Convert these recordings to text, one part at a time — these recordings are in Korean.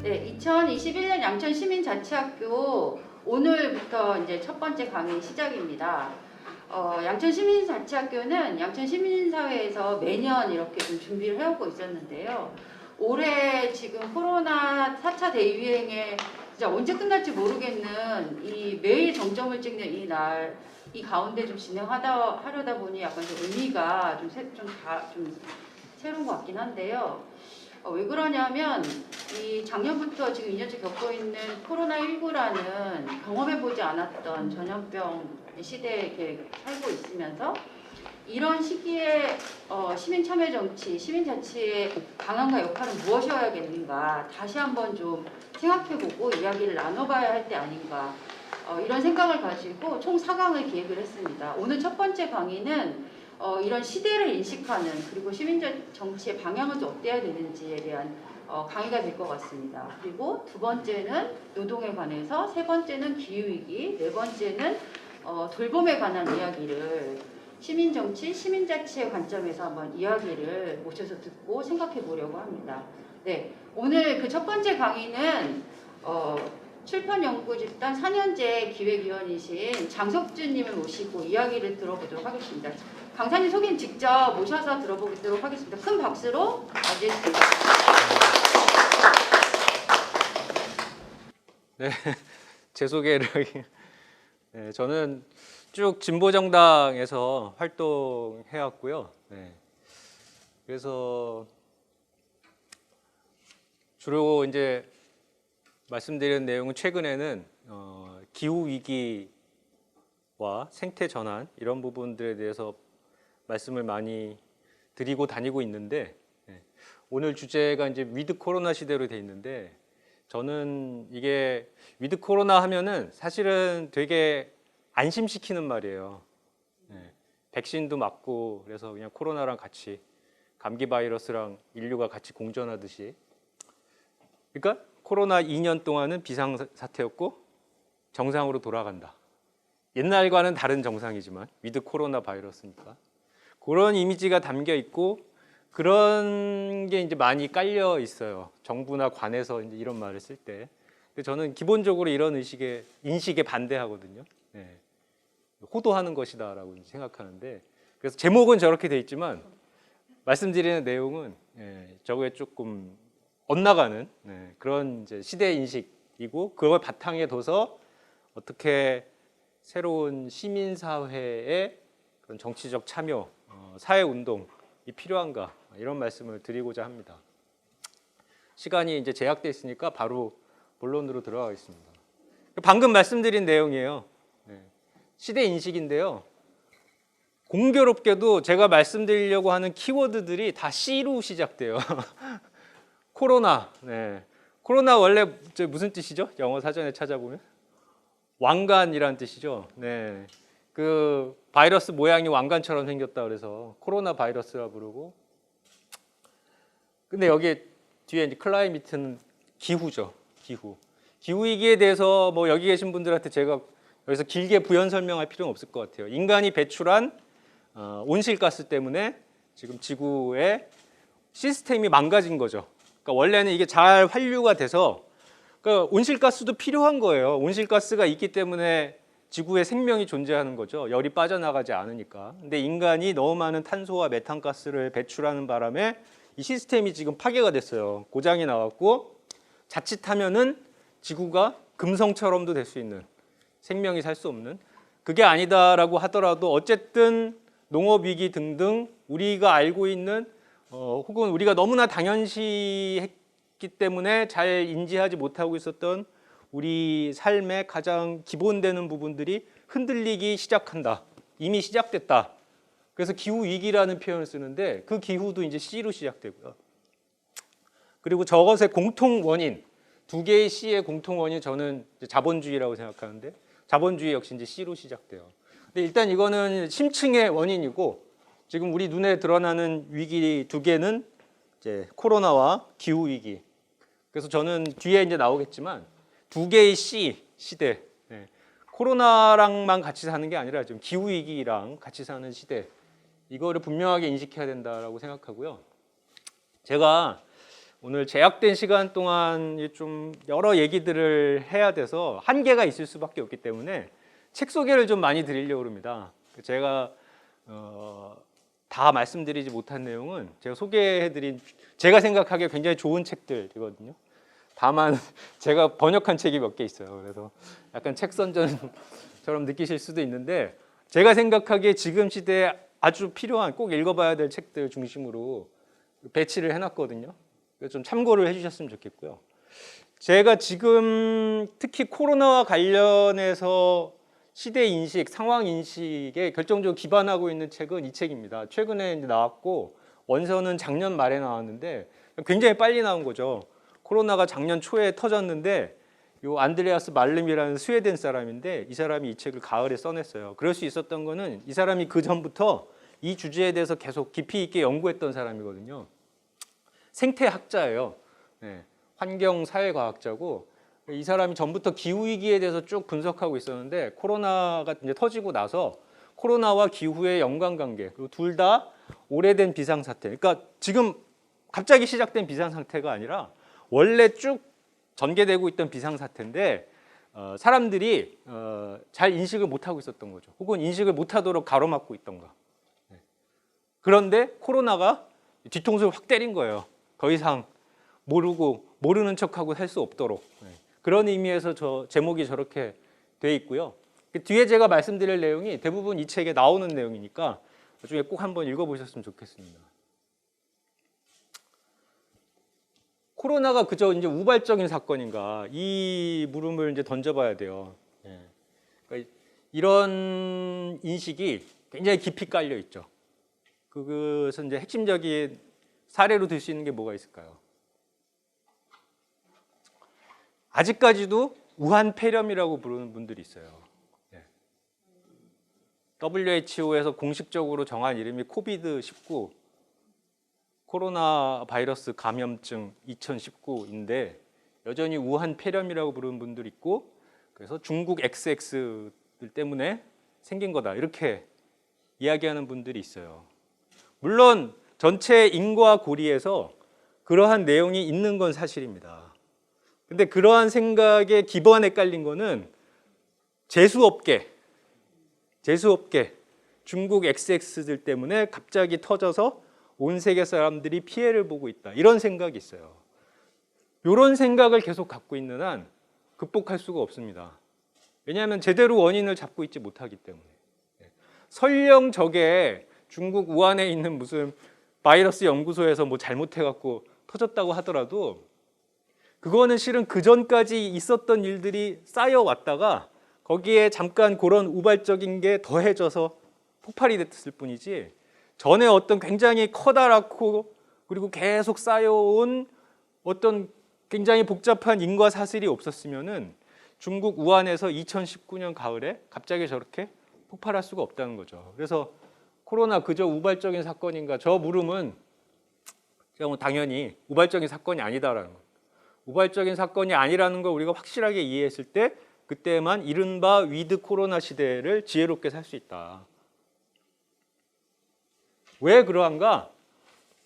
네, 2021년 양천시민자치학교 오늘부터 이제 첫 번째 강의 시작입니다. 양천시민자치학교는 양천시민사회에서 매년 이렇게 좀 준비를 해오고 있었는데요. 올해 지금 코로나 4차 대유행에 진짜 언제 끝날지 모르겠는 이 매일 정점을 찍는 이 가운데 좀 하려다 보니 약간 좀 의미가 좀 새로운 것 같긴 한데요. 왜 그러냐면 이 작년부터 지금 2년째 겪고 있는 코로나19라는 경험해보지 않았던 전염병 시대에 이렇게 살고 있으면서 이런 시기에 시민참여정치, 시민자치의 방향과 역할은 무엇이어야겠는가 다시 한번 좀 생각해보고 이야기를 나눠봐야 할 때 아닌가 이런 생각을 가지고 총 4강을 기획을 했습니다. 오늘 첫 번째 강의는 이런 시대를 인식하는 그리고 시민정치의 방향은 좀 어때야 되는지에 대한 강의가 될 것 같습니다. 그리고 두 번째는 노동에 관해서, 세 번째는 기후위기, 네 번째는 돌봄에 관한 이야기를 시민정치, 시민자치의 관점에서 한번 이야기를 모셔서 듣고 생각해 보려고 합니다. 네, 오늘 그 첫 번째 강의는 출판연구집단 4년제 기획위원이신 장석준님을 모시고 이야기를 들어보도록 하겠습니다. 강사님 소개는 직접 모셔서 들어보도록 하겠습니다. 큰 박수로 맞이해주세요. 네, 제 소개를 네, 저는 쭉 진보정당에서 활동해왔고요. 네, 그래서 주로 이제 말씀드리는 내용은 최근에는 기후 위기와 생태 전환 이런 부분들에 대해서 말씀을 많이 드리고 다니고 있는데 오늘 주제가 이제 위드 코로나 시대로 돼 있는데 저는 이게 위드 코로나 하면은 사실은 되게 안심시키는 말이에요. 백신도 맞고 그래서 그냥 코로나랑 같이 감기 바이러스랑 인류가 같이 공존하듯이 그러니까 코로나 2년 동안은 비상사태였고 정상으로 돌아간다. 옛날과는 다른 정상이지만 위드 코로나 바이러스니까 그런 이미지가 담겨 있고 그런 게 이제 많이 깔려 있어요. 정부나 관에서 이제 이런 말을 쓸 때. 저는 기본적으로 이런 인식에 반대하거든요. 네. 호도하는 것이다라고 생각하는데 그래서 제목은 저렇게 돼 있지만 말씀드리는 내용은 저거에 조금 엇나가는 그런 이제 시대 인식이고 그걸 바탕에 둬서 어떻게 새로운 시민사회의 그런 정치적 참여, 사회운동이 필요한가 이런 말씀을 드리고자 합니다. 시간이 이제 제약돼 있으니까 바로 본론으로 들어가겠습니다. 방금 말씀드린 내용이에요. 시대 인식인데요. 공교롭게도 제가 말씀드리려고 하는 키워드들이 다 C로 시작돼요. 코로나. 코로나 원래 무슨 뜻이죠? 영어 사전에 찾아보면 왕관이라는 뜻이죠. 그 바이러스 모양이 왕관처럼 생겼다 그래서 코로나 바이러스라 부르고. 근데 여기 뒤에 이제 클라이밋은 기후죠. 기후 위기에 대해서 뭐 여기 계신 분들한테 제가 여기서 길게 부연 설명할 필요는 없을 것 같아요. 인간이 배출한 온실가스 때문에 지금 지구의 시스템이 망가진 거죠. 그러니까 원래는 이게 잘 환류가 돼서 그러니까 온실가스도 필요한 거예요. 온실가스가 있기 때문에 지구에 생명이 존재하는 거죠. 열이 빠져나가지 않으니까. 근데 인간이 너무 많은 탄소와 메탄가스를 배출하는 바람에 이 시스템이 지금 파괴가 됐어요. 고장이 나왔고 자칫하면은 지구가 금성처럼도 될 수 있는 생명이 살 수 없는 그게 아니다라고 하더라도 어쨌든 농업위기 등등 우리가 알고 있는 혹은 우리가 너무나 당연시했기 때문에 잘 인지하지 못하고 있었던 우리 삶의 가장 기본되는 부분들이 흔들리기 시작한다. 이미 시작됐다. 그래서 기후위기라는 표현을 쓰는데 그 기후도 이제 C로 시작되고요. 그리고 저것의 공통 원인, 두 개의 C의 공통 원인 저는 자본주의라고 생각하는데 자본주의 역시 이제 C로 시작돼요. 근데 일단 이거는 심층의 원인이고 지금 우리 눈에 드러나는 위기 두 개는 이제 코로나와 기후 위기. 그래서 저는 뒤에 이제 나오겠지만 두 개의 시대. 코로나랑만 같이 사는 게 아니라 지금 기후 위기랑 같이 사는 시대. 이거를 분명하게 인식해야 된다라고 생각하고요. 제가 오늘 제약된 시간 동안 좀 여러 얘기들을 해야 돼서 한계가 있을 수밖에 없기 때문에 책 소개를 좀 많이 드리려고 합니다. 제가 다 말씀드리지 못한 내용은 제가 소개해드린 제가 생각하기에 굉장히 좋은 책들이거든요. 다만 제가 번역한 책이 몇 개 있어요. 그래서 약간 책 선전처럼 느끼실 수도 있는데 제가 생각하기에 지금 시대에 아주 필요한 꼭 읽어봐야 될 책들 중심으로 배치를 해놨거든요. 그래서 좀 참고를 해주셨으면 좋겠고요. 제가 지금 특히 코로나와 관련해서 시대 인식, 상황 인식에 결정적으로 기반하고 있는 책은 이 책입니다. 최근에 이제 나왔고 원서는 작년 말에 나왔는데 굉장히 빨리 나온 거죠. 코로나가 작년 초에 터졌는데 요 안드레아스 말름이라는 스웨덴 사람인데 이 사람이 이 책을 가을에 써냈어요. 그럴 수 있었던 거는 이 사람이 그 전부터 이 주제에 대해서 계속 깊이 있게 연구했던 사람이거든요. 생태학자예요. 네, 환경사회과학자고 이 사람이 전부터 기후위기에 대해서 쭉 분석하고 있었는데 코로나가 이제 터지고 나서 코로나와 기후의 연관관계 그리고 둘 다 오래된 비상사태 그러니까 지금 갑자기 시작된 비상사태가 아니라 원래 쭉 전개되고 있던 비상사태인데 사람들이 잘 인식을 못하고 있었던 거죠. 혹은 인식을 못하도록 가로막고 있던가. 그런데 코로나가 뒤통수를 확 때린 거예요. 더 이상 모르는 척하고 살 수 없도록. 그런 의미에서 저 제목이 저렇게 돼 있고요. 그 뒤에 제가 말씀드릴 내용이 대부분 이 책에 나오는 내용이니까 나중에 꼭 한번 읽어보셨으면 좋겠습니다. 코로나가 그저 이제 우발적인 사건인가 이 물음을 이제 던져봐야 돼요. 그러니까 이런 인식이 굉장히 깊이 깔려 있죠. 그것은 이제 핵심적인 사례로 들 수 있는 게 뭐가 있을까요? 아직까지도 우한 폐렴이라고 부르는 분들이 있어요. WHO에서 공식적으로 정한 이름이 코비드-19 코로나 바이러스 감염증 2019인데 여전히 우한 폐렴이라고 부르는 분들이 있고 그래서 중국 XX들 때문에 생긴 거다 이렇게 이야기하는 분들이 있어요. 물론 전체 인과 고리에서 그러한 내용이 있는 건 사실입니다. 근데 그러한 생각에 기반에 깔린 거는 제수업계 중국 XX들 때문에 갑자기 터져서 온 세계 사람들이 피해를 보고 있다. 이런 생각이 있어요. 이런 생각을 계속 갖고 있는 한 극복할 수가 없습니다. 왜냐하면 제대로 원인을 잡고 있지 못하기 때문에. 설령 저게 중국 우한에 있는 무슨 바이러스 연구소에서 뭐 잘못해갖고 터졌다고 하더라도 그거는 실은 그 전까지 있었던 일들이 쌓여왔다가 거기에 잠깐 그런 우발적인 게 더해져서 폭발이 됐을 뿐이지 전에 어떤 굉장히 커다랗고 그리고 계속 쌓여온 어떤 굉장히 복잡한 인과 사슬이 없었으면은 중국 우한에서 2019년 가을에 갑자기 저렇게 폭발할 수가 없다는 거죠. 그래서 코로나 그저 우발적인 사건인가 저 물음은 당연히 우발적인 사건이 아니다라는 거예요. 우발적인 사건이 아니라는 걸 우리가 확실하게 이해했을 때 그때만 이른바 위드 코로나 시대를 지혜롭게 살 수 있다. 왜 그러한가?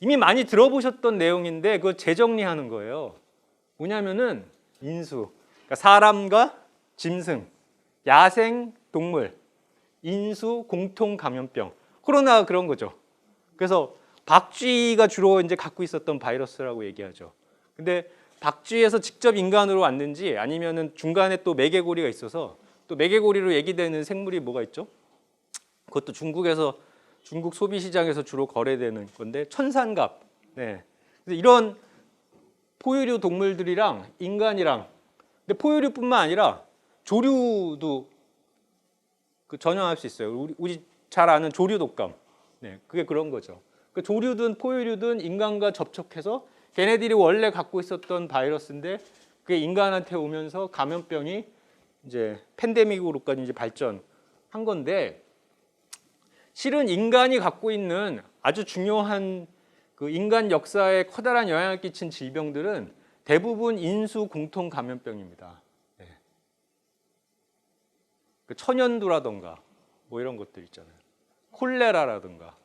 이미 많이 들어보셨던 내용인데 그걸 재정리하는 거예요. 뭐냐면은 인수, 그러니까 사람과 짐승, 야생 동물, 인수 공통 감염병. 코로나가 그런 거죠. 그래서 박쥐가 주로 이제 갖고 있었던 바이러스라고 얘기하죠. 근데 박쥐에서 직접 인간으로 왔는지 아니면은 중간에 또 매개고리가 있어서 또 매개고리로 얘기되는 생물이 뭐가 있죠? 그것도 중국 소비 시장에서 주로 거래되는 건데 천산갑. 네. 그래서 이런 포유류 동물들이랑 인간이랑 근데 포유류뿐만 아니라 조류도 전염할 수 있어요. 우리 잘 아는 조류 독감. 네, 그게 그런 거죠. 그 조류든 포유류든 인간과 접촉해서 걔네들이 원래 갖고 있었던 바이러스인데 그게 인간한테 오면서 감염병이 이제 팬데믹으로까지 이제 발전한 건데 실은 인간이 갖고 있는 아주 중요한 그 인간 역사에 커다란 영향을 끼친 질병들은 대부분 인수 공통 감염병입니다. 네. 그 천연두라던가 뭐 이런 것들 있잖아요. 콜레라라든가.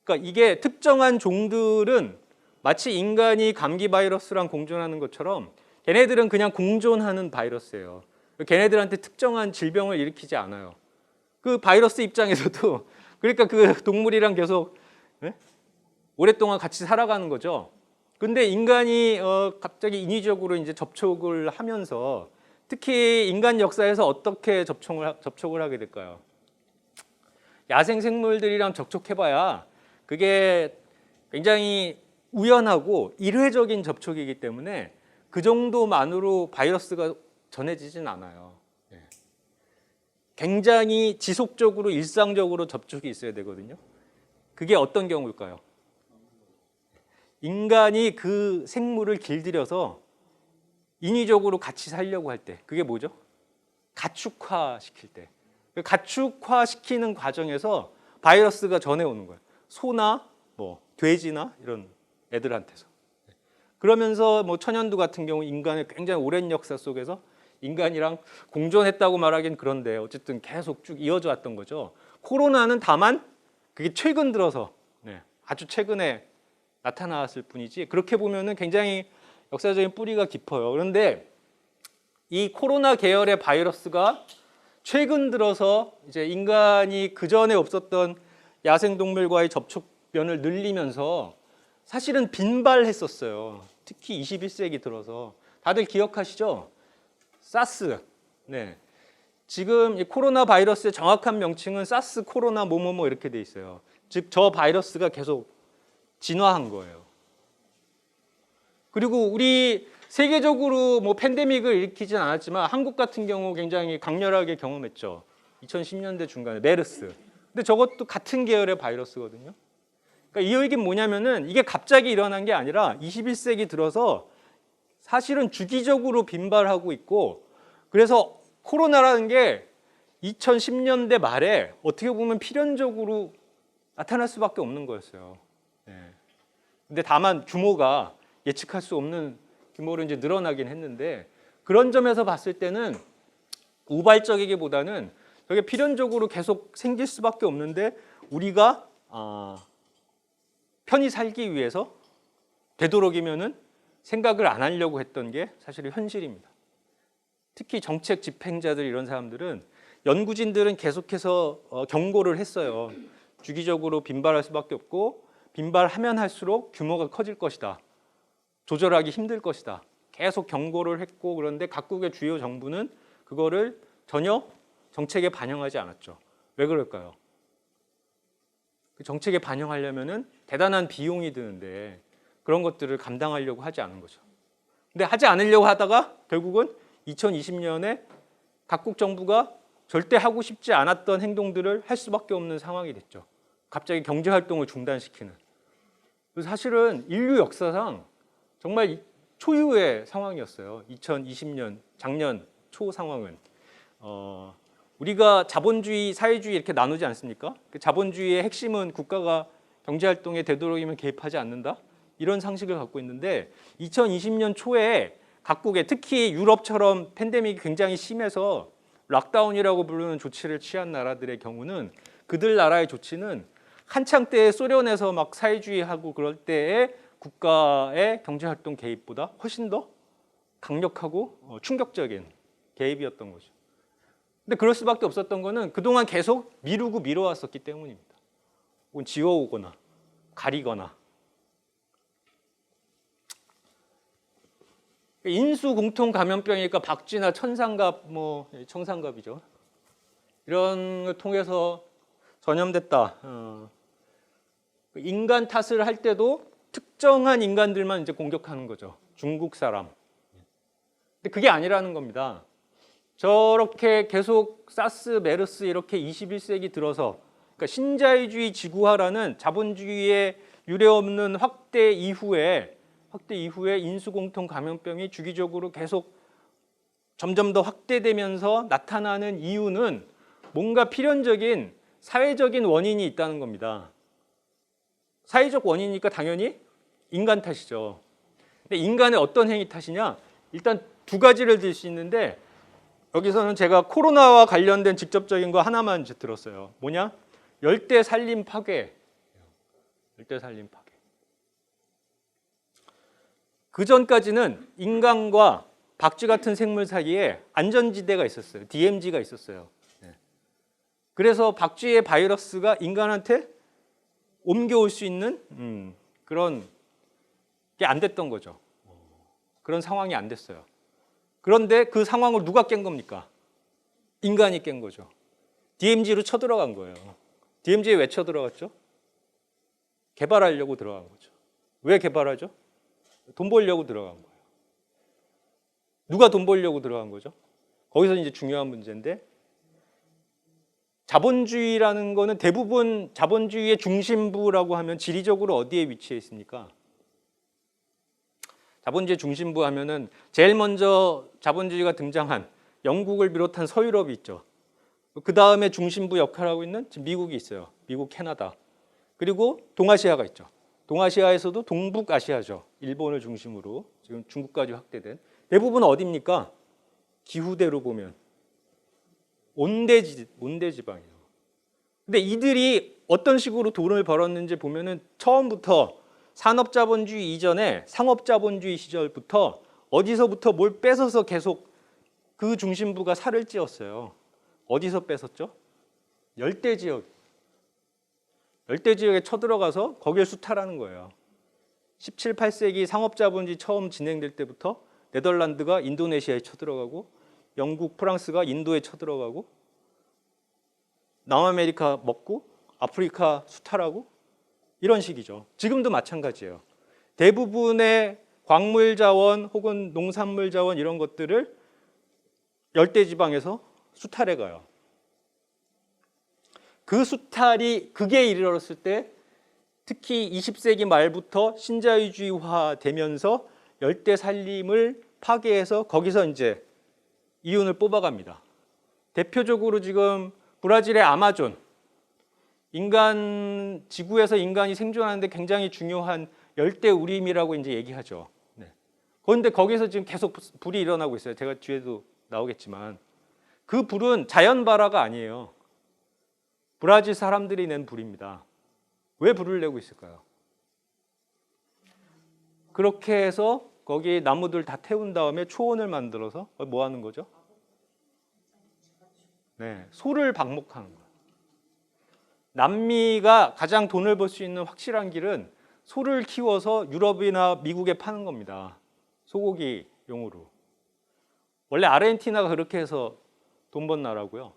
그러니까 이게 특정한 종들은 마치 인간이 감기 바이러스랑 공존하는 것처럼 걔네들은 그냥 공존하는 바이러스예요. 걔네들한테 특정한 질병을 일으키지 않아요. 그 바이러스 입장에서도 그러니까 그 동물이랑 계속 오랫동안 같이 살아가는 거죠. 근데 인간이 갑자기 인위적으로 이제 접촉을 하면서 특히 인간 역사에서 어떻게 접촉을 하게 될까요? 야생 생물들이랑 접촉해봐야 그게 굉장히 우연하고 일회적인 접촉이기 때문에 그 정도만으로 바이러스가 전해지진 않아요. 굉장히 지속적으로 일상적으로 접촉이 있어야 되거든요. 그게 어떤 경우일까요? 인간이 그 생물을 길들여서 인위적으로 같이 살려고 할 때, 그게 뭐죠? 가축화시킬 때. 가축화시키는 과정에서 바이러스가 전해오는 거예요. 소나 뭐 돼지나 이런 애들한테서. 그러면서 뭐 천연두 같은 경우 인간의 굉장히 오랜 역사 속에서 인간이랑 공존했다고 말하긴 그런데 어쨌든 계속 쭉 이어져 왔던 거죠. 코로나는 다만 그게 최근 들어서 아주 최근에 나타났을 뿐이지 그렇게 보면은 굉장히 역사적인 뿌리가 깊어요. 그런데 이 코로나 계열의 바이러스가 최근 들어서 이제 인간이 그 전에 없었던 야생동물과의 접촉면을 늘리면서 사실은 빈발했었어요. 특히 21세기 들어서 다들 기억하시죠? 사스. 지금 이 코로나 바이러스의 정확한 명칭은 사스 코로나 뭐뭐뭐 이렇게 돼 있어요. 즉 저 바이러스가 계속 진화한 거예요. 그리고 우리 세계적으로 뭐 팬데믹을 일으키진 않았지만 한국 같은 경우 굉장히 강렬하게 경험했죠. 2010년대 중간에 메르스. 근데 저것도 같은 계열의 바이러스거든요. 그러니까 이 얘기는 뭐냐면은 이게 갑자기 일어난 게 아니라 21세기 들어서 사실은 주기적으로 빈발하고 있고 그래서 코로나라는 게 2010년대 말에 어떻게 보면 필연적으로 나타날 수밖에 없는 거였어요. 근데 다만 규모가 예측할 수 없는 규모로 이제 늘어나긴 했는데 그런 점에서 봤을 때는 우발적이기보다는 저게 필연적으로 계속 생길 수밖에 없는데 우리가 편히 살기 위해서 되도록이면은 생각을 안 하려고 했던 게 사실 현실입니다. 특히 정책 집행자들 이런 사람들은 연구진들은 계속해서 경고를 했어요. 주기적으로 빈발할 수밖에 없고 빈발하면 할수록 규모가 커질 것이다. 조절하기 힘들 것이다. 계속 경고를 했고 그런데 각국의 주요 정부는 그거를 전혀 정책에 반영하지 않았죠. 왜 그럴까요? 그 정책에 반영하려면은 대단한 비용이 드는데 그런 것들을 감당하려고 하지 않은 거죠. 근데 하지 않으려고 하다가 결국은 2020년에 각국 정부가 절대 하고 싶지 않았던 행동들을 할 수밖에 없는 상황이 됐죠. 갑자기 경제 활동을 중단시키는. 사실은 인류 역사상 정말 초유의 상황이었어요. 2020년 작년 초 상황은 우리가 자본주의, 사회주의 이렇게 나누지 않습니까? 그 자본주의의 핵심은 국가가 경제 활동에 되도록이면 개입하지 않는다. 이런 상식을 갖고 있는데 2020년 초에 각국에 특히 유럽처럼 팬데믹이 굉장히 심해서 락다운이라고 부르는 조치를 취한 나라들의 경우는 그들 나라의 조치는 한창 때 소련에서 막 사회주의하고 그럴 때의 국가의 경제활동 개입보다 훨씬 더 강력하고 충격적인 개입이었던 거죠. 근데 그럴 수밖에 없었던 거는 그동안 계속 미루고 미뤄왔었기 때문입니다. 혹은 지워오거나 가리거나. 인수 공통 감염병이니까 박쥐나 천상갑, 뭐 청상갑이죠. 이런 걸 통해서 전염됐다. 인간 탓을 할 때도 특정한 인간들만 이제 공격하는 거죠. 중국 사람. 근데 그게 아니라는 겁니다. 저렇게 계속 사스, 메르스 이렇게 21세기 들어서 그러니까 신자유주의 지구화라는 자본주의의 유례없는 확대 이후에 인수공통 감염병이 주기적으로 계속 점점 더 확대되면서 나타나는 이유는 뭔가 필연적인 사회적인 원인이 있다는 겁니다. 사회적 원인이니까 당연히 인간 탓이죠. 근데 인간의 어떤 행위 탓이냐? 일단 두 가지를 들 수 있는데 여기서는 제가 코로나와 관련된 직접적인 거 하나만 이제 들었어요. 뭐냐? 열대 산림 파괴. 열대 산림 파괴. 그 전까지는 인간과 박쥐 같은 생물 사이에 안전지대가 있었어요. DMZ가 있었어요. 그래서 박쥐의 바이러스가 인간한테 옮겨올 수 있는 그런 게 안 됐던 거죠. 그런 상황이 안 됐어요. 그런데 그 상황을 누가 깬 겁니까? 인간이 깬 거죠. DMZ로 쳐들어간 거예요. DMZ에 왜 쳐들어갔죠? 개발하려고 들어간 거죠. 왜 개발하죠? 돈 벌려고 들어간 거예요. 누가 돈 벌려고 들어간 거죠? 거기서 이제 중요한 문제인데, 자본주의라는 거는 대부분 자본주의의 중심부라고 하면 지리적으로 어디에 위치해 있습니까? 자본주의 중심부 하면은 제일 먼저 자본주의가 등장한 영국을 비롯한 서유럽이 있죠. 그 다음에 중심부 역할을 하고 있는 지금 미국이 있어요. 미국, 캐나다. 그리고 동아시아가 있죠. 동아시아에서도 동북아시아죠. 일본을 중심으로 지금 중국까지 확대된. 대부분 어디입니까? 기후대로 보면 온대 지방이에요. 근데 이들이 어떤 식으로 돈을 벌었는지 보면은 처음부터 산업자본주의 이전에 상업자본주의 시절부터 어디서부터 뭘 뺏어서 계속 그 중심부가 살을 찌었어요. 어디서 뺏었죠? 열대 지역. 열대 지역에 쳐들어가서 거기에 수탈하는 거예요. 17, 18세기 상업자본주의 처음 진행될 때부터 네덜란드가 인도네시아에 쳐들어가고 영국, 프랑스가 인도에 쳐들어가고 남아메리카 먹고 아프리카 수탈하고 이런 식이죠. 지금도 마찬가지예요. 대부분의 광물 자원 혹은 농산물 자원 이런 것들을 열대 지방에서 수탈해 가요. 그 수탈이 극에 이르렀을 때 특히 20세기 말부터 신자유주의화 되면서 열대 산림을 파괴해서 거기서 이제 이윤을 뽑아갑니다. 대표적으로 지금 브라질의 아마존, 지구에서 인간이 생존하는데 굉장히 중요한 열대 우림이라고 이제 얘기하죠. 그런데 거기서 지금 계속 불이 일어나고 있어요. 제가 뒤에도 나오겠지만 그 불은 자연 발화가 아니에요. 브라질 사람들이 낸 불입니다. 왜 불을 내고 있을까요? 그렇게 해서 거기 나무들 다 태운 다음에 초원을 만들어서 뭐 하는 거죠? 네, 소를 방목하는 거예요. 남미가 가장 돈을 벌 수 있는 확실한 길은 소를 키워서 유럽이나 미국에 파는 겁니다. 소고기용으로. 원래 아르헨티나가 그렇게 해서 돈 번 나라고요.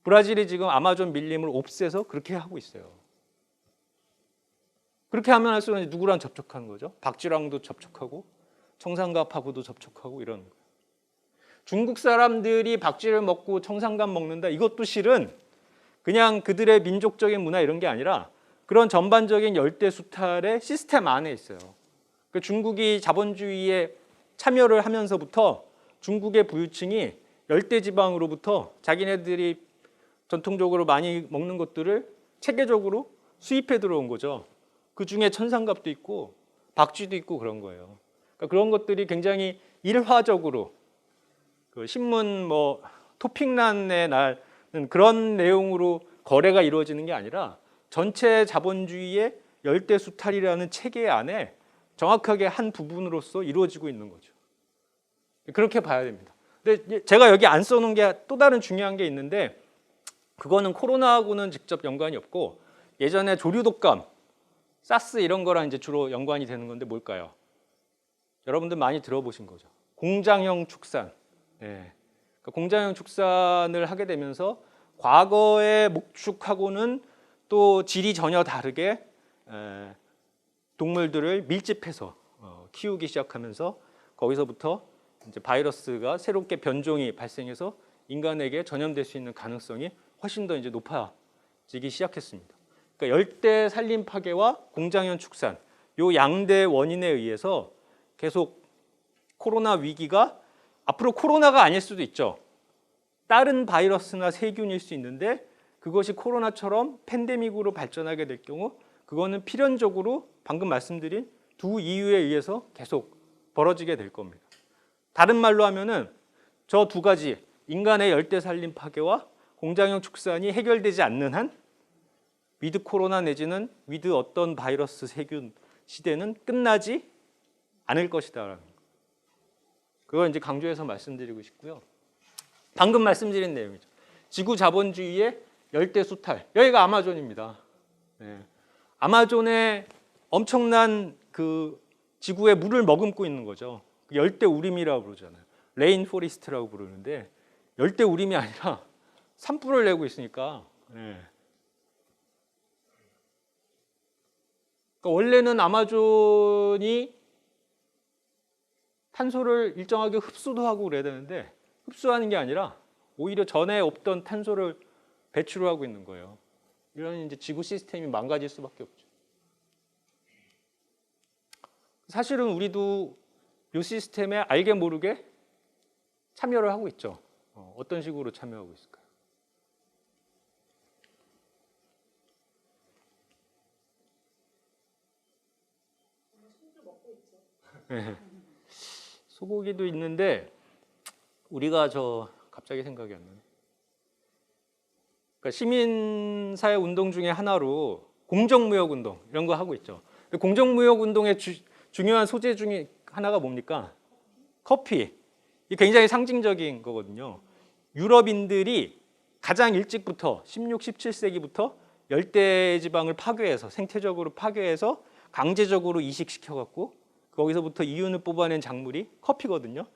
브라질이 지금 아마존 밀림을 옵세서 그렇게 하고 있어요. 그렇게 하면 할수록 누구랑 접촉하는 거죠? 박쥐랑도 접촉하고 청산갑하고도 접촉하고 이런 거예요. 중국 사람들이 박쥐를 먹고 청산갑 먹는다. 이것도 실은 그냥 그들의 민족적인 문화 이런 게 아니라 그런 전반적인 열대 수탈의 시스템 안에 있어요. 그 중국이 자본주의에 참여를 하면서부터 중국의 부유층이 열대 지방으로부터 자기네들이 전통적으로 많이 먹는 것들을 체계적으로 수입해 들어온 거죠. 그 중에 천상갑도 있고 박쥐도 있고 그런 거예요. 그러니까 그런 것들이 굉장히 일화적으로 그 신문 뭐 토픽란에 나는 그런 내용으로 거래가 이루어지는 게 아니라 전체 자본주의의 열대 수탈이라는 체계 안에 정확하게 한 부분으로서 이루어지고 있는 거죠. 그렇게 봐야 됩니다. 근데 제가 여기 안 써놓은 게 또 다른 중요한 게 있는데 그거는 코로나하고는 직접 연관이 없고 예전에 조류독감, 사스 이런 거랑 이제 주로 연관이 되는 건데 뭘까요? 여러분들 많이 들어보신 거죠. 공장형 축산. 네. 그러니까 공장형 축산을 하게 되면서 과거의 목축하고는 또 질이 전혀 다르게 동물들을 밀집해서 키우기 시작하면서 거기서부터 이제 바이러스가 새롭게 변종이 발생해서 인간에게 전염될 수 있는 가능성이 훨씬 더 이제 높아지기 시작했습니다. 그러니까 열대 산림 파괴와 공장형 축산 요 양대 원인에 의해서 계속 코로나 위기가 앞으로 코로나가 아닐 수도 있죠. 다른 바이러스나 세균일 수 있는데 그것이 코로나처럼 팬데믹으로 발전하게 될 경우 그거는 필연적으로 방금 말씀드린 두 이유에 의해서 계속 벌어지게 될 겁니다. 다른 말로 하면은 저 두 가지 인간의 열대 산림 파괴와 공장형 축산이 해결되지 않는 한 위드 코로나 내지는 위드 어떤 바이러스 세균 시대는 끝나지 않을 것이다라는 거. 그걸 이제 강조해서 말씀드리고 싶고요. 방금 말씀드린 내용이죠. 지구 자본주의의 열대 수탈. 여기가 아마존입니다. 네. 아마존에 엄청난 그 지구의 물을 머금고 있는 거죠. 열대 우림이라고 부르잖아요. 레인 포리스트라고 부르는데 열대 우림이 아니라 산불을 내고 있으니까. 네. 그러니까 원래는 아마존이 탄소를 일정하게 흡수도 하고 그래야 되는데 흡수하는 게 아니라 오히려 전에 없던 탄소를 배출을 하고 있는 거예요. 이런 이제 지구 시스템이 망가질 수밖에 없죠. 사실은 우리도 이 시스템에 알게 모르게 참여를 하고 있죠. 어떤 식으로 참여하고 있을까요? 네. 소고기도 있는데 우리가 갑자기 생각이 안 나네. 그러니까 시민사회 운동 중에 하나로 공정무역 운동 이런 거 하고 있죠. 공정무역 운동의 중요한 소재 중에 하나가 뭡니까? 커피. 이 굉장히 상징적인 거거든요. 유럽인들이 가장 일찍부터 16, 17세기부터 열대지방을 파괴해서 생태적으로 파괴해서 강제적으로 이식시켜 갖고 거기서부터 이윤을 뽑아낸 작물이 커피거든요.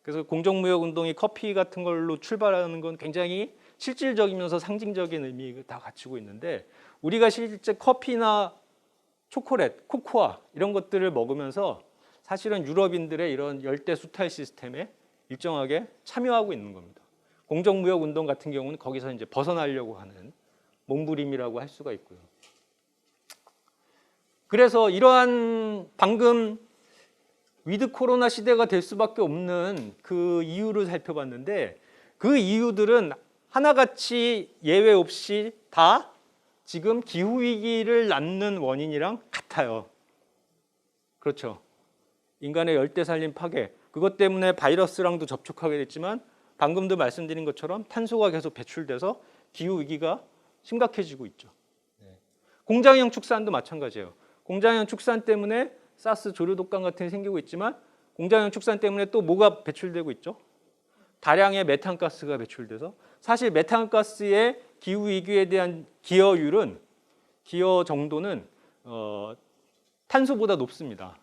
그래서 공정무역 운동이 커피 같은 걸로 출발하는 건 굉장히 실질적이면서 상징적인 의미가 다 갖추고 있는데 우리가 실제 커피나 초콜릿, 코코아 이런 것들을 먹으면서 사실은 유럽인들의 이런 열대 수탈 시스템에 일정하게 참여하고 있는 겁니다. 공정무역 운동 같은 경우는 거기서 이제 벗어나려고 하는 몸부림이라고 할 수가 있고요. 그래서 이러한 방금 위드 코로나 시대가 될 수밖에 없는 그 이유를 살펴봤는데 그 이유들은 하나같이 예외 없이 다 지금 기후위기를 낳는 원인이랑 같아요. 그렇죠. 인간의 열대산림 파괴, 그것 때문에 바이러스랑도 접촉하게 됐지만 방금도 말씀드린 것처럼 탄소가 계속 배출돼서 기후위기가 심각해지고 있죠. 공장형 축산도 마찬가지예요. 공장형 축산 때문에 사스 조류독감 같은 게 생기고 있지만 공장형 축산 때문에 또 뭐가 배출되고 있죠? 다량의 메탄가스가 배출돼서 사실 메탄가스의 기후위기에 대한 기여율은 기여 정도는 탄소보다 높습니다.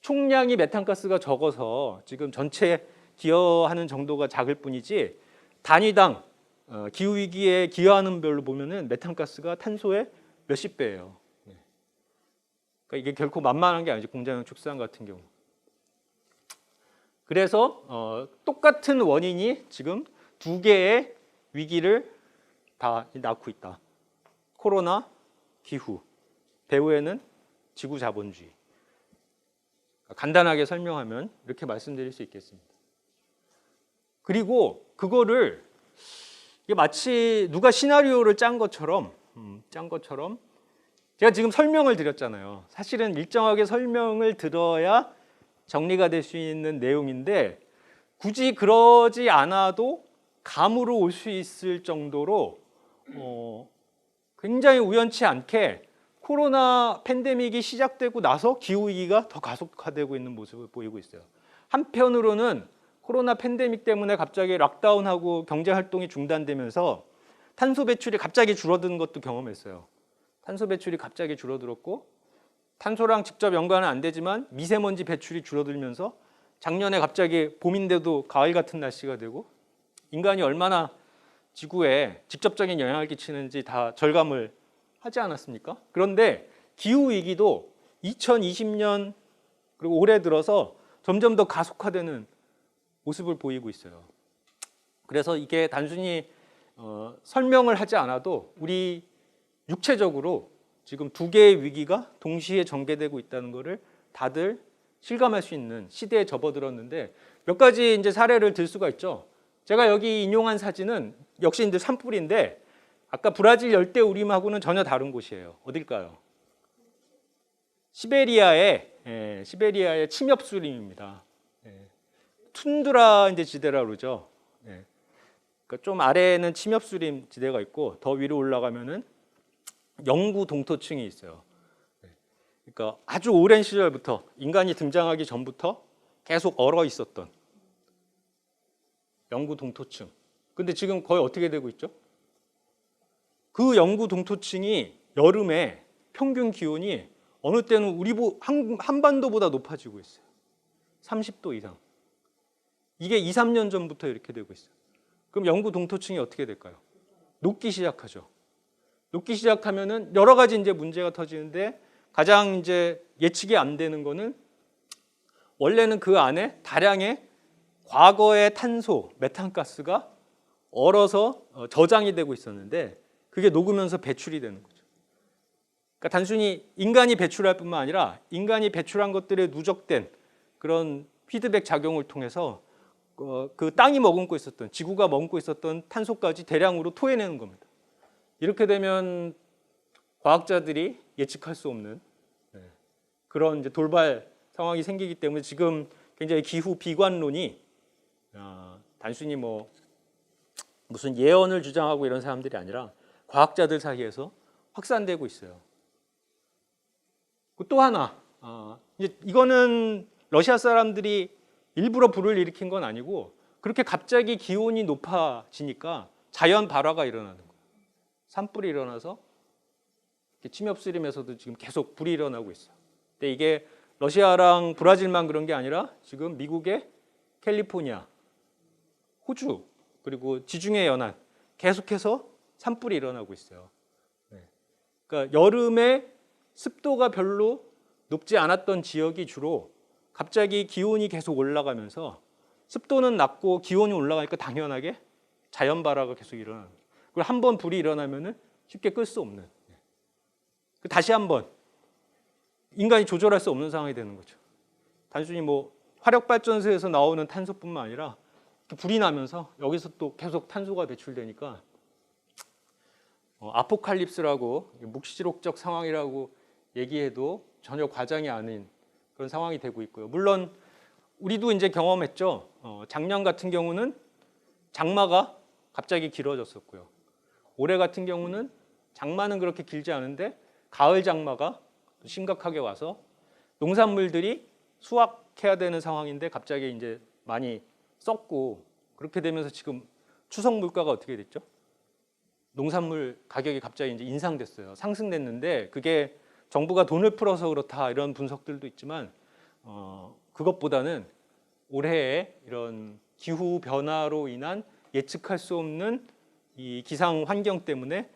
총량이 메탄가스가 적어서 지금 전체 기여하는 정도가 작을 뿐이지 단위당 기후위기에 기여하는 별로 보면은 메탄가스가 탄소의 몇십 배예요. 그러니까 이게 결코 만만한 게 아니죠. 공장형 축산 같은 경우. 그래서 똑같은 원인이 지금 두 개의 위기를 다 낳고 있다. 코로나, 기후, 배후에는 지구 자본주의. 간단하게 설명하면 이렇게 말씀드릴 수 있겠습니다. 그리고 그거를 이게 마치 누가 시나리오를 짠 것처럼 제가 지금 설명을 드렸잖아요. 사실은 일정하게 설명을 들어야 정리가 될 수 있는 내용인데 굳이 그러지 않아도 감으로 올 수 있을 정도로 굉장히 우연치 않게 코로나 팬데믹이 시작되고 나서 기후위기가 더 가속화되고 있는 모습을 보이고 있어요. 한편으로는 코로나 팬데믹 때문에 갑자기 락다운하고 경제활동이 중단되면서 탄소 배출이 갑자기 줄어드는 것도 경험했어요. 탄소 배출이 갑자기 줄어들었고 탄소랑 직접 연관은 안 되지만 미세먼지 배출이 줄어들면서 작년에 갑자기 봄인데도 가을 같은 날씨가 되고 인간이 얼마나 지구에 직접적인 영향을 끼치는지 다 절감을 하지 않았습니까? 그런데 기후위기도 2020년 그리고 올해 들어서 점점 더 가속화되는 모습을 보이고 있어요. 그래서 이게 단순히 설명을 하지 않아도 우리 육체적으로 지금 두 개의 위기가 동시에 전개되고 있다는 것을 다들 실감할 수 있는 시대에 접어들었는데 몇 가지 이제 사례를 들 수가 있죠. 제가 여기 인용한 사진은 역시 이제 산불인데 아까 브라질 열대 우림하고는 전혀 다른 곳이에요. 어딜까요? 시베리아의 침엽수림입니다. 툰드라 이제 지대라 그러죠. 그러니까 좀 아래에는 침엽수림 지대가 있고 더 위로 올라가면은 영구 동토층이 있어요. 그러니까 아주 오랜 시절부터 인간이 등장하기 전부터 계속 얼어 있었던 영구 동토층. 근데 지금 거의 어떻게 되고 있죠? 그 영구 동토층이 여름에 평균 기온이 어느 때는 우리 한반도보다 높아지고 있어요. 30도 이상. 이게 2, 3년 전부터 이렇게 되고 있어요. 그럼 영구 동토층이 어떻게 될까요? 녹기 시작하죠. 녹기 시작하면은 여러 가지 이제 문제가 터지는데 가장 이제 예측이 안 되는 거는 원래는 그 안에 다량의 과거의 탄소, 메탄가스가 얼어서 저장이 되고 있었는데 그게 녹으면서 배출이 되는 거죠. 그러니까 단순히 인간이 배출할 뿐만 아니라 인간이 배출한 것들에 누적된 그런 피드백 작용을 통해서 그 땅이 머금고 있었던, 지구가 머금고 있었던 탄소까지 대량으로 토해내는 겁니다. 이렇게 되면 과학자들이 예측할 수 없는 그런 이제 돌발 상황이 생기기 때문에 지금 굉장히 기후 비관론이 단순히 뭐 무슨 예언을 주장하고 이런 사람들이 아니라 과학자들 사이에서 확산되고 있어요. 또 하나, 이제 이거는 러시아 사람들이 일부러 불을 일으킨 건 아니고 그렇게 갑자기 기온이 높아지니까 자연 발화가 일어나는 거예요. 산불이 일어나서 침엽스림에서도 지금 계속 불이 일어나고 있어요. 근데 이게 러시아랑 브라질만 그런 게 아니라 지금 미국의 캘리포니아, 호주 그리고 지중해 연안 계속해서 산불이 일어나고 있어요. 그러니까 여름에 습도가 별로 높지 않았던 지역이 주로 갑자기 기온이 계속 올라가면서 습도는 낮고 기온이 올라가니까 당연하게 자연 발화가 계속 일어나는 거예요. 그리고 한번 불이 일어나면은 쉽게 끌 수 없는. 다시 한번 인간이 조절할 수 없는 상황이 되는 거죠. 단순히 뭐 화력 발전소에서 나오는 탄소뿐만 아니라 불이 나면서 여기서 또 계속 탄소가 배출되니까 아포칼립스라고 묵시록적 상황이라고 얘기해도 전혀 과장이 아닌 그런 상황이 되고 있고요. 물론 우리도 이제 경험했죠. 작년 같은 경우는 장마가 갑자기 길어졌었고요. 올해 같은 경우는 장마는 그렇게 길지 않은데 가을 장마가 심각하게 와서 농산물들이 수확해야 되는 상황인데 갑자기 이제 많이 썩고 그렇게 되면서 지금 추석 물가가 어떻게 됐죠? 농산물 가격이 갑자기 이제 인상됐어요. 상승됐는데 그게 정부가 돈을 풀어서 그렇다 이런 분석들도 있지만 그것보다는 올해의 이런 기후 변화로 인한 예측할 수 없는 이 기상 환경 때문에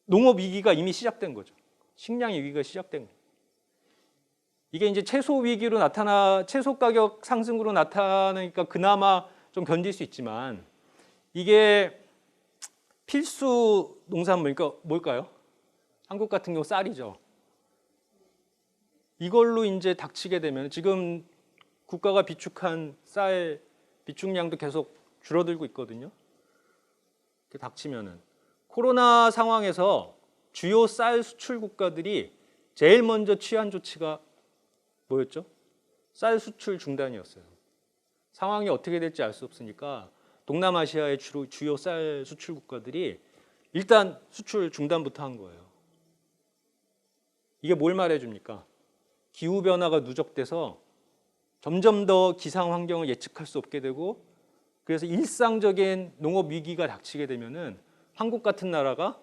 농업 위기가 이미 시작된 거죠. 식량 위기가 시작된 거예요. 이게 이제 채소 위기로 채소 가격 상승으로 나타나니까 그나마 좀 견딜 수 있지만 이게 필수 농산물, 그러니까 뭘까요? 한국 같은 경우 쌀이죠. 이걸로 이제 닥치게 되면 지금 국가가 비축한 쌀 비축량도 계속 줄어들고 있거든요. 이렇게 닥치면은 코로나 상황에서 주요 쌀 수출 국가들이 제일 먼저 취한 조치가 뭐였죠? 쌀 수출 중단이었어요. 상황이 어떻게 될지 알 수 없으니까 동남아시아의 주요 쌀 수출 국가들이 일단 수출 중단부터 한 거예요. 이게 뭘 말해줍니까? 기후변화가 누적돼서 점점 더 기상 환경을 예측할 수 없게 되고 그래서 일상적인 농업 위기가 닥치게 되면은 한국 같은 나라가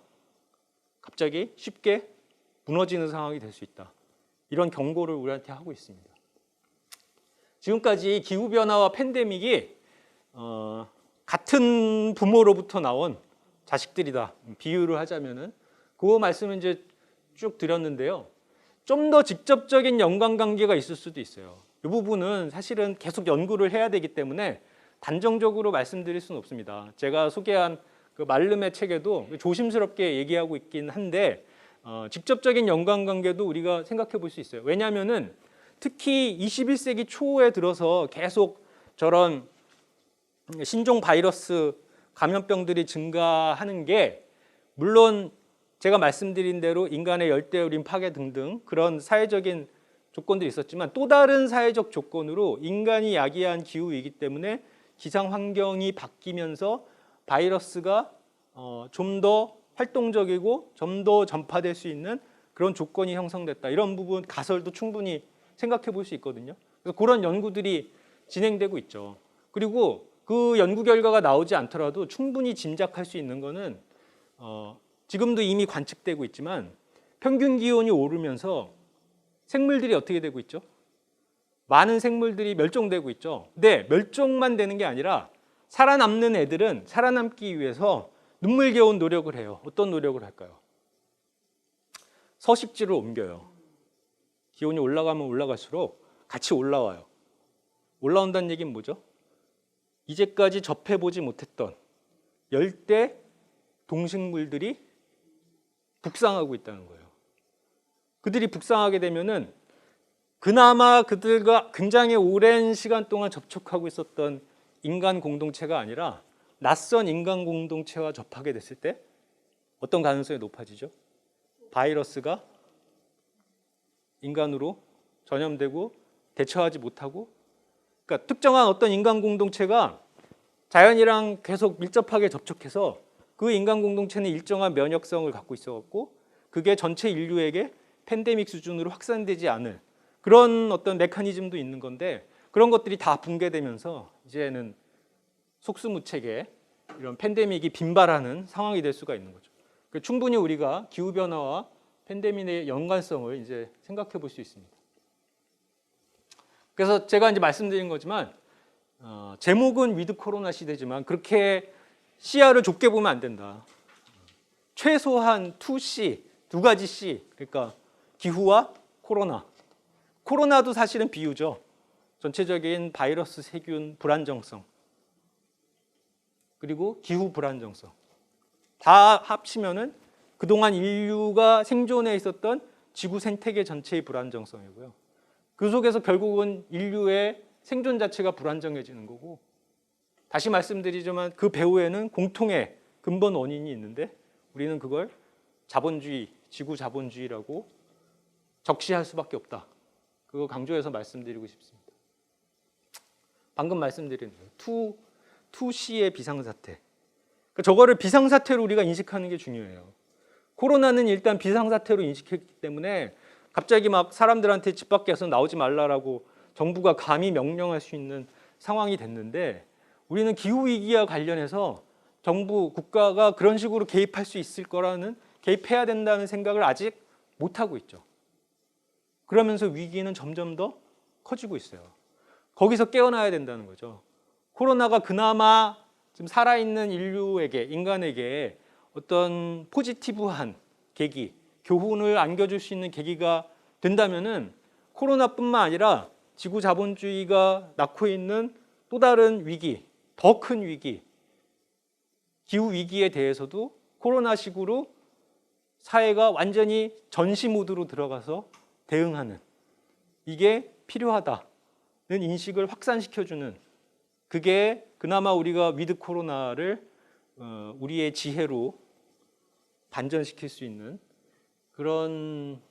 갑자기 쉽게 무너지는 상황이 될 수 있다. 이런 경고를 우리한테 하고 있습니다. 지금까지 기후변화와 팬데믹이 같은 부모로부터 나온 자식들이다. 비유를 하자면은 그 말씀을 이제 쭉 드렸는데요. 좀 더 직접적인 연관관계가 있을 수도 있어요. 이 부분은 사실은 계속 연구를 해야 되기 때문에 단정적으로 말씀드릴 수는 없습니다. 제가 소개한 그 말름의 책에도 조심스럽게 얘기하고 있긴 한데 직접적인 연관관계도 우리가 생각해 볼 수 있어요. 왜냐하면은 특히 21세기 초에 들어서 계속 저런 신종 바이러스 감염병들이 증가하는 게 물론 제가 말씀드린 대로 인간의 열대우림 파괴 등등 그런 사회적인 조건들이 있었지만 또 다른 사회적 조건으로 인간이 야기한 기후이기 때문에 기상 환경이 바뀌면서 바이러스가 좀 더 활동적이고 좀 더 전파될 수 있는 그런 조건이 형성됐다. 이런 부분 가설도 충분히 생각해 볼 수 있거든요. 그래서 그런 연구들이 진행되고 있죠. 그리고 그 연구 결과가 나오지 않더라도 충분히 짐작할 수 있는 거는 지금도 이미 관측되고 있지만 평균 기온이 오르면서 생물들이 어떻게 되고 있죠? 많은 생물들이 멸종되고 있죠. 근데 멸종만 되는 게 아니라 살아남는 애들은 살아남기 위해서 눈물겨운 노력을 해요. 어떤 노력을 할까요? 서식지를 옮겨요. 기온이 올라가면 올라갈수록 같이 올라와요. 올라온다는 얘기는 뭐죠? 이제까지 접해보지 못했던 열대 동식물들이 북상하고 있다는 거예요. 그들이 북상하게 되면은 그나마 그들과 굉장히 오랜 시간 동안 접촉하고 있었던 인간 공동체가 아니라 낯선 인간 공동체와 접하게 됐을 때 어떤 가능성이 높아지죠? 바이러스가 인간으로 전염되고 대처하지 못하고, 그러니까 특정한 어떤 인간 공동체가 자연이랑 계속 밀접하게 접촉해서 그 인간 공동체는 일정한 면역성을 갖고 있어갖고 그게 전체 인류에게 팬데믹 수준으로 확산되지 않을 그런 어떤 메커니즘도 있는 건데, 그런 것들이 다 붕괴되면서 이제는 속수무책의 이런 팬데믹이 빈발하는 상황이 될 수가 있는 거죠. 그러니까 충분히 우리가 기후 변화와 팬데믹의 연관성을 이제 생각해 볼 수 있습니다. 그래서 제가 이제 말씀드린 거지만 제목은 위드 코로나 시대지만 그렇게 시야를 좁게 보면 안 된다. 최소한 2C, 두 가지 C, 그러니까 기후와 코로나. 코로나도 사실은 비유죠. 전체적인 바이러스 세균 불안정성, 그리고 기후 불안정성. 다 합치면은 그동안 인류가 생존해 있었던 지구 생태계 전체의 불안정성이고요. 그 속에서 결국은 인류의 생존 자체가 불안정해지는 거고, 다시 말씀드리지만 그 배후에는 공통의 근본 원인이 있는데 우리는 그걸 자본주의, 지구 자본주의라고 적시할 수밖에 없다. 그거 강조해서 말씀드리고 싶습니다. 방금 말씀드린 2C의 비상사태. 그러니까 저거를 비상사태로 우리가 인식하는 게 중요해요. 코로나는 일단 비상사태로 인식했기 때문에 갑자기 막 사람들한테 집 밖에서 나오지 말라라고 정부가 감히 명령할 수 있는 상황이 됐는데, 우리는 기후위기와 관련해서 정부, 국가가 그런 식으로 개입할 수 있을 거라는, 개입해야 된다는 생각을 아직 못하고 있죠. 그러면서 위기는 점점 더 커지고 있어요. 거기서 깨어나야 된다는 거죠. 코로나가 그나마 지금 살아있는 인류에게, 인간에게 어떤 포지티브한 계기, 교훈을 안겨줄 수 있는 계기가 된다면은 코로나뿐만 아니라 지구 자본주의가 낳고 있는 또 다른 위기, 더 큰 위기, 기후 위기에 대해서도 코로나식으로 사회가 완전히 전시 모드로 들어가서 대응하는, 이게 필요하다는 인식을 확산시켜주는, 그게 그나마 우리가 위드 코로나를 우리의 지혜로 반전시킬 수 있는 그런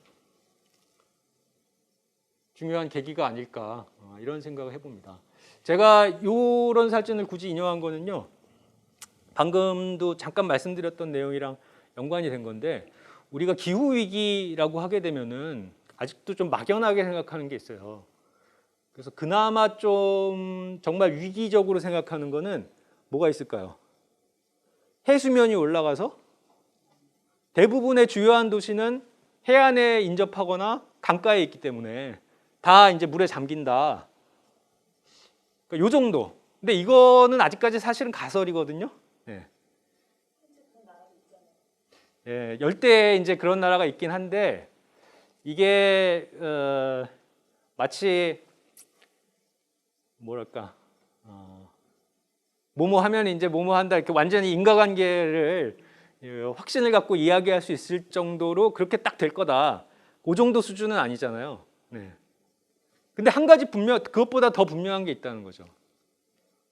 중요한 계기가 아닐까, 이런 생각을 해봅니다. 제가 이런 사진을 굳이 인용한 거는요, 방금도 잠깐 말씀드렸던 내용이랑 연관이 된 건데, 우리가 기후 위기라고 하게 되면은 아직도 좀 막연하게 생각하는 게 있어요. 그래서 그나마 좀 정말 위기적으로 생각하는 거는 뭐가 있을까요? 해수면이 올라가서 대부분의 주요한 도시는 해안에 인접하거나 강가에 있기 때문에 다 이제 물에 잠긴다. 그러니까 요 정도. 근데 이거는 아직까지 사실은 가설이거든요. 네. 예, 열대에 이제 그런 나라가 있긴 한데, 이게 마치 뭐랄까, 뭐뭐 하면 이제 뭐뭐 한다, 이렇게 완전히 인과관계를 확신을 갖고 이야기할 수 있을 정도로 그렇게 딱 될 거다, 그 정도 수준은 아니잖아요. 네. 근데 한 가지 그것보다 더 분명한 게 있다는 거죠.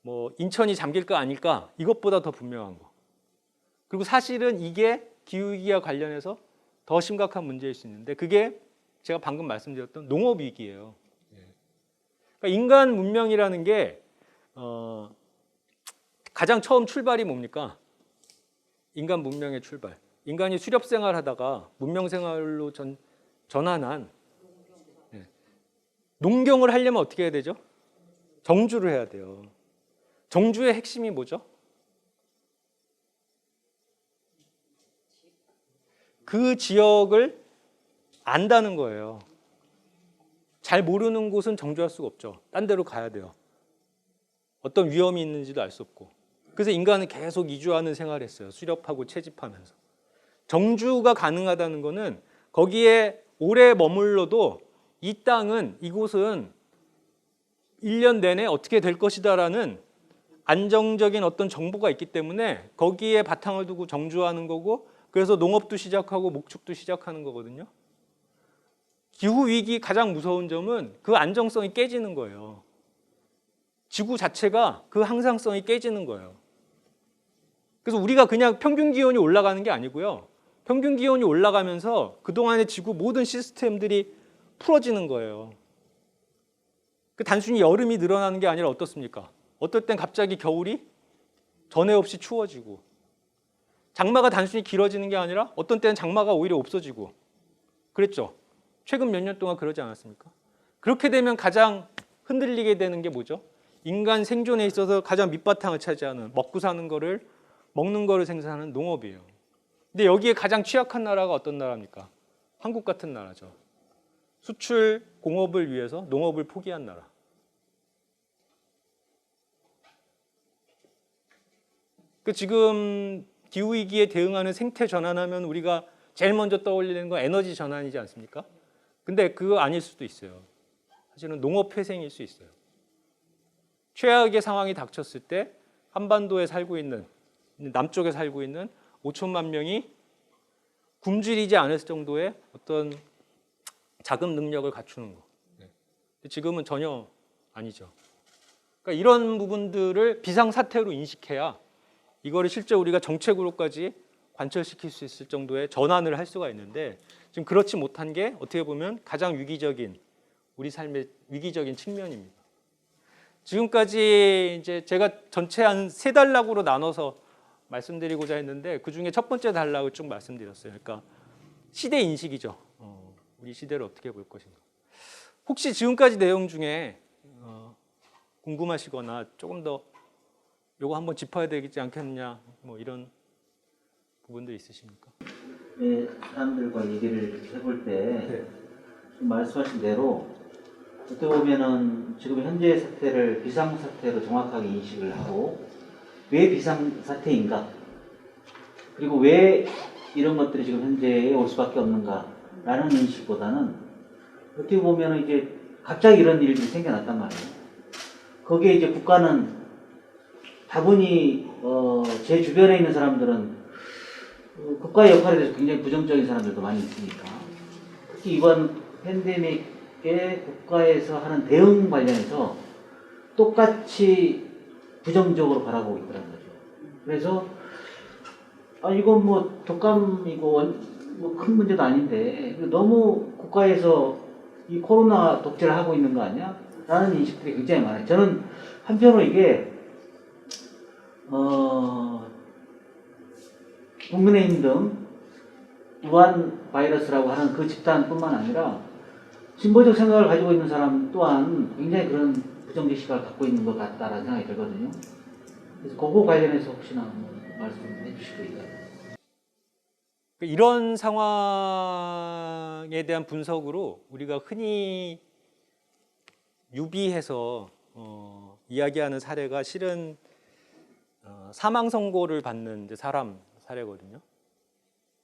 뭐 인천이 잠길까 아닐까, 이것보다 더 분명한 거. 그리고 사실은 이게 기후위기와 관련해서 더 심각한 문제일 수 있는데, 그게 제가 방금 말씀드렸던 농업위기예요. 그러니까 인간 문명이라는 게 가장 처음 출발이 뭡니까? 인간 문명의 출발. 인간이 수렵 생활하다가 문명 생활로 전환한 농경을 하려면 어떻게 해야 되죠? 정주를 해야 돼요. 정주의 핵심이 뭐죠? 그 지역을 안다는 거예요. 잘 모르는 곳은 정주할 수가 없죠. 딴 데로 가야 돼요. 어떤 위험이 있는지도 알 수 없고. 그래서 인간은 계속 이주하는 생활을 했어요. 수렵하고 채집하면서. 정주가 가능하다는 거는 거기에 오래 머물러도 이 땅은, 이곳은 1년 내내 어떻게 될 것이다라는 안정적인 어떤 정보가 있기 때문에 거기에 바탕을 두고 정주하는 거고, 그래서 농업도 시작하고 목축도 시작하는 거거든요. 기후위기 가장 무서운 점은 그 안정성이 깨지는 거예요. 지구 자체가 그 항상성이 깨지는 거예요. 그래서 우리가 그냥 평균 기온이 올라가는 게 아니고요. 평균 기온이 올라가면서 그동안의 지구 모든 시스템들이 풀어지는 거예요. 그 단순히 여름이 늘어나는 게 아니라 어떻습니까? 어떨 땐 갑자기 겨울이 전에 없이 추워지고, 장마가 단순히 길어지는 게 아니라 어떤 때는 장마가 오히려 없어지고 그랬죠. 최근 몇 년 동안 그러지 않았습니까? 그렇게 되면 가장 흔들리게 되는 게 뭐죠? 인간 생존에 있어서 가장 밑바탕을 차지하는, 먹고 사는 거를, 먹는 거를 생산하는 농업이에요. 근데 여기에 가장 취약한 나라가 어떤 나라입니까? 한국 같은 나라죠. 수출 공업을 위해서 농업을 포기한 나라. 그 지금 기후위기에 대응하는 생태 전환하면 우리가 제일 먼저 떠올리는 건 에너지 전환이지 않습니까? 근데 그거 아닐 수도 있어요. 사실은 농업 회생일 수 있어요. 최악의 상황이 닥쳤을 때 한반도에 살고 있는, 남쪽에 살고 있는 5천만 명이 굶주리지 않을 정도의 어떤 자금 능력을 갖추는 거. 지금은 전혀 아니죠. 그러니까 이런 부분들을 비상사태로 인식해야 이거를 실제 우리가 정책으로까지 관철시킬 수 있을 정도의 전환을 할 수가 있는데, 지금 그렇지 못한 게 어떻게 보면 가장 위기적인, 우리 삶의 위기적인 측면입니다. 지금까지 이제 제가 전체 한 3단락으로 나눠서 말씀드리고자 했는데, 그 중에 첫 번째 단락을 쭉 말씀드렸어요. 그러니까 시대 인식이죠. 우리 시대를 어떻게 볼 것인가. 혹시 지금까지 내용 중에 궁금하시거나 조금 더 요거 한번 짚어야 되지 않겠느냐, 뭐 이런 부분도 있으십니까? 네, 사람들과 얘기를 해볼 때 말씀하신 대로 어떻게 보면은 지금 현재의 사태를 비상사태로 정확하게 인식을 하고, 왜 비상사태인가, 그리고 왜 이런 것들이 지금 현재에 올 수밖에 없는가라는 인식보다는 어떻게 보면은 이제 갑자기 이런 일들이 생겨났단 말이에요. 거기에 이제 국가는 다분히 제 주변에 있는 사람들은 국가의 역할에 대해서 굉장히 부정적인 사람들도 많이 있으니까, 특히 이번 팬데믹에 국가에서 하는 대응 관련해서 똑같이 부정적으로 바라보고 있더라는 거죠. 그래서 이건 뭐 독감이고 뭐 큰 문제도 아닌데 너무 국가에서 이 코로나 독재를 하고 있는 거 아니야? 라는 인식들이 굉장히 많아요. 저는 한편으로 이게 국민의힘 등 우한 바이러스라고 하는 그 집단뿐만 아니라 진보적 생각을 가지고 있는 사람 또한 굉장히 그런 부정적 시각을 갖고 있는 것 같다라는 생각이 들거든요. 그래서 그거 관련해서 혹시나 말씀해 주실 거 있나요? 이런 상황에 대한 분석으로 우리가 흔히 유비해서 이야기하는 사례가 실은 사망 선고를 받는 이제 사람 사례거든요.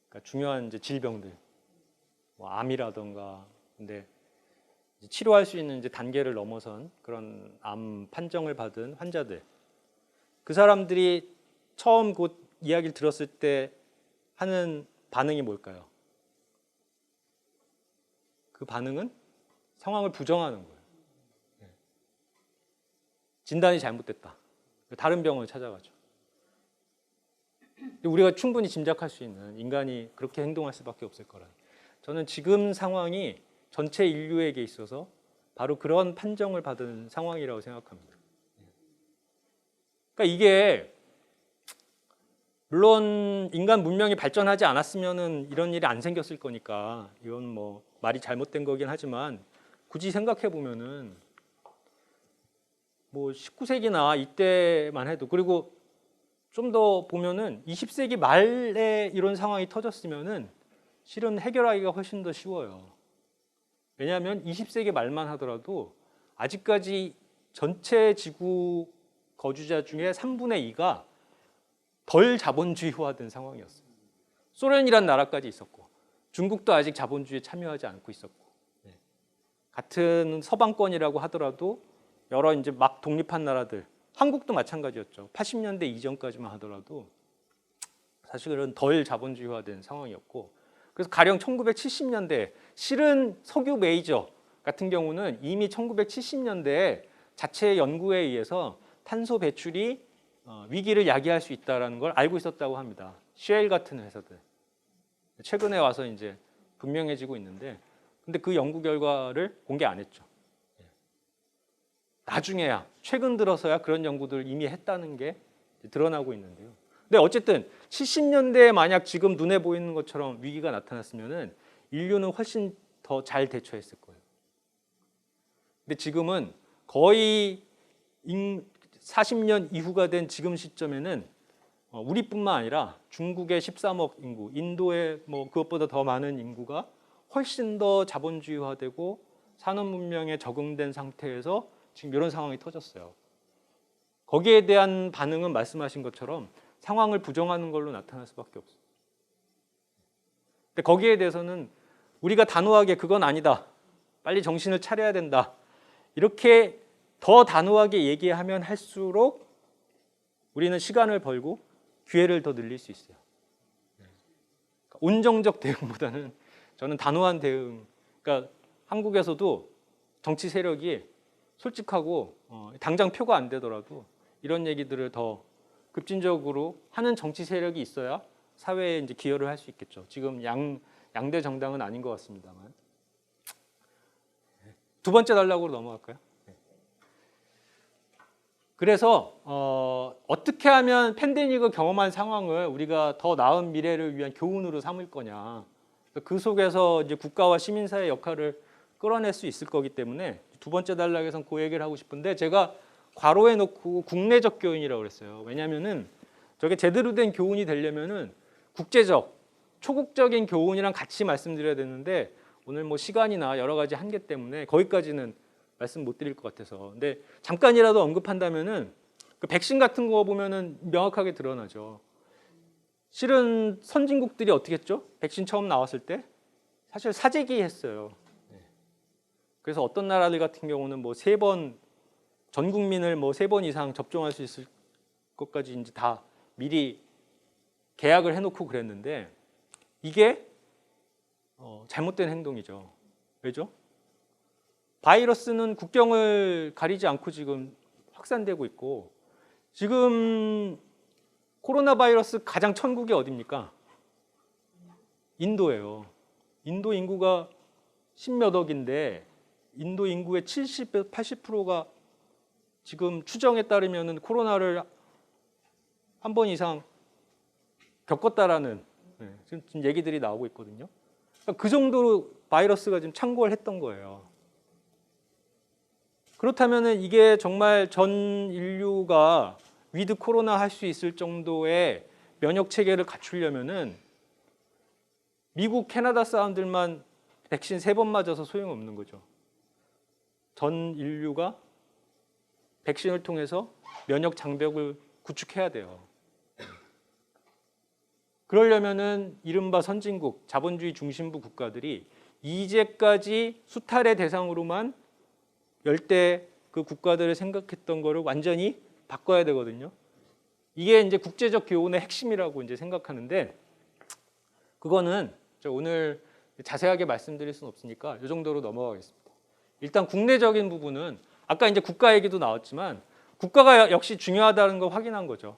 그러니까 중요한 이제 질병들, 뭐 암이라던가, 근데 치료할 수 있는 이제 단계를 넘어선 그런 암 판정을 받은 환자들, 그 사람들이 처음 그 이야기를 들었을 때 하는 반응이 뭘까요? 그 반응은 상황을 부정하는 거예요. 진단이 잘못됐다. 다른 병원을 찾아가죠. 우리가 충분히 짐작할 수 있는, 인간이 그렇게 행동할 수밖에 없을 거라. 저는 지금 상황이 전체 인류에게 있어서 바로 그런 판정을 받은 상황이라고 생각합니다. 그러니까 이게 물론 인간 문명이 발전하지 않았으면은 이런 일이 안 생겼을 거니까 이건 뭐 말이 잘못된 거긴 하지만 굳이 생각해 보면은 뭐 19세기나 이때만 해도 그리고 좀 더 보면은 20세기 말에 이런 상황이 터졌으면은 실은 해결하기가 훨씬 더 쉬워요. 왜냐하면 20세기 말만 하더라도 아직까지 전체 지구 거주자 중에 3분의 2가 덜 자본주의화된 상황이었어요. 소련이란 나라까지 있었고 중국도 아직 자본주의에 참여하지 않고 있었고 같은 서방권이라고 하더라도 여러 이제 막 독립한 나라들 한국도 마찬가지였죠. 80년대 이전까지만 하더라도 사실은 덜 자본주의화된 상황이었고 그래서 가령 1970년대 실은 석유 메이저 같은 경우는 이미 1970년대에 자체 연구에 의해서 탄소 배출이 위기를 야기할 수 있다는 걸 알고 있었다고 합니다. 쉘 같은 회사들 최근에 와서 이제 분명해지고 있는데 근데 그 연구 결과를 공개 안 했죠. 나중에야 최근 들어서야 그런 연구들을 이미 했다는 게 드러나고 있는데요. 근데 어쨌든 70년대에 만약 지금 눈에 보이는 것처럼 위기가 나타났으면은 인류는 훨씬 더 잘 대처했을 거예요. 근데 지금은 거의 40년 이후가 된 지금 시점에는 우리뿐만 아니라 중국의 13억 인구, 인도의 뭐 그것보다 더 많은 인구가 훨씬 더 자본주의화되고 산업 문명에 적응된 상태에서 지금 이런 상황이 터졌어요. 거기에 대한 반응은 말씀하신 것처럼 상황을 부정하는 걸로 나타날 수밖에 없어요. 근데 거기에 대해서는 우리가 단호하게 그건 아니다. 빨리 정신을 차려야 된다. 이렇게 더 단호하게 얘기하면 할수록 우리는 시간을 벌고 기회를 더 늘릴 수 있어요. 온정적 대응보다는 저는 단호한 대응. 그러니까 한국에서도 정치 세력이 솔직하고 당장 표가 안 되더라도 이런 얘기들을 더 급진적으로 하는 정치 세력이 있어야 사회에 이제 기여를 할 수 있겠죠. 지금 양대 정당은 아닌 것 같습니다만. 두 번째 단락으로 넘어갈까요? 그래서 어떻게 하면 팬데믹을 경험한 상황을 우리가 더 나은 미래를 위한 교훈으로 삼을 거냐. 그 속에서 이제 국가와 시민사회 역할을 끌어낼 수 있을 거기 때문에 두 번째 단락에선 그 얘기를 하고 싶은데 제가 괄호해 놓고 국내적 교훈이라고 그랬어요. 왜냐하면은 저게 제대로 된 교훈이 되려면은 국제적, 초국적인 교훈이랑 같이 말씀드려야 되는데 오늘 뭐 시간이나 여러 가지 한계 때문에 거기까지는 말씀 못 드릴 것 같아서. 근데 잠깐이라도 언급한다면은 그 백신 같은 거 보면은 명확하게 드러나죠. 실은 선진국들이 어떻게 했죠? 백신 처음 나왔을 때 사실 사재기 했어요. 그래서 어떤 나라들 같은 경우는 뭐 3번 전 국민을 뭐 3번 이상 접종할 수 있을 것까지 이제 다 미리 계약을 해놓고 그랬는데 이게 잘못된 행동이죠. 왜죠? 바이러스는 국경을 가리지 않고 지금 확산되고 있고 지금 코로나 바이러스 가장 천국이 어디입니까? 인도예요. 인도 인구가 10몇 억인데 인도 인구의 70, 80%가 지금 추정에 따르면 코로나를 한 번 이상 겪었다라는 지금 얘기들이 나오고 있거든요. 그러니까 그 정도로 바이러스가 지금 창궐 했던 거예요. 그렇다면 이게 정말 전 인류가 위드 코로나 할 수 있을 정도의 면역 체계를 갖추려면은 미국, 캐나다 사람들만 백신 3번 맞아서 소용없는 거죠. 전 인류가 백신을 통해서 면역 장벽을 구축해야 돼요. 그러려면은 이른바 선진국, 자본주의 중심부 국가들이 이제까지 수탈의 대상으로만 열대 그 국가들을 생각했던 거를 완전히 바꿔야 되거든요. 이게 이제 국제적 교훈의 핵심이라고 이제 생각하는데 그거는 오늘 자세하게 말씀드릴 수는 없으니까 이 정도로 넘어가겠습니다. 일단 국내적인 부분은 아까 이제 국가 얘기도 나왔지만 국가가 역시 중요하다는 걸 확인한 거죠.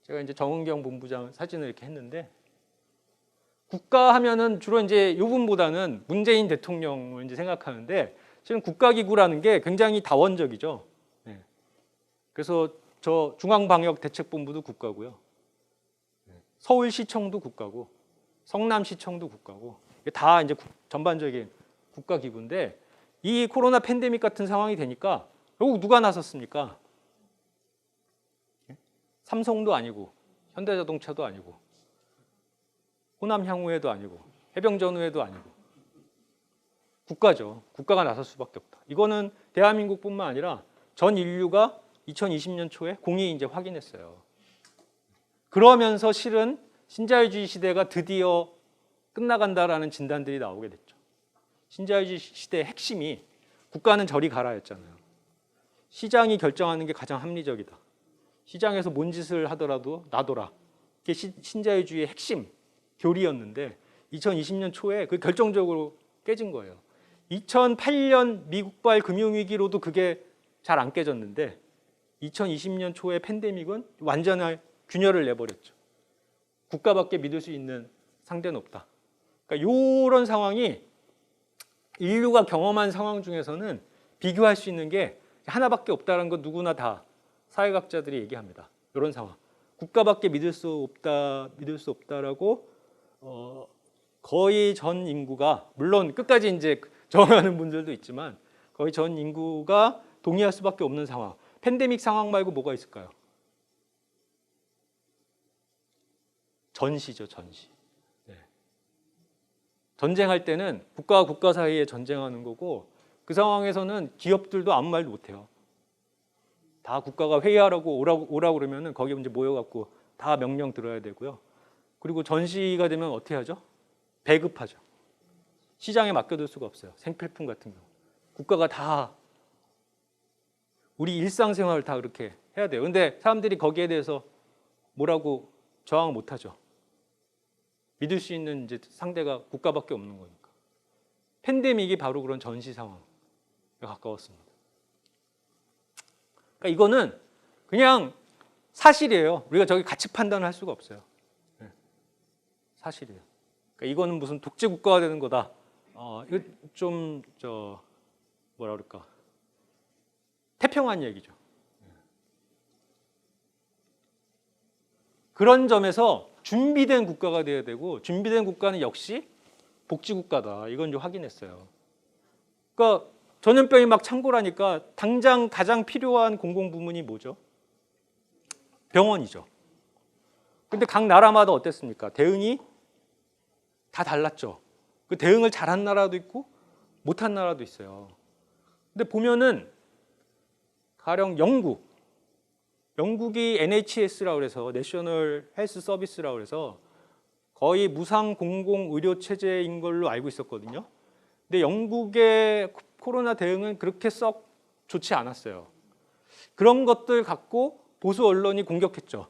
제가 이제 정은경 본부장 사진을 이렇게 했는데 국가 하면은 주로 이제 이 부분보다는 문재인 대통령을 이제 생각하는데 지금 국가기구라는 게 굉장히 다원적이죠. 그래서 저 중앙방역대책본부도 국가고요. 서울시청도 국가고 성남시청도 국가고 이게 다 이제 전반적인 국가 기구인데 이 코로나 팬데믹 같은 상황이 되니까 결국 누가 나섰습니까? 삼성도 아니고 현대자동차도 아니고 호남향후회도 아니고 해병전후회도 아니고 국가죠. 국가가 나설 수밖에 없다. 이거는 대한민국뿐만 아니라 전 인류가 2020년 초에 공히 이제 확인했어요. 그러면서 실은 신자유주의 시대가 드디어 끝나간다라는 진단들이 나오게 됐죠. 신자유주의 시대의 핵심이 국가는 저리 가라였잖아요. 시장이 결정하는 게 가장 합리적이다. 시장에서 뭔 짓을 하더라도 놔둬라. 이게 신자유주의의 핵심 교리였는데 2020년 초에 그 결정적으로 깨진 거예요. 2008년 미국발 금융위기로도 그게 잘 안 깨졌는데 2020년 초에 팬데믹은 완전한 균열을 내버렸죠. 국가밖에 믿을 수 있는 상대는 없다. 그러니까 이런 상황이 인류가 경험한 상황 중에서는 비교할 수 있는 게 하나밖에 없다는 건 누구나 다 사회학자들이 얘기합니다. 이런 상황. 국가밖에 믿을 수 없다라고 거의 전 인구가 물론 끝까지 이제 저항하는 분들도 있지만 거의 전 인구가 동의할 수밖에 없는 상황. 팬데믹 상황 말고 뭐가 있을까요? 전시죠, 전시. 네. 전쟁할 때는 국가와 국가 사이에 전쟁하는 거고 그 상황에서는 기업들도 아무 말도 못해요. 다 국가가 회의하라고 오라고 그러면은 거기 이제 모여갖고 다 명령 들어야 되고요. 그리고 전시가 되면 어떻게 하죠? 배급하죠. 시장에 맡겨둘 수가 없어요. 생필품 같은 경우. 국가가 다 우리 일상생활을 다 그렇게 해야 돼요. 근데 사람들이 거기에 대해서 뭐라고 저항 못하죠. 믿을 수 있는 이제 상대가 국가밖에 없는 거니까. 팬데믹이 바로 그런 전시 상황에 가까웠습니다. 그러니까 이거는 그냥 사실이에요. 우리가 저기 가치 판단을 할 수가 없어요. 네. 사실이에요. 그러니까 이거는 무슨 독재 국가가 되는 거다. 이거 좀 뭐라 그럴까? 태평한 얘기죠. 그런 점에서 준비된 국가가 돼야 되고 준비된 국가는 역시 복지국가다. 이건 좀 확인했어요. 그러니까 전염병이 막 창궐하니까 당장 가장 필요한 공공부문이 뭐죠? 병원이죠. 근데 각 나라마다 어땠습니까? 대응이 다 달랐죠. 그 대응을 잘한 나라도 있고 못한 나라도 있어요. 근데 보면은 가령 영국이 NHS라고 그래서 내셔널 헬스 서비스라고 그래서 거의 무상 공공 의료 체제인 걸로 알고 있었거든요. 근데 영국의 코로나 대응은 그렇게 썩 좋지 않았어요. 그런 것들 갖고 보수 언론이 공격했죠.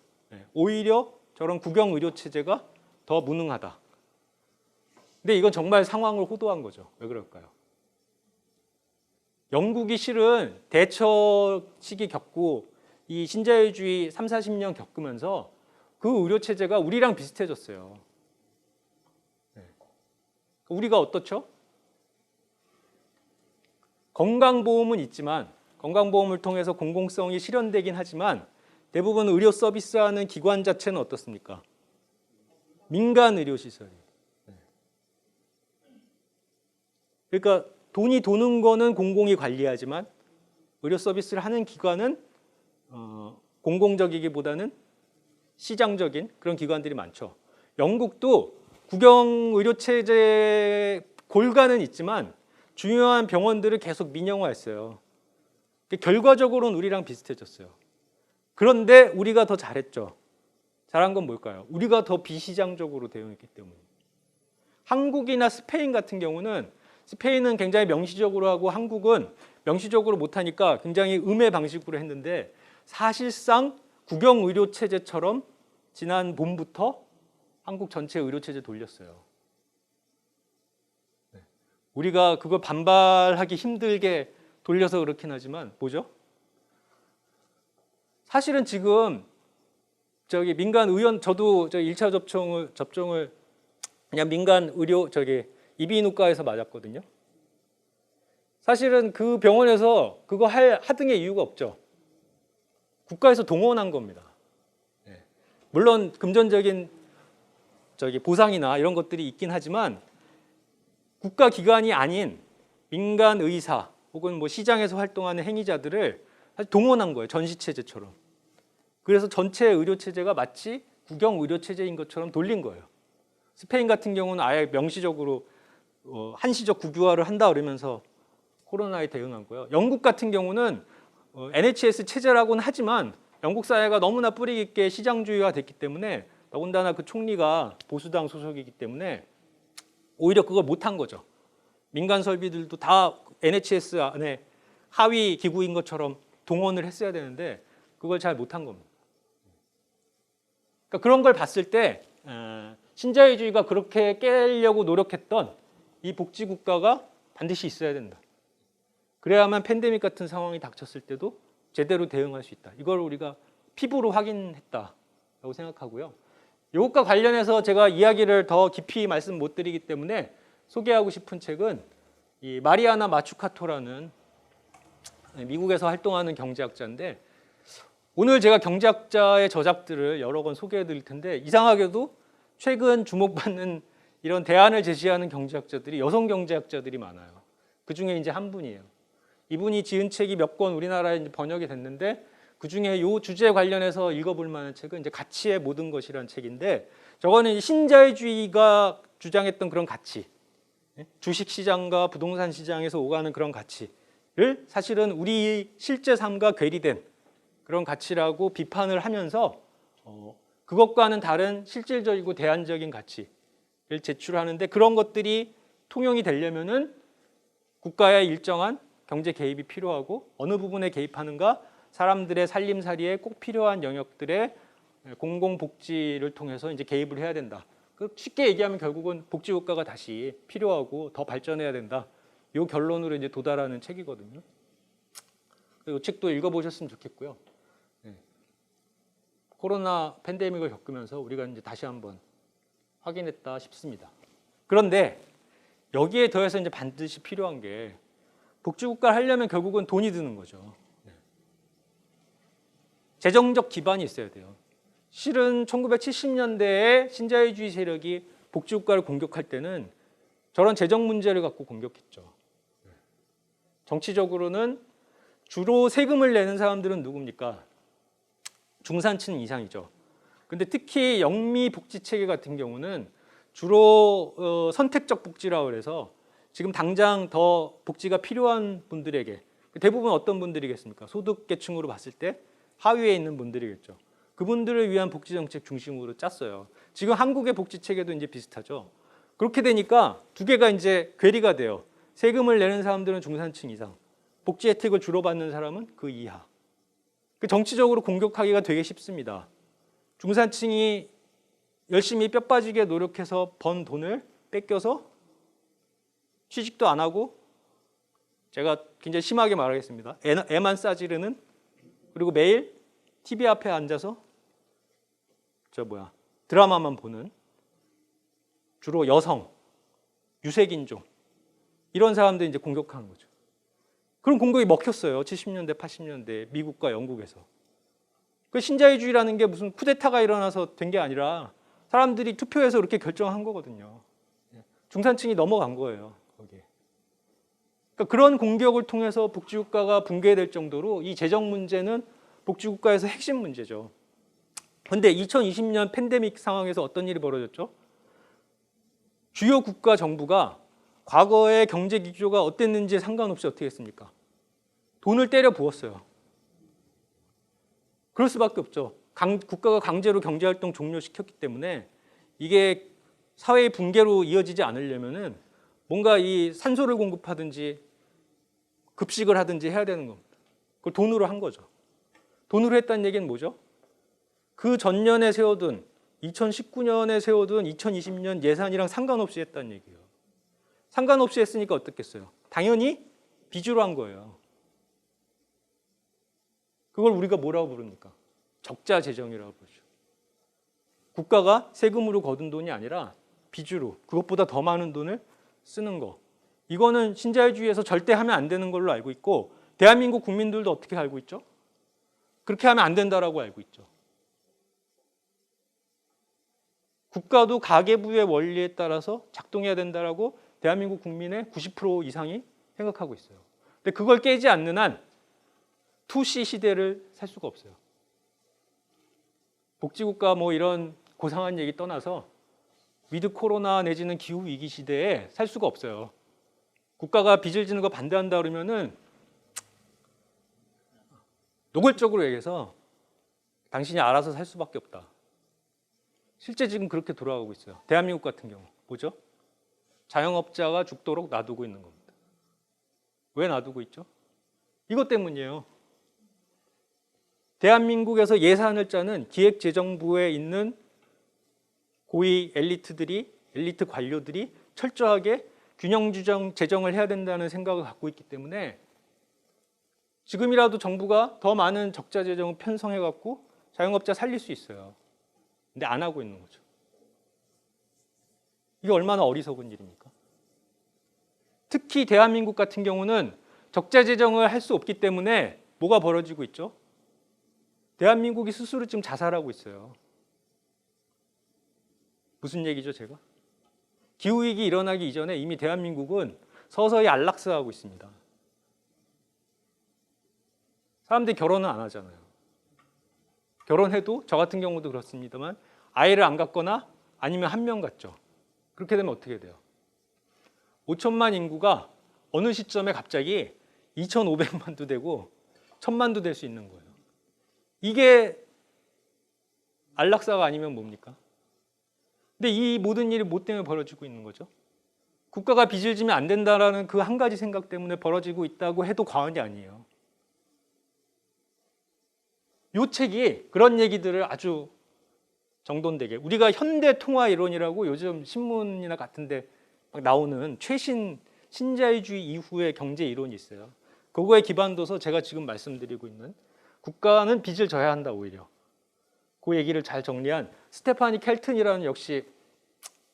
오히려 저런 국영 의료 체제가 더 무능하다. 근데 이건 정말 상황을 호도한 거죠. 왜 그럴까요? 영국이 실은 대처 시기 겪고 이 신자유주의 30-40년 겪으면서 그 의료 체제가 우리랑 비슷해졌어요. 우리가 어떻죠? 건강보험은 있지만 건강보험을 통해서 공공성이 실현되긴 하지만 대부분 의료 서비스하는 기관 자체는 어떻습니까? 민간 의료시설이. 그러니까 돈이 도는 거는 공공이 관리하지만 의료 서비스를 하는 기관은 공공적이기보다는 시장적인 그런 기관들이 많죠. 영국도 국영 의료체제 골가는 있지만 중요한 병원들을 계속 민영화했어요. 결과적으로는 우리랑 비슷해졌어요. 그런데 우리가 더 잘했죠. 잘한 건 뭘까요? 우리가 더 비시장적으로 대응했기 때문에. 한국이나 스페인 같은 경우는 스페인은 굉장히 명시적으로 하고 한국은 명시적으로 못하니까 굉장히 음해 방식으로 했는데 사실상 국영 의료체제처럼 지난 봄부터 한국 전체 의료체제 돌렸어요. 우리가 그걸 반발하기 힘들게 돌려서 그렇긴 하지만 뭐죠? 사실은 지금 민간 의원 저도 1차 접종을 그냥 민간 의료 이비인후과에서 맞았거든요. 사실은 그 병원에서 그거 하등의 이유가 없죠. 국가에서 동원한 겁니다. 물론 금전적인 보상이나 이런 것들이 있긴 하지만 국가 기관이 아닌 민간 의사 혹은 뭐 시장에서 활동하는 행위자들을 사실 동원한 거예요. 전시 체제처럼. 그래서 전체 의료 체제가 마치 국영 의료 체제인 것처럼 돌린 거예요. 스페인 같은 경우는 아예 명시적으로 한시적 국유화를 한다 그러면서 코로나에 대응한 거예요. 영국 같은 경우는 NHS 체제라고는 하지만 영국 사회가 너무나 뿌리 깊게 시장주의화 됐기 때문에 더군다나 그 총리가 보수당 소속이기 때문에 오히려 그걸 못한 거죠. 민간 설비들도 다 NHS 안에 하위 기구인 것처럼 동원을 했어야 되는데 그걸 잘 못한 겁니다. 그러니까 그런 걸 봤을 때 신자유주의가 그렇게 깨려고 노력했던 이 복지국가가 반드시 있어야 된다. 그래야만 팬데믹 같은 상황이 닥쳤을 때도 제대로 대응할 수 있다. 이걸 우리가 피부로 확인했다라고 생각하고요. 이것과 관련해서 제가 이야기를 더 깊이 말씀 못 드리기 때문에 소개하고 싶은 책은 이 마리아나 마추카토라는 미국에서 활동하는 경제학자인데 오늘 제가 경제학자의 저작들을 여러 권 소개해 드릴 텐데 이상하게도 최근 주목받는 이런 대안을 제시하는 경제학자들이 여성 경제학자들이 많아요. 그중에 이제 한 분이에요. 이분이 지은 책이 몇 권 우리나라에 이제 번역이 됐는데 그중에 이 주제 관련해서 읽어볼 만한 책은 이제 가치의 모든 것이라는 책인데 저거는 신자유주의가 주장했던 그런 가치, 주식시장과 부동산 시장에서 오가는 그런 가치를 사실은 우리 실제 삶과 괴리된 그런 가치라고 비판을 하면서 그것과는 다른 실질적이고 대안적인 가치를 제출하는데 그런 것들이 통용이 되려면은 국가의 일정한 경제 개입이 필요하고 어느 부분에 개입하는가 사람들의 살림살이에 꼭 필요한 영역들의 공공복지를 통해서 이제 개입을 해야 된다. 쉽게 얘기하면 결국은 복지국가가 다시 필요하고 더 발전해야 된다. 이 결론으로 이제 도달하는 책이거든요. 이 책도 읽어보셨으면 좋겠고요. 코로나 팬데믹을 겪으면서 우리가 이제 다시 한번 확인했다 싶습니다. 그런데 여기에 더해서 이제 반드시 필요한 게 복지국가를 하려면 결국은 돈이 드는 거죠. 재정적 기반이 있어야 돼요. 실은 1970년대에 신자유주의 세력이 복지국가를 공격할 때는 저런 재정 문제를 갖고 공격했죠. 정치적으로는 주로 세금을 내는 사람들은 누굽니까? 중산층 이상이죠. 근데 특히 영미 복지 체계 같은 경우는 주로 선택적 복지라고 해서 지금 당장 더 복지가 필요한 분들에게 대부분 어떤 분들이겠습니까? 소득계층으로 봤을 때 하위에 있는 분들이겠죠. 그분들을 위한 복지 정책 중심으로 짰어요. 지금 한국의 복지 체계도 이제 비슷하죠. 그렇게 되니까 두 개가 이제 괴리가 돼요. 세금을 내는 사람들은 중산층 이상, 복지 혜택을 주로 받는 사람은 그 이하. 정치적으로 공격하기가 되게 쉽습니다. 중산층이 열심히 뼈 빠지게 노력해서 번 돈을 뺏겨서 취직도 안 하고 제가 굉장히 심하게 말하겠습니다. 애만 싸지르는 그리고 매일 TV 앞에 앉아서 드라마만 보는 주로 여성, 유색인종 이런 사람들 이제 공격하는 거죠. 그런 공격이 먹혔어요. 70년대, 80년대 미국과 영국에서. 그 신자유주의라는 게 무슨 쿠데타가 일어나서 된 게 아니라 사람들이 투표해서 그렇게 결정한 거거든요. 중산층이 넘어간 거예요. 거기에. 그러니까 그런 공격을 통해서 복지국가가 붕괴될 정도로 이 재정 문제는 복지국가에서 핵심 문제죠. 그런데 2020년 팬데믹 상황에서 어떤 일이 벌어졌죠? 주요 국가 정부가 과거의 경제 기조가 어땠는지에 상관없이 어떻게 했습니까? 돈을 때려 부었어요. 그럴 수밖에 없죠. 국가가 강제로 경제활동 종료시켰기 때문에 이게 사회의 붕괴로 이어지지 않으려면은 뭔가 이 산소를 공급하든지 급식을 하든지 해야 되는 겁니다. 그걸 돈으로 한 거죠. 돈으로 했다는 얘기는 뭐죠? 그 전년에 세워둔 2019년에 세워둔 2020년 예산이랑 상관없이 했다는 얘기예요. 상관없이 했으니까 어떻겠어요? 당연히 빚으로 한 거예요. 그걸 우리가 뭐라고 부릅니까? 적자 재정이라고 부르죠. 국가가 세금으로 거둔 돈이 아니라 빚으로 그것보다 더 많은 돈을 쓰는 거. 이거는 신자유주의에서 절대 하면 안 되는 걸로 알고 있고 대한민국 국민들도 어떻게 알고 있죠? 그렇게 하면 안 된다라고 알고 있죠. 국가도 가계부의 원리에 따라서 작동해야 된다라고 대한민국 국민의 90% 이상이 생각하고 있어요. 근데 그걸 깨지 않는 한 투시 시대를 살 수가 없어요. 복지국가 뭐 이런 고상한 얘기 떠나서 위드 코로나 내지는 기후 위기 시대에 살 수가 없어요. 국가가 빚을 지는 거 반대한다 그러면은 노골적으로 얘기해서 당신이 알아서 살 수밖에 없다. 실제 지금 그렇게 돌아가고 있어요. 대한민국 같은 경우 뭐죠? 자영업자가 죽도록 놔두고 있는 겁니다. 왜 놔두고 있죠? 이것 때문이에요. 대한민국에서 예산을 짜는 기획재정부에 있는 고위 엘리트 관료들이 철저하게 균형 재정을 해야 된다는 생각을 갖고 있기 때문에 지금이라도 정부가 더 많은 적자 재정을 편성해 갖고 자영업자 살릴 수 있어요. 근데 안 하고 있는 거죠. 이게 얼마나 어리석은 일입니까? 특히 대한민국 같은 경우는 적자 재정을 할 수 없기 때문에 뭐가 벌어지고 있죠? 대한민국이 스스로 지금 자살하고 있어요. 무슨 얘기죠, 제가? 기후위기 일어나기 이전에 이미 대한민국은 서서히 안락사하고 있습니다. 사람들이 결혼은 안 하잖아요. 결혼해도 저 같은 경우도 그렇습니다만 아이를 안 갖거나 아니면 한 명 갖죠. 그렇게 되면 어떻게 돼요? 5천만 인구가 어느 시점에 갑자기 2,500만도 되고 1,000만도 될 수 있는 거예요. 이게 안락사가 아니면 뭡니까? 근데 이 모든 일이 뭐 때문에 벌어지고 있는 거죠? 국가가 빚을 지면 안 된다라는 그 한 가지 생각 때문에 벌어지고 있다고 해도 과언이 아니에요. 요 책이 그런 얘기들을 아주 정돈되게, 우리가 현대 통화 이론이라고 요즘 신문이나 같은 데 막 나오는 최신 신자유주의 이후의 경제 이론이 있어요. 그거에 기반둬서 제가 지금 말씀드리고 있는 국가는 빚을 져야 한다 오히려. 그 얘기를 잘 정리한 스테파니 켈튼이라는 역시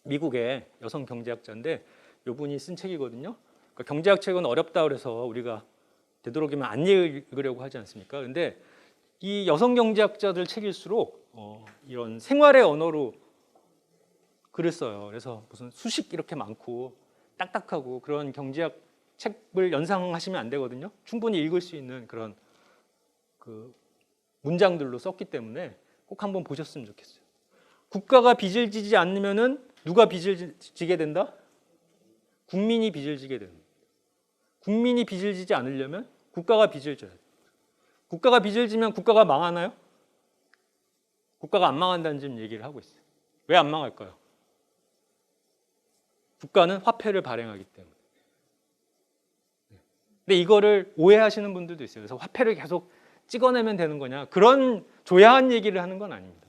미국의 여성 경제학자인데 이분이 쓴 책이거든요. 그러니까 경제학 책은 어렵다 그래서 우리가 되도록이면 안 읽으려고 하지 않습니까? 근데 이 여성 경제학자들 책일수록 이런 생활의 언어로 글을 써요. 그래서 무슨 수식 이렇게 많고 딱딱하고 그런 경제학 책을 연상하시면 안 되거든요. 충분히 읽을 수 있는 그런 그 문장들로 썼기 때문에 꼭 한번 보셨으면 좋겠어요. 국가가 빚을 지지 않으면은 누가 빚을 지게 된다? 국민이 빚을 지게 됩니다. 국민이 빚을 지지 않으려면 국가가 빚을 져야 돼요. 국가가 빚을 지면 국가가 망하나요? 국가가 안 망한다는 지금 얘기를 하고 있어요. 왜 안 망할까요? 국가는 화폐를 발행하기 때문에. 근데 이거를 오해하시는 분들도 있어요. 그래서 화폐를 계속 찍어내면 되는 거냐? 그런 조야한 얘기를 하는 건 아닙니다.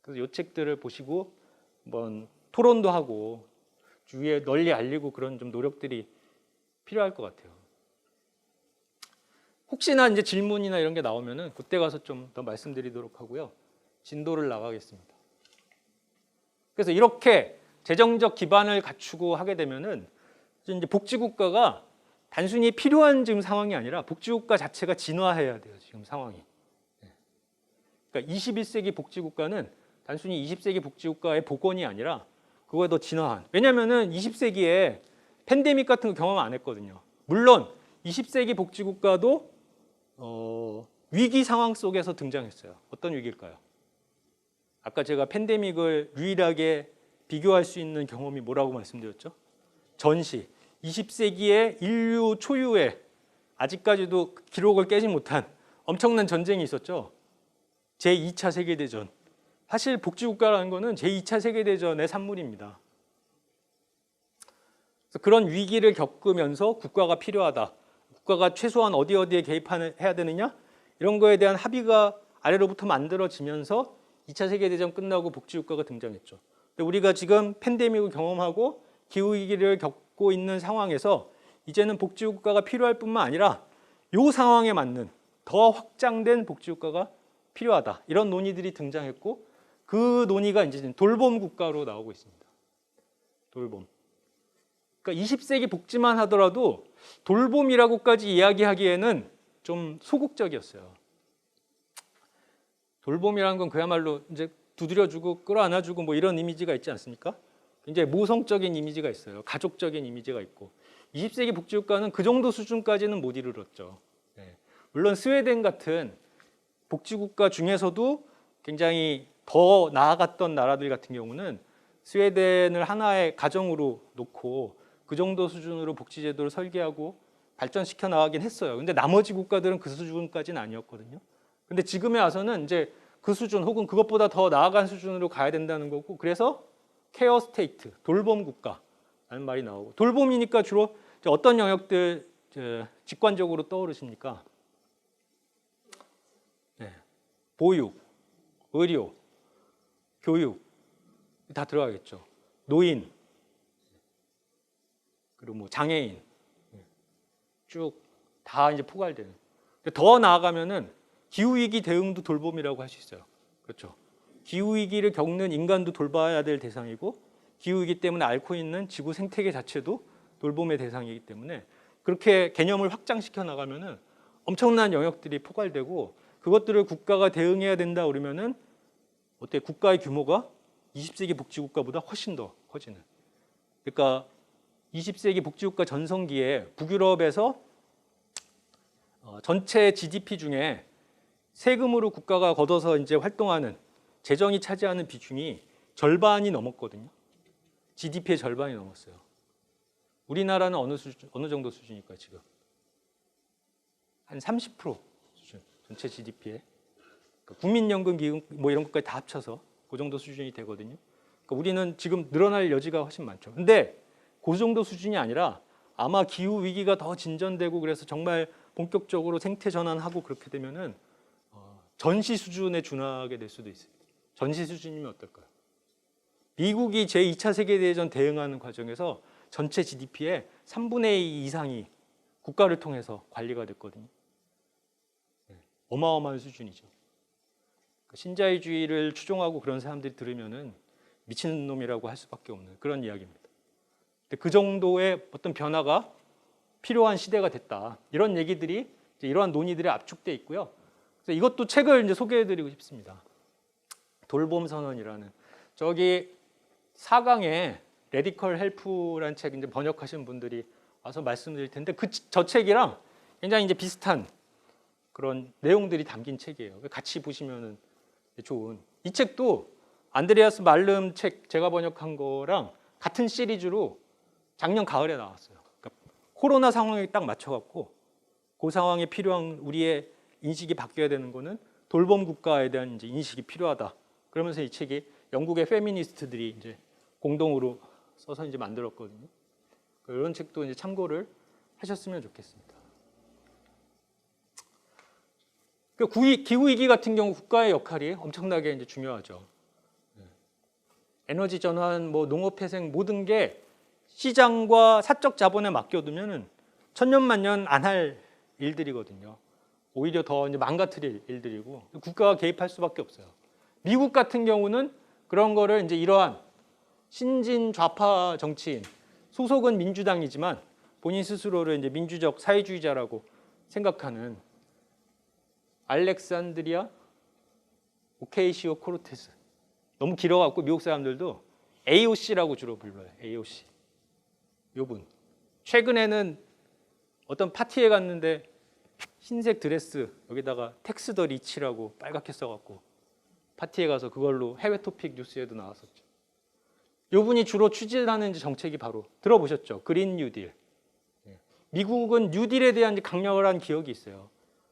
그래서 이 책들을 보시고 한번 토론도 하고 주위에 널리 알리고 그런 좀 노력들이 필요할 것 같아요. 혹시나 이제 질문이나 이런 게 나오면은 그때 가서 좀 더 말씀드리도록 하고요. 진도를 나가겠습니다. 그래서 이렇게 재정적 기반을 갖추고 하게 되면은 이제 복지국가가 단순히 필요한 지금 상황이 아니라 복지국가 자체가 진화해야 돼요. 지금 상황이. 그러니까 21세기 복지국가는 단순히 20세기 복지국가의 복원이 아니라 그거에 더 진화한. 왜냐면은 20세기에 팬데믹 같은 거 경험 안 했거든요. 물론 20세기 복지국가도 위기 상황 속에서 등장했어요. 어떤 위기일까요? 아까 제가 팬데믹을 유일하게 비교할 수 있는 경험이 뭐라고 말씀드렸죠? 전시. 20세기의 인류 초유의 아직까지도 기록을 깨지 못한 엄청난 전쟁이 있었죠. 제2차 세계대전. 사실 복지국가라는 거는 제2차 세계대전의 산물입니다. 그래서 그런 위기를 겪으면서 국가가 필요하다. 국가가 최소한 어디에 개입해야 되느냐? 이런 거에 대한 합의가 아래로부터 만들어지면서 2차 세계대전 끝나고 복지국가가 등장했죠. 근데 우리가 지금 팬데믹을 경험하고 기후위기를 겪고 있는 상황에서 이제는 복지국가가 필요할 뿐만 아니라 이 상황에 맞는 더 확장된 복지국가가 필요하다. 이런 논의들이 등장했고 그 논의가 이제 돌봄 국가로 나오고 있습니다. 돌봄. 그러니까 20세기 복지만 하더라도 돌봄이라고까지 이야기하기에는 좀 소극적이었어요. 돌봄이라는 건 그야말로 이제 두드려주고 끌어안아주고 뭐 이런 이미지가 있지 않습니까? 굉장히 모성적인 이미지가 있어요. 가족적인 이미지가 있고 20세기 복지국가는 그 정도 수준까지는 못 이르렀죠. 네. 물론 스웨덴 같은 복지국가 중에서도 굉장히 더 나아갔던 나라들 같은 경우는 스웨덴을 하나의 가정으로 놓고 그 정도 수준으로 복지제도를 설계하고 발전시켜 나가긴 했어요. 근데 나머지 국가들은 그 수준까지는 아니었거든요. 근데 지금에 와서는 이제 그 수준 혹은 그것보다 더 나아간 수준으로 가야 된다는 거고, 그래서 케어 스테이트, 돌봄 국가라는 말이 나오고, 돌봄이니까 주로 어떤 영역들 직관적으로 떠오르십니까? 네. 보육, 의료, 교육 다 들어가겠죠. 노인, 그리고 뭐 장애인 쭉 다 이제 포괄되는. 더 나아가면은 기후 위기 대응도 돌봄이라고 할 수 있어요. 그렇죠. 기후 위기를 겪는 인간도 돌봐야 될 대상이고, 기후 위기 때문에 앓고 있는 지구 생태계 자체도 돌봄의 대상이기 때문에 그렇게 개념을 확장시켜 나가면은 엄청난 영역들이 포괄되고, 그것들을 국가가 대응해야 된다 그러면은 어때? 국가의 규모가 20세기 복지국가보다 훨씬 더 커지는. 그러니까 20세기 복지국가 전성기에 북유럽에서 전체 GDP 중에 세금으로 국가가 걷어서 이제 활동하는 재정이 차지하는 비중이 절반이 넘었거든요. GDP의 절반이 넘었어요. 우리나라는 어느 정도 수준일까요, 지금? 한 30% 수준, 전체 GDP에. 그러니까 국민연금, 기금 뭐 이런 것까지 다 합쳐서 그 정도 수준이 되거든요. 그러니까 우리는 지금 늘어날 여지가 훨씬 많죠. 근데 그 정도 수준이 아니라 아마 기후 위기가 더 진전되고 그래서 정말 본격적으로 생태 전환하고 그렇게 되면은 전시 수준에 준하게 될 수도 있습니다. 전시 수준이면 어떨까요? 미국이 제2차 세계대전 대응하는 과정에서 전체 GDP의 3분의 2 이상이 국가를 통해서 관리가 됐거든요. 어마어마한 수준이죠. 신자유주의를 추종하고 그런 사람들이 들으면은 미친놈이라고 할 수밖에 없는 그런 이야기입니다. 그 정도의 어떤 변화가 필요한 시대가 됐다. 이런 얘기들이 이제 이러한 논의들이 압축돼 있고요. 그래서 이것도 책을 이제 소개해드리고 싶습니다. 돌봄 선언이라는 저기 4강에 레디컬 헬프라는 책 이제 번역하신 분들이 와서 말씀드릴 텐데 저 책이랑 굉장히 이제 비슷한 그런 내용들이 담긴 책이에요. 같이 보시면은 좋은. 이 책도 안드레아스 말름 책 제가 번역한 거랑 같은 시리즈로 작년 가을에 나왔어요. 그러니까 코로나 상황에 딱 맞춰갖고 그 상황에 필요한 우리의 인식이 바뀌어야 되는 거는 돌봄 국가에 대한 이제 인식이 필요하다. 그러면서 이 책이 영국의 페미니스트들이 이제 공동으로 써서 이제 만들었거든요. 이런 책도 이제 참고를 하셨으면 좋겠습니다. 기후 위기 같은 경우 국가의 역할이 엄청나게 이제 중요하죠. 에너지 전환, 뭐 농업 회생 모든 게 시장과 사적 자본에 맡겨두면은 천년만년 안 할 일들이거든요. 오히려 더 이제 망가뜨릴 일들이고 국가가 개입할 수밖에 없어요. 미국 같은 경우는 그런 거를 이제 이러한 신진 좌파 정치인, 소속은 민주당이지만 본인 스스로를 이제 민주적 사회주의자라고 생각하는 알렉산드리아 오케이시오 코르테스. 너무 길어갖고 미국 사람들도 AOC라고 주로 불러요. AOC. 요분. 최근에는 어떤 파티에 갔는데 흰색 드레스 여기다가 텍스 더 리치라고 빨갛게 써갖고 파티에 가서 그걸로 해외 토픽 뉴스에도 나왔었죠. 요분이 주로 추진하는 정책이 바로 들어보셨죠? 그린 뉴딜. 미국은 뉴딜에 대한 강력한 기억이 있어요.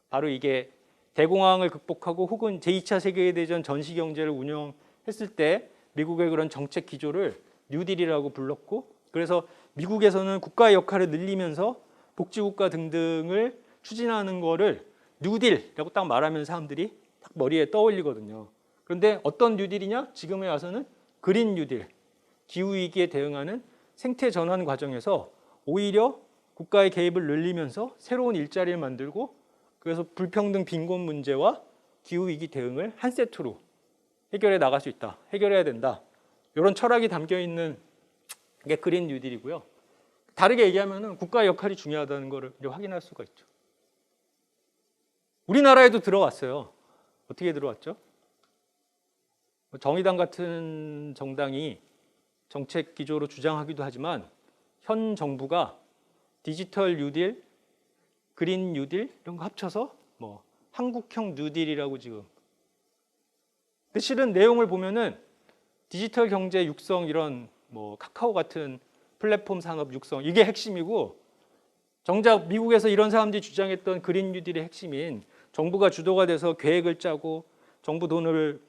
바로 이게 대공황을 극복하고 혹은 제2차 세계대전 전시 경제를 운영했을 때 미국의 그런 정책 기조를 뉴딜이라고 불렀고, 그래서 미국에서는 국가의 역할을 늘리면서 복지국가 등등을 추진하는 거를 뉴딜이라고 딱 말하면 사람들이 딱 머리에 떠올리거든요. 그런데 어떤 뉴딜이냐? 지금에 와서는 그린 뉴딜, 기후위기에 대응하는 생태 전환 과정에서 오히려 국가의 개입을 늘리면서 새로운 일자리를 만들고, 그래서 불평등 빈곤 문제와 기후위기 대응을 한 세트로 해결해 나갈 수 있다. 해결해야 된다. 이런 철학이 담겨 있는 게 그린 뉴딜이고요. 다르게 얘기하면 국가의 역할이 중요하다는 것을 확인할 수가 있죠. 우리나라에도 들어왔어요. 어떻게 들어왔죠? 정의당 같은 정당이 정책 기조로 주장하기도 하지만 현 정부가 디지털 뉴딜, 그린 뉴딜 이런 거 합쳐서 뭐 한국형 뉴딜이라고 지금. 근데 실은 내용을 보면은 디지털 경제 육성 이런 뭐 카카오 같은 플랫폼 산업 육성 이게 핵심이고 정작 미국에서 이런 사람들이 주장했던 그린 뉴딜의 핵심인 정부가 주도가 돼서 계획을 짜고 정부 돈을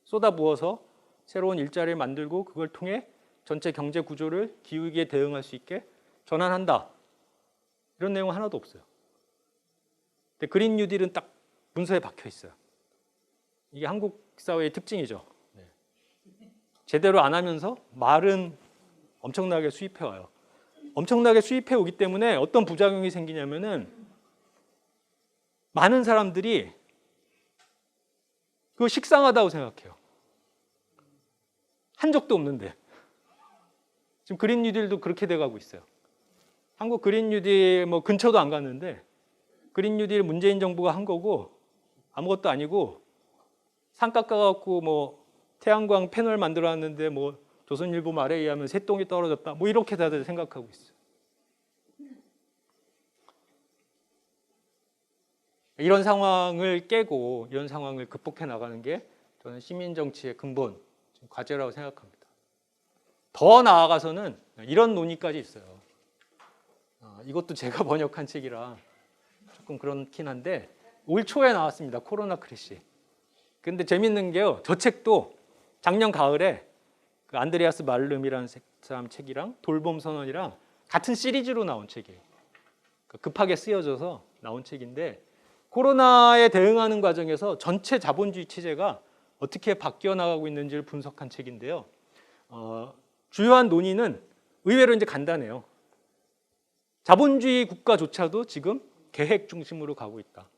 쏟아부어서 새로운 일자리를 만들고 그걸 통해 전체 경제 구조를 기후위기에 대응할 수 있게 전환한다. 이런 내용 하나도 없어요. 근데 그린 뉴딜은 딱 문서에 박혀 있어요. 이게 한국 사회의 특징이죠. 제대로 안 하면서 말은 엄청나게 수입해 와요. 엄청나게 수입해 오기 때문에 어떤 부작용이 생기냐면은 많은 사람들이 그거 식상하다고 생각해요. 한 적도 없는데. 지금 그린 뉴딜도 그렇게 돼가고 있어요. 한국 그린 뉴딜 뭐 근처도 안 갔는데 그린 뉴딜 문재인 정부가 한 거고 아무것도 아니고 산 깎아갖고 뭐 태양광 패널 만들어놨는데 뭐 조선일보 말에 의하면 새똥이 떨어졌다. 뭐 이렇게 다들 생각하고 있어요. 이런 상황을 깨고 이런 상황을 극복해 나가는 게 저는 시민 정치의 근본 과제라고 생각합니다. 더 나아가서는 이런 논의까지 있어요. 이것도 제가 번역한 책이라 조금 그렇긴 한데 올 초에 나왔습니다. 코로나 크래시. 근데 재밌는 게요. 저 책도 작년 가을에 그 안드레아스 말름이라는 사람 책이랑 돌봄 선언이랑 같은 시리즈로 나온 책이에요. 급하게 쓰여져서 나온 책인데 코로나에 대응하는 과정에서 전체 자본주의 체제가 어떻게 바뀌어 나가고 있는지를 분석한 책인데요. 주요한 논의는 의외로 이제 간단해요. 자본주의 국가조차도 지금 계획 중심으로 가고 있다.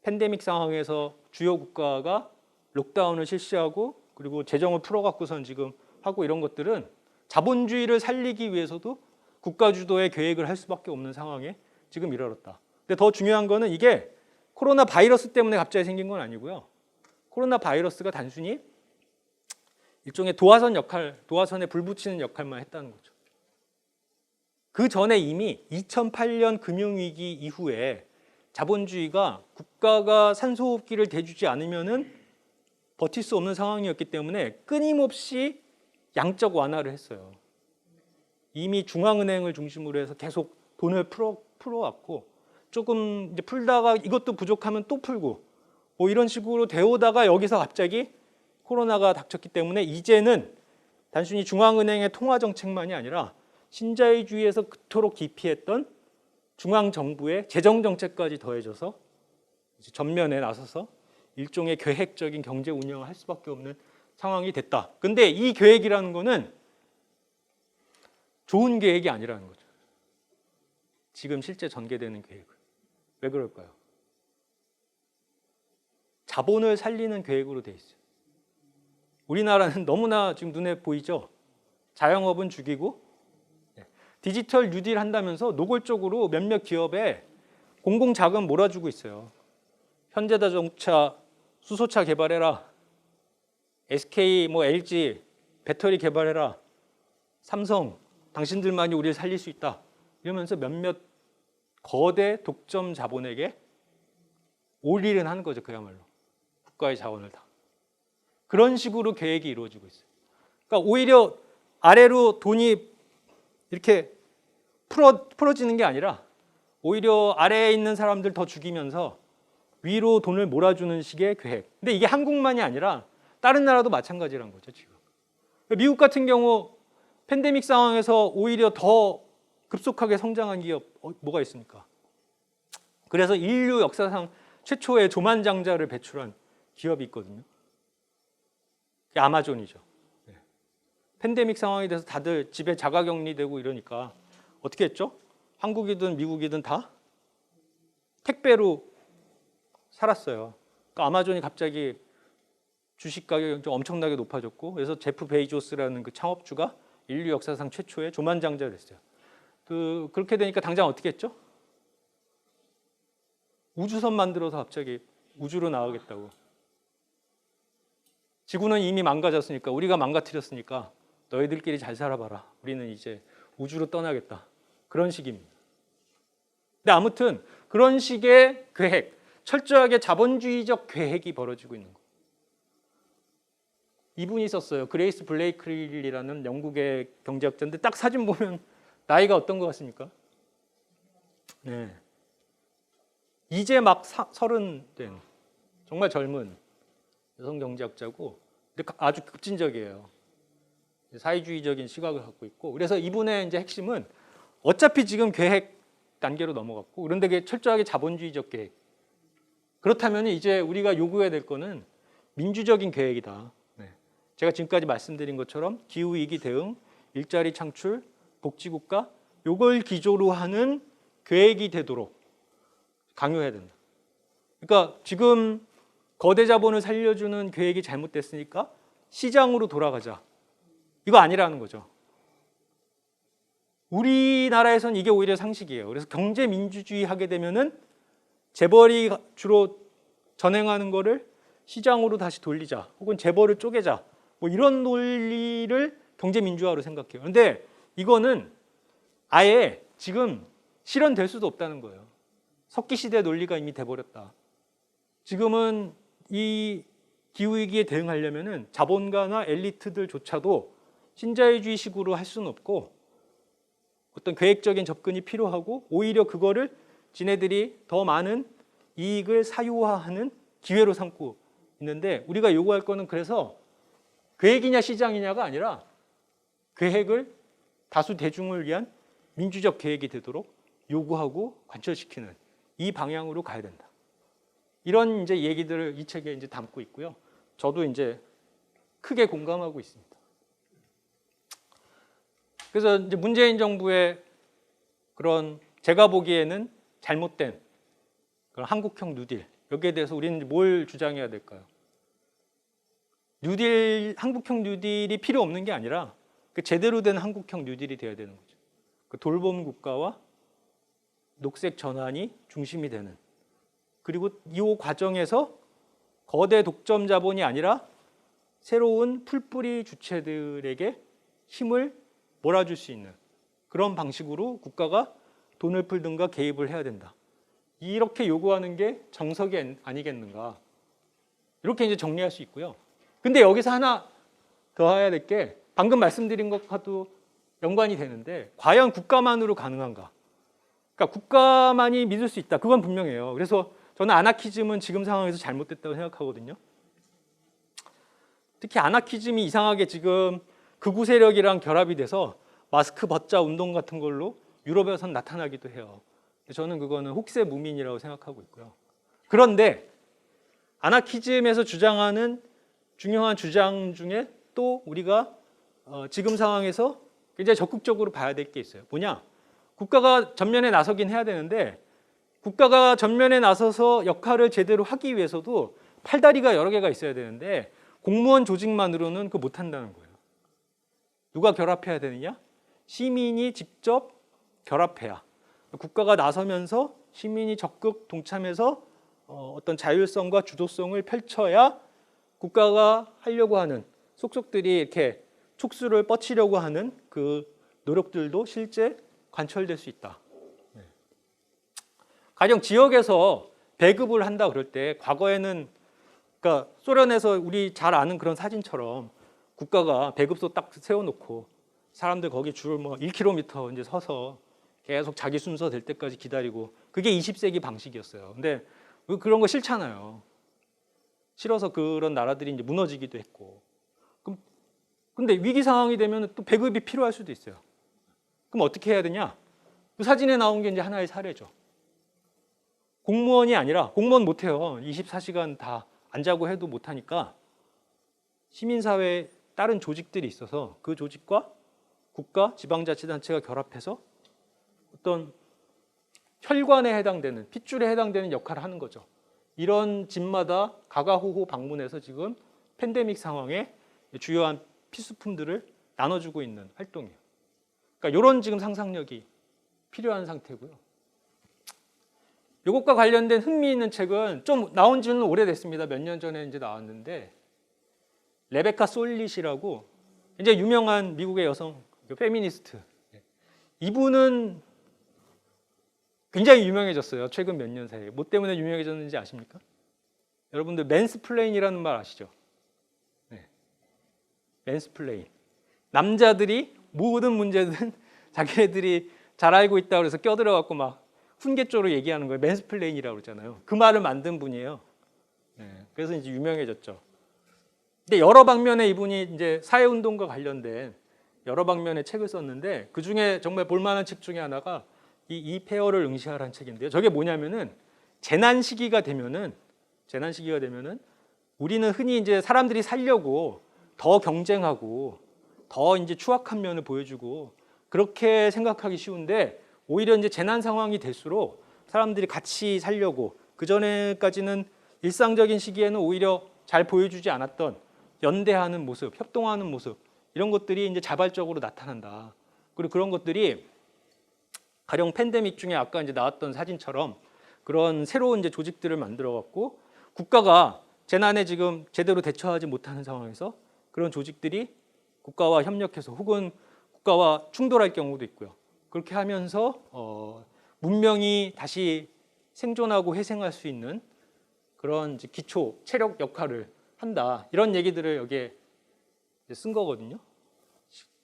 팬데믹 상황에서 주요 국가가 록다운을 실시하고 그리고 재정을 풀어갖고선 지금 하고 이런 것들은 자본주의를 살리기 위해서도 국가 주도의 계획을 할 수밖에 없는 상황에 지금 이르렀다. 근데 더 중요한 거는 이게 코로나 바이러스 때문에 갑자기 생긴 건 아니고요. 코로나 바이러스가 단순히 일종의 도화선 역할, 도화선에 불 붙이는 역할만 했다는 거죠. 그 전에 이미 2008년 금융위기 이후에 자본주의가 국가가 산소호흡기를 대주지 않으면은 버틸 수 없는 상황이었기 때문에 끊임없이 양적 완화를 했어요. 이미 중앙은행을 중심으로 해서 계속 돈을 풀어왔고 조금 이제 풀다가 이것도 부족하면 또 풀고 뭐 이런 식으로 되오다가 여기서 갑자기 코로나가 닥쳤기 때문에 이제는 단순히 중앙은행의 통화 정책만이 아니라 신자유주의에서 그토록 기피했던 중앙정부의 재정 정책까지 더해져서 이제 전면에 나서서 일종의 계획적인 경제 운영을 할 수밖에 없는 상황이 됐다. 근데 이 계획이라는 거는 좋은 계획이 아니라는 거죠. 지금 실제 전개되는 계획은. 왜 그럴까요? 자본을 살리는 계획으로 돼 있어요. 우리나라는 너무나 지금 눈에 보이죠? 자영업은 죽이고 디지털 뉴딜 한다면서 노골적으로 몇몇 기업에 공공자금 몰아주고 있어요. 현대자동차 수소차 개발해라. SK, LG 배터리 개발해라. 삼성 당신들만이 우리를 살릴 수 있다. 이러면서 몇몇 거대 독점 자본에게 올인을 하는 거죠. 그야말로 국가의 자원을 다. 그런 식으로 계획이 이루어지고 있어요. 그러니까 오히려 아래로 돈이 이렇게 풀어지는 게 아니라 오히려 아래에 있는 사람들 더 죽이면서 위로 돈을 몰아주는 식의 계획. 근데 이게 한국만이 아니라 다른 나라도 마찬가지라는 거죠. 지금 미국 같은 경우 팬데믹 상황에서 오히려 더 급속하게 성장한 기업 뭐가 있습니까? 그래서 인류 역사상 최초의 조만장자를 배출한 기업이 있거든요. 그게 아마존이죠. 팬데믹 상황이 돼서 다들 집에 자가격리되고 이러니까 어떻게 했죠? 한국이든 미국이든 다 택배로 살았어요. 그러니까 아마존이 갑자기 주식 가격이 엄청나게 높아졌고 그래서 제프 베이조스라는 그 창업주가 인류 역사상 최초의 조만장자가 됐어요. 그렇게 되니까 당장 어떻게 했죠? 우주선 만들어서 갑자기 우주로 나가겠다고. 지구는 이미 망가졌으니까, 우리가 망가뜨렸으니까 너희들끼리 잘 살아봐라. 우리는 이제 우주로 떠나겠다. 그런 식입니다. 근데 아무튼 그런 식의 계획, 철저하게 자본주의적 계획이 벌어지고 있는 거예요. 이분이 있었어요. 그레이스 블레이클리라는 영국의 경제학자인데 딱 사진 보면 나이가 어떤 것 같습니까? 네. 이제 막 30 된 정말 젊은 여성 경제학자고, 근데 아주 급진적이에요. 사회주의적인 시각을 갖고 있고, 그래서 이분의 이제 핵심은 어차피 지금 계획 단계로 넘어갔고, 그런데 그게 철저하게 자본주의적 계획. 그렇다면 이제 우리가 요구해야 될 거는 민주적인 계획이다. 네. 제가 지금까지 말씀드린 것처럼 기후위기 대응, 일자리 창출, 복지국가, 요걸 기조로 하는 계획이 되도록 강요해야 된다. 그러니까 지금 거대 자본을 살려주는 계획이 잘못됐으니까 시장으로 돌아가자. 이거 아니라는 거죠. 우리나라에선 이게 오히려 상식이에요. 그래서 경제 민주주의 하게 되면은 재벌이 주로 전행하는 거를 시장으로 다시 돌리자, 혹은 재벌을 쪼개자, 뭐 이런 논리를 경제 민주화로 생각해요. 그런데 이거는 아예 지금 실현될 수도 없다는 거예요. 석기 시대 논리가 이미 돼버렸다. 지금은 이 기후위기에 대응하려면은 자본가나 엘리트들조차도 신자유주의식으로 할 수는 없고, 어떤 계획적인 접근이 필요하고, 오히려 그거를 지네들이 더 많은 이익을 사유화하는 기회로 삼고 있는데, 우리가 요구할 거는 그래서 계획이냐 시장이냐가 아니라 계획을 다수 대중을 위한 민주적 계획이 되도록 요구하고 관철시키는 이 방향으로 가야 된다. 이런 이제 얘기들을 이 책에 이제 담고 있고요. 저도 이제 크게 공감하고 있습니다. 그래서 이제 문재인 정부의 그런 제가 보기에는 잘못된 그런 한국형 뉴딜, 여기에 대해서 우리는 뭘 주장해야 될까요? 뉴딜, 한국형 뉴딜이 필요 없는 게 아니라 그 제대로 된 한국형 뉴딜이 돼야 되는 거죠. 그 돌봄 국가와 녹색 전환이 중심이 되는, 그리고 이 과정에서 거대 독점 자본이 아니라 새로운 풀뿌리 주체들에게 힘을 몰아줄 수 있는 그런 방식으로 국가가 돈을 풀든가 개입을 해야 된다. 이렇게 요구하는 게 정석이 아니겠는가. 이렇게 이제 정리할 수 있고요. 근데 여기서 하나 더 해야 될 게, 방금 말씀드린 것과도 연관이 되는데, 과연 국가만으로 가능한가? 그러니까 국가만이 믿을 수 있다. 그건 분명해요. 그래서 저는 아나키즘은 지금 상황에서 잘못됐다고 생각하거든요. 특히 아나키즘이 이상하게 지금 극우 세력이랑 결합이 돼서 마스크 벗자 운동 같은 걸로 유럽에선 나타나기도 해요. 저는 그거는 혹세 무민이라고 생각하고 있고요. 그런데 아나키즘에서 주장하는 중요한 주장 중에 또 우리가 지금 상황에서 굉장히 적극적으로 봐야 될 게 있어요. 뭐냐? 국가가 전면에 나서긴 해야 되는데, 국가가 전면에 나서서 역할을 제대로 하기 위해서도 팔다리가 여러 개가 있어야 되는데, 공무원 조직만으로는 그거 못한다는 거예요. 누가 결합해야 되느냐? 시민이 직접 결합해야, 국가가 나서면서 시민이 적극 동참해서 어떤 자율성과 주도성을 펼쳐야 국가가 하려고 하는, 속속들이 이렇게 촉수를 뻗치려고 하는 그 노력들도 실제 관철될 수 있다. 가령 지역에서 배급을 한다 그럴 때, 과거에는 그러니까 소련에서 우리 잘 아는 그런 사진처럼 국가가 배급소 딱 세워놓고 사람들 거기 줄 뭐 1km 이제 서서 계속 자기 순서 될 때까지 기다리고, 그게 20세기 방식이었어요. 근데 그런 거 싫잖아요. 싫어서 그런 나라들이 이제 무너지기도 했고. 근데 위기 상황이 되면 또 배급이 필요할 수도 있어요. 그럼 어떻게 해야 되냐? 그 사진에 나온 게 이제 하나의 사례죠. 공무원이 아니라, 공무원 못해요. 24시간 다 안 자고 해도 못하니까 시민사회 다른 조직들이 있어서 그 조직과 국가, 지방자치단체가 결합해서 어떤 혈관에 해당되는, 핏줄에 해당되는 역할을 하는 거죠. 이런 집마다 가가호호 방문해서 지금 팬데믹 상황에 주요한 필수품들을 나눠주고 있는 활동이에요. 그러니까 이런 지금 상상력이 필요한 상태고요. 이것과 관련된 흥미있는 책은 좀 나온 지는 오래됐습니다. 몇 년 전에 이제 나왔는데, 레베카 솔릿이라고 이제 유명한 미국의 여성 페미니스트. 이분은 굉장히 유명해졌어요. 최근 몇 년 사이에. 뭐 때문에 유명해졌는지 아십니까? 여러분들 맨스플레인이라는 말 아시죠? 네. 맨스플레인. 남자들이 모든 문제든 자기네들이 잘 알고 있다고 해서 껴들어갖고 막 훈계조로 얘기하는 거예요. 맨스플레인이라고 그러잖아요. 그 말을 만든 분이에요. 네. 그래서 이제 유명해졌죠. 근데 여러 방면에 이분이 이제 사회운동과 관련된 여러 방면의 책을 썼는데 그 중에 정말 볼만한 책 중에 하나가 이 폐허를 응시하라는 책인데요. 저게 뭐냐면은 재난 시기가 되면은 우리는 흔히 이제 사람들이 살려고 더 경쟁하고 더 이제 추악한 면을 보여주고 그렇게 생각하기 쉬운데 오히려 이제 재난 상황이 될수록 사람들이 같이 살려고 그 전에까지는 일상적인 시기에는 오히려 잘 보여주지 않았던 연대하는 모습, 협동하는 모습 이런 것들이 이제 자발적으로 나타난다. 그리고 그런 것들이 가령 팬데믹 중에 아까 이제 나왔던 사진처럼 그런 새로운 이제 조직들을 만들어 갖고 국가가 재난에 지금 제대로 대처하지 못하는 상황에서 그런 조직들이 국가와 협력해서 혹은 국가와 충돌할 경우도 있고요. 그렇게 하면서 문명이 다시 생존하고 회생할 수 있는 그런 이제 기초 체력 역할을 한다. 이런 얘기들을 여기에 쓴 거거든요.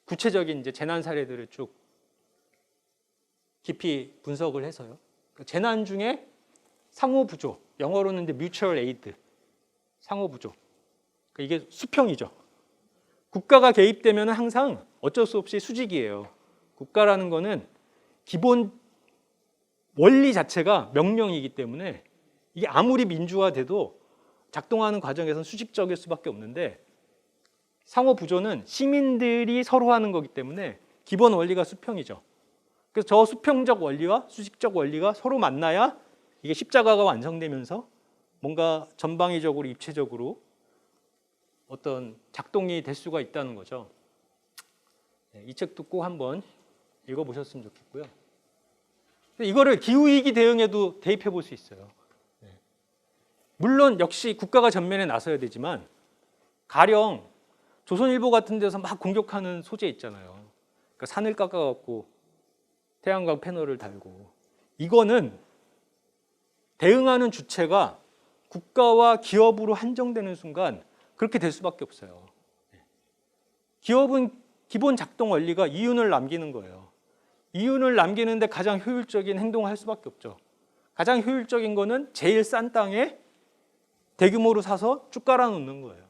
구체적인 이제 재난 사례들을 쭉 깊이 분석을 해서요. 재난 중에 상호 부조, 영어로는 이제 mutual aid, 상호 부조. 이게 수평이죠. 국가가 개입되면 항상 어쩔 수 없이 수직이에요. 국가라는 거는 기본 원리 자체가 명령이기 때문에 이게 아무리 민주화돼도 작동하는 과정에서는 수직적일 수밖에 없는데 상호 부조는 시민들이 서로 하는 거기 때문에 기본 원리가 수평이죠. 그래서 저 수평적 원리와 수직적 원리가 서로 만나야 이게 십자가가 완성되면서 뭔가 전방위적으로 입체적으로 어떤 작동이 될 수가 있다는 거죠. 이 책도 꼭 한번 읽어보셨으면 좋겠고요. 이거를 기후위기 대응에도 대입해 볼 수 있어요. 물론 역시 국가가 전면에 나서야 되지만 가령 조선일보 같은 데서 막 공격하는 소재 있잖아요. 그러니까 산을 깎아갖고 태양광 패널을 달고 이거는 대응하는 주체가 국가와 기업으로 한정되는 순간 그렇게 될 수밖에 없어요. 기업은 기본 작동 원리가 이윤을 남기는 거예요. 이윤을 남기는데 가장 효율적인 행동을 할 수밖에 없죠. 가장 효율적인 거는 제일 싼 땅에 대규모로 사서 쭉 깔아놓는 거예요.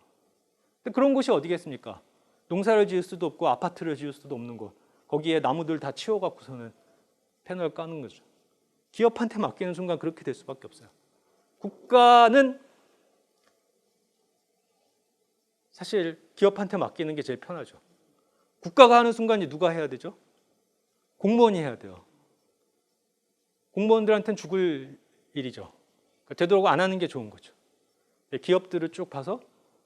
근데 그런 곳이 어디겠습니까? 농사를 지을 수도 없고 아파트를 지을 수도 없는 곳. 거기에 나무들 다 치워갖고서는 패널 까는 거죠. 기업한테 맡기는 순간 그렇게 될 수밖에 없어요. 국가는 사실 기업한테 맡기는 게 제일 편하죠. 국가가 하는 순간이 누가 해야 되죠? 공무원이 해야 돼요. 공무원들한테는 죽을 일이죠. 그러니까 되도록 안 하는 게 좋은 거죠. 기업들을 쭉 봐서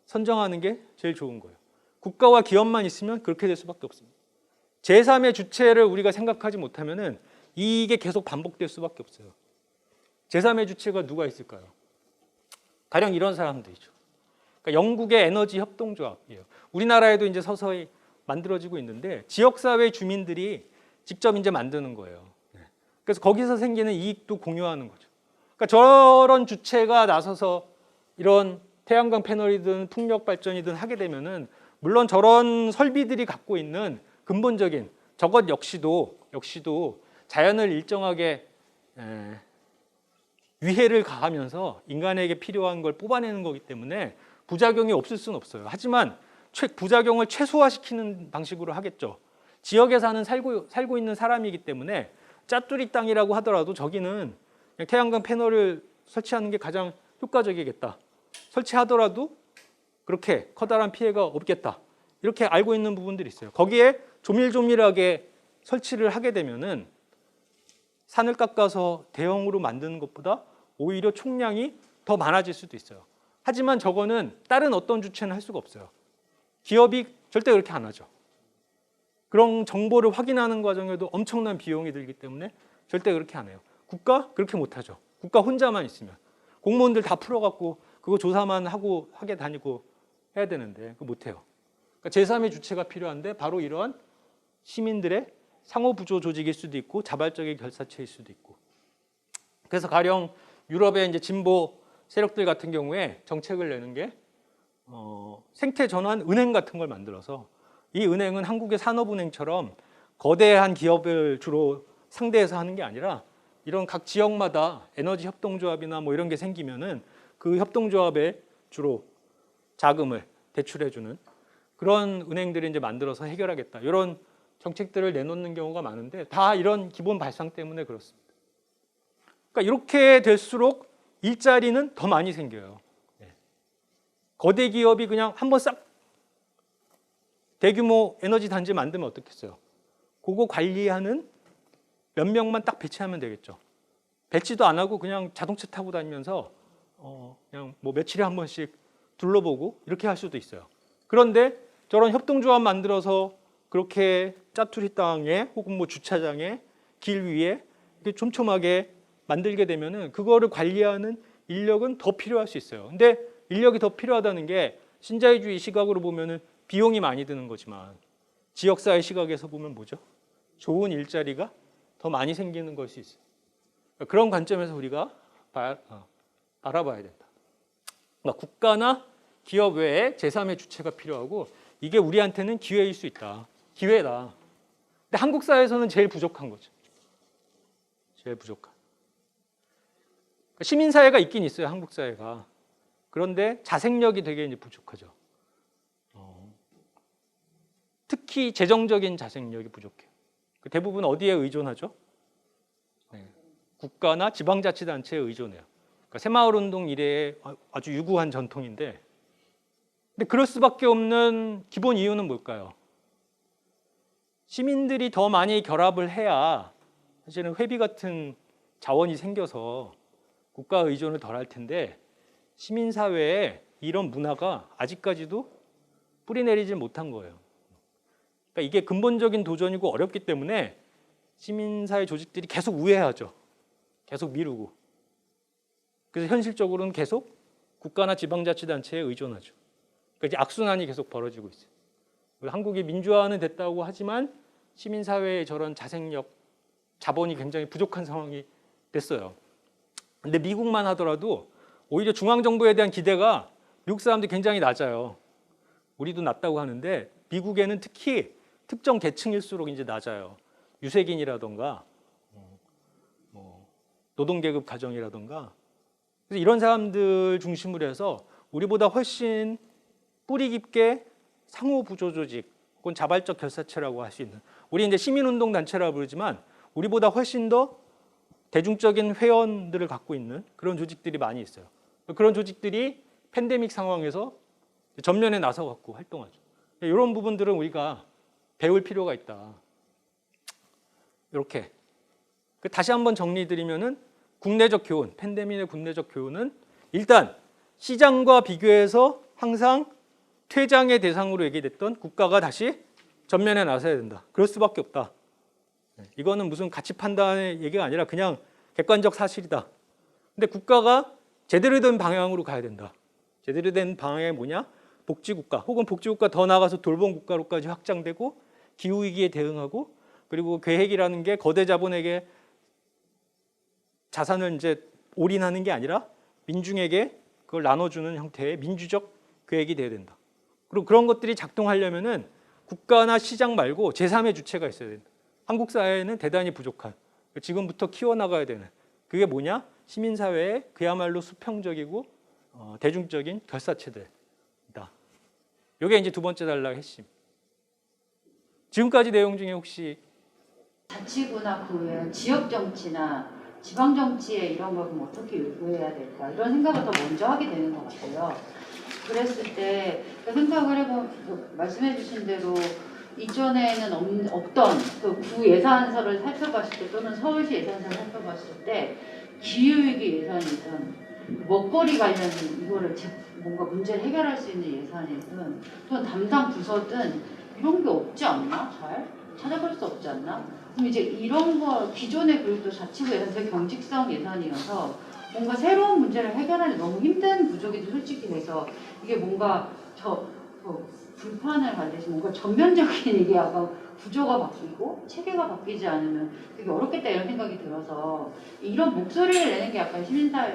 선정하는 게 제일 좋은 거예요. 국가와 기업만 있으면 그렇게 될 수밖에 없습니다. 제3의 주체를 우리가 생각하지 못하면은 이게 계속 반복될 수밖에 없어요. 제3의 주체가 누가 있을까요? 가령 이런 사람들이죠. 그러니까 영국의 에너지 협동조합이에요. 우리나라에도 이제 서서히 만들어지고 있는데 지역사회 주민들이 직접 이제 만드는 거예요. 그래서 거기서 생기는 이익도 공유하는 거죠. 그러니까 저런 주체가 나서서 이런 태양광 패널이든 풍력 발전이든 하게 되면은 물론 저런 설비들이 갖고 있는 근본적인 저것 역시도 자연을 일정하게 위해를 가하면서 인간에게 필요한 걸 뽑아내는 거기 때문에 부작용이 없을 수는 없어요. 하지만 부작용을 최소화시키는 방식으로 하겠죠. 지역에 살고 있는 사람이기 때문에 짜투리 땅이라고 하더라도 저기는 그냥 태양광 패널을 설치하는 게 가장 효과적이겠다. 설치하더라도 그렇게 커다란 피해가 없겠다. 이렇게 알고 있는 부분들이 있어요. 거기에 조밀조밀하게 설치를 하게 되면은 산을 깎아서 대형으로 만드는 것보다 오히려 총량이 더 많아질 수도 있어요. 하지만 저거는 다른 어떤 주체는 할 수가 없어요. 기업이 절대 그렇게 안 하죠. 그런 정보를 확인하는 과정에도 엄청난 비용이 들기 때문에 절대 그렇게 안 해요. 국가? 그렇게 못 하죠. 국가 혼자만 있으면. 공무원들 다 풀어갖고 그거 조사만 하게 다니고 해야 되는데 그거 못해요. 그러니까 제3의 주체가 필요한데 바로 이러한 시민들의 상호부조 조직일 수도 있고 자발적인 결사체일 수도 있고. 그래서 가령 유럽의 이제 진보 세력들 같은 경우에 정책을 내는 게 생태 전환 은행 같은 걸 만들어서 이 은행은 한국의 산업은행처럼 거대한 기업을 주로 상대해서 하는 게 아니라 이런 각 지역마다 에너지 협동조합이나 뭐 이런 게 생기면은 그 협동조합에 주로 자금을 대출해주는 그런 은행들을 이제 만들어서 해결하겠다. 이런 정책들을 내놓는 경우가 많은데 다 이런 기본 발상 때문에 그렇습니다. 그러니까 이렇게 될수록 일자리는 더 많이 생겨요. 거대 기업이 그냥 한번 싹 대규모 에너지 단지 만들면 어떻겠어요? 그거 관리하는 몇 명만 딱 배치하면 되겠죠. 배치도 안 하고 그냥 자동차 타고 다니면서 그냥 뭐 며칠에 한 번씩 둘러보고 이렇게 할 수도 있어요. 그런데 저런 협동조합 만들어서 그렇게 짜투리 땅에 혹은 뭐 주차장에 길 위에 이렇게 촘촘하게 만들게 되면은 그거를 관리하는 인력은 더 필요할 수 있어요. 근데 인력이 더 필요하다는 게 신자유주의 시각으로 보면은 비용이 많이 드는 거지만 지역사회 시각에서 보면 뭐죠? 좋은 일자리가 더 많이 생기는 걸 수 있어요. 그러니까 그런 관점에서 우리가 알아봐야 된다. 그러니까 국가나 기업 외에 제3의 주체가 필요하고 이게 우리한테는 기회일 수 있다. 기회다. 근데 한국 사회에서는 제일 부족한 거죠. 제일 부족한. 그러니까 시민사회가 있긴 있어요. 한국 사회가. 그런데 자생력이 되게 이제 부족하죠. 특히 재정적인 자생력이 부족해요. 대부분 어디에 의존하죠? 국가나 지방자치단체에 의존해요. 그러니까 새마을운동 이래의 아주 유구한 전통인데, 근데 그럴 수밖에 없는 기본 이유는 뭘까요? 시민들이 더 많이 결합을 해야 사실은 회비 같은 자원이 생겨서 국가 의존을 덜 할 텐데 시민사회에 이런 문화가 아직까지도 뿌리내리질 못한 거예요. 그러니까 이게 근본적인 도전이고 어렵기 때문에 시민사회 조직들이 계속 우회하죠. 계속 미루고. 그래서 현실적으로는 계속 국가나 지방자치단체에 의존하죠. 그러니까 이제 악순환이 계속 벌어지고 있어요. 한국이 민주화는 됐다고 하지만 시민사회의 저런 자생력, 자본이 굉장히 부족한 상황이 됐어요. 근데 미국만 하더라도 오히려 중앙정부에 대한 기대가 미국 사람들이 굉장히 낮아요. 우리도 낮다고 하는데 미국에는 특히 특정 계층일수록 이제 낮아요. 유색인이라던가 노동계급 가정이라던가. 그래서 이런 사람들 중심으로 해서 우리보다 훨씬 뿌리 깊게 상호 부조 조직 혹은 자발적 결사체라고 할 수 있는, 우리 이제 시민운동 단체라고 부르지만 우리보다 훨씬 더 대중적인 회원들을 갖고 있는 그런 조직들이 많이 있어요. 그런 조직들이 팬데믹 상황에서 전면에 나서 갖고 활동하죠. 이런 부분들은 우리가 배울 필요가 있다. 이렇게 다시 한번 정리드리면은 국내적 교훈, 팬데믹의 국내적 교훈은 일단 시장과 비교해서 항상 퇴장의 대상으로 얘기됐던 국가가 다시 전면에 나서야 된다. 그럴 수밖에 없다. 이거는 무슨 가치 판단의 얘기가 아니라 그냥 객관적 사실이다. 근데 국가가 제대로 된 방향으로 가야 된다. 제대로 된 방향이 뭐냐? 복지국가 혹은 복지국가 더 나아가서 돌봄국가로까지 확장되고 기후위기에 대응하고, 그리고 계획이라는 게 거대 자본에게 자산을 이제 올인하는 게 아니라 민중에게 그걸 나눠주는 형태의 민주적 계획이 돼야 된다. 그리고 그런 것들이 작동하려면은 국가나 시장 말고 제3의 주체가 있어야 된다. 한국 사회는 대단히 부족한, 지금부터 키워나가야 되는 그게 뭐냐? 시민사회의 그야말로 수평적이고 대중적인 결사체들이다. 이게 이제 두 번째 단락의 핵심. 지금까지 내용 중에 혹시 자치구나 그 외에 지역 정치나 지방 정치에 이런 걸 그럼 어떻게 요구해야 될까, 이런 생각을 더 먼저 하게 되는 것 같아요. 그랬을 때 그 생각을 해보면 말씀해주신 대로 이전에는 없던 그 구 예산서를 살펴봤을 때 또는 서울시 예산서를 살펴봤을 때 기후위기 예산이든 먹거리 관련 이거를 뭔가 문제를 해결할 수 있는 예산이든 또는 담당 부서든 이런 게 없지 않나? 잘 찾아볼 수 없지 않나? 그럼 이제 이런 거 기존의 그리고 자치구 예산 되게 경직성 예산이어서 뭔가 새로운 문제를 해결하기 너무 힘든 부족이 솔직히 돼서 이게 뭔가 불판을 만드시 뭔가 전면적인 이게 약간 구조가 바뀌고 체계가 바뀌지 않으면 되게 어렵겠다 이런 생각이 들어서 이런 목소리를 내는 게 약간 시민사회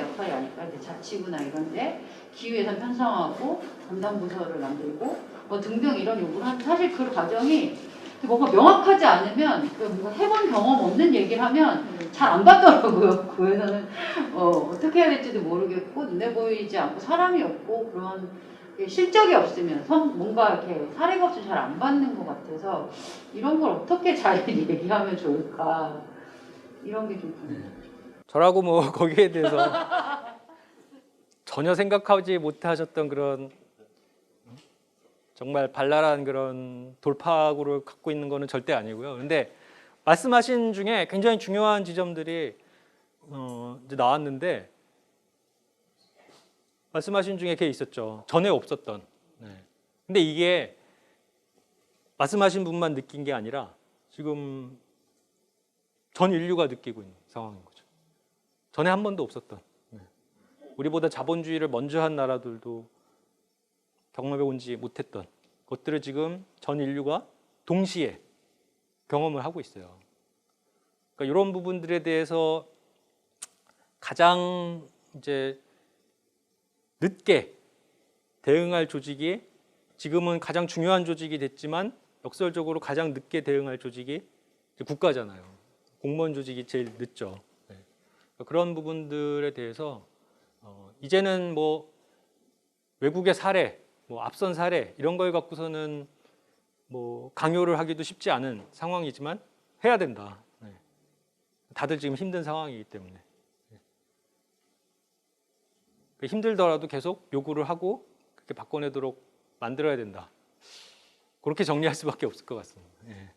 역할이 아닐까. 자치구나 이런데 기후예산 편성하고 담당 부서를 만들고 뭐 등등 이런 요구를 하는데 사실 그 과정이 뭔가 명확하지 않으면 뭔가 해본 경험 없는 얘기를 하면 잘 안 받더라고요. 그래서는 어떻게 해야 될지도 모르겠고 눈에 보이지 않고 사람이 없고 그런 실적이 없으면 뭔가 이렇게 사례가 없으면 잘 안 받는 것 같아서 이런 걸 어떻게 잘 얘기하면 좋을까 이런 게 좀 궁금해요. 저라고 뭐 거기에 대해서 전혀 생각하지 못하셨던 그런 정말 발랄한 그런 돌파구를 갖고 있는 거는 절대 아니고요. 근데 말씀하신 중에 굉장히 중요한 지점들이 이제 나왔는데 말씀하신 중에 그게 있었죠. 전에 없었던. 네. 근데 이게 말씀하신 분만 느낀 게 아니라 지금 전 인류가 느끼고 있는 상황인 거죠. 전에 한 번도 없었던. 네. 우리보다 자본주의를 먼저 한 나라들도 경험해 보지 못했던 것들을 지금 전 인류가 동시에 경험을 하고 있어요. 그러니까 이런 부분들에 대해서 가장 이제 늦게 대응할 조직이 지금은 가장 중요한 조직이 됐지만 역설적으로 가장 늦게 대응할 조직이 국가잖아요. 공무원 조직이 제일 늦죠. 네. 그런 부분들에 대해서 이제는 뭐 외국의 사례, 뭐 앞선 사례 이런 걸 갖고서는 뭐 강요를 하기도 쉽지 않은 상황이지만 해야 된다. 네. 다들 지금 힘든 상황이기 때문에 힘들더라도 계속 요구를 하고 그렇게 바꿔내도록 만들어야 된다. 그렇게 정리할 수밖에 없을 것 같습니다. 예.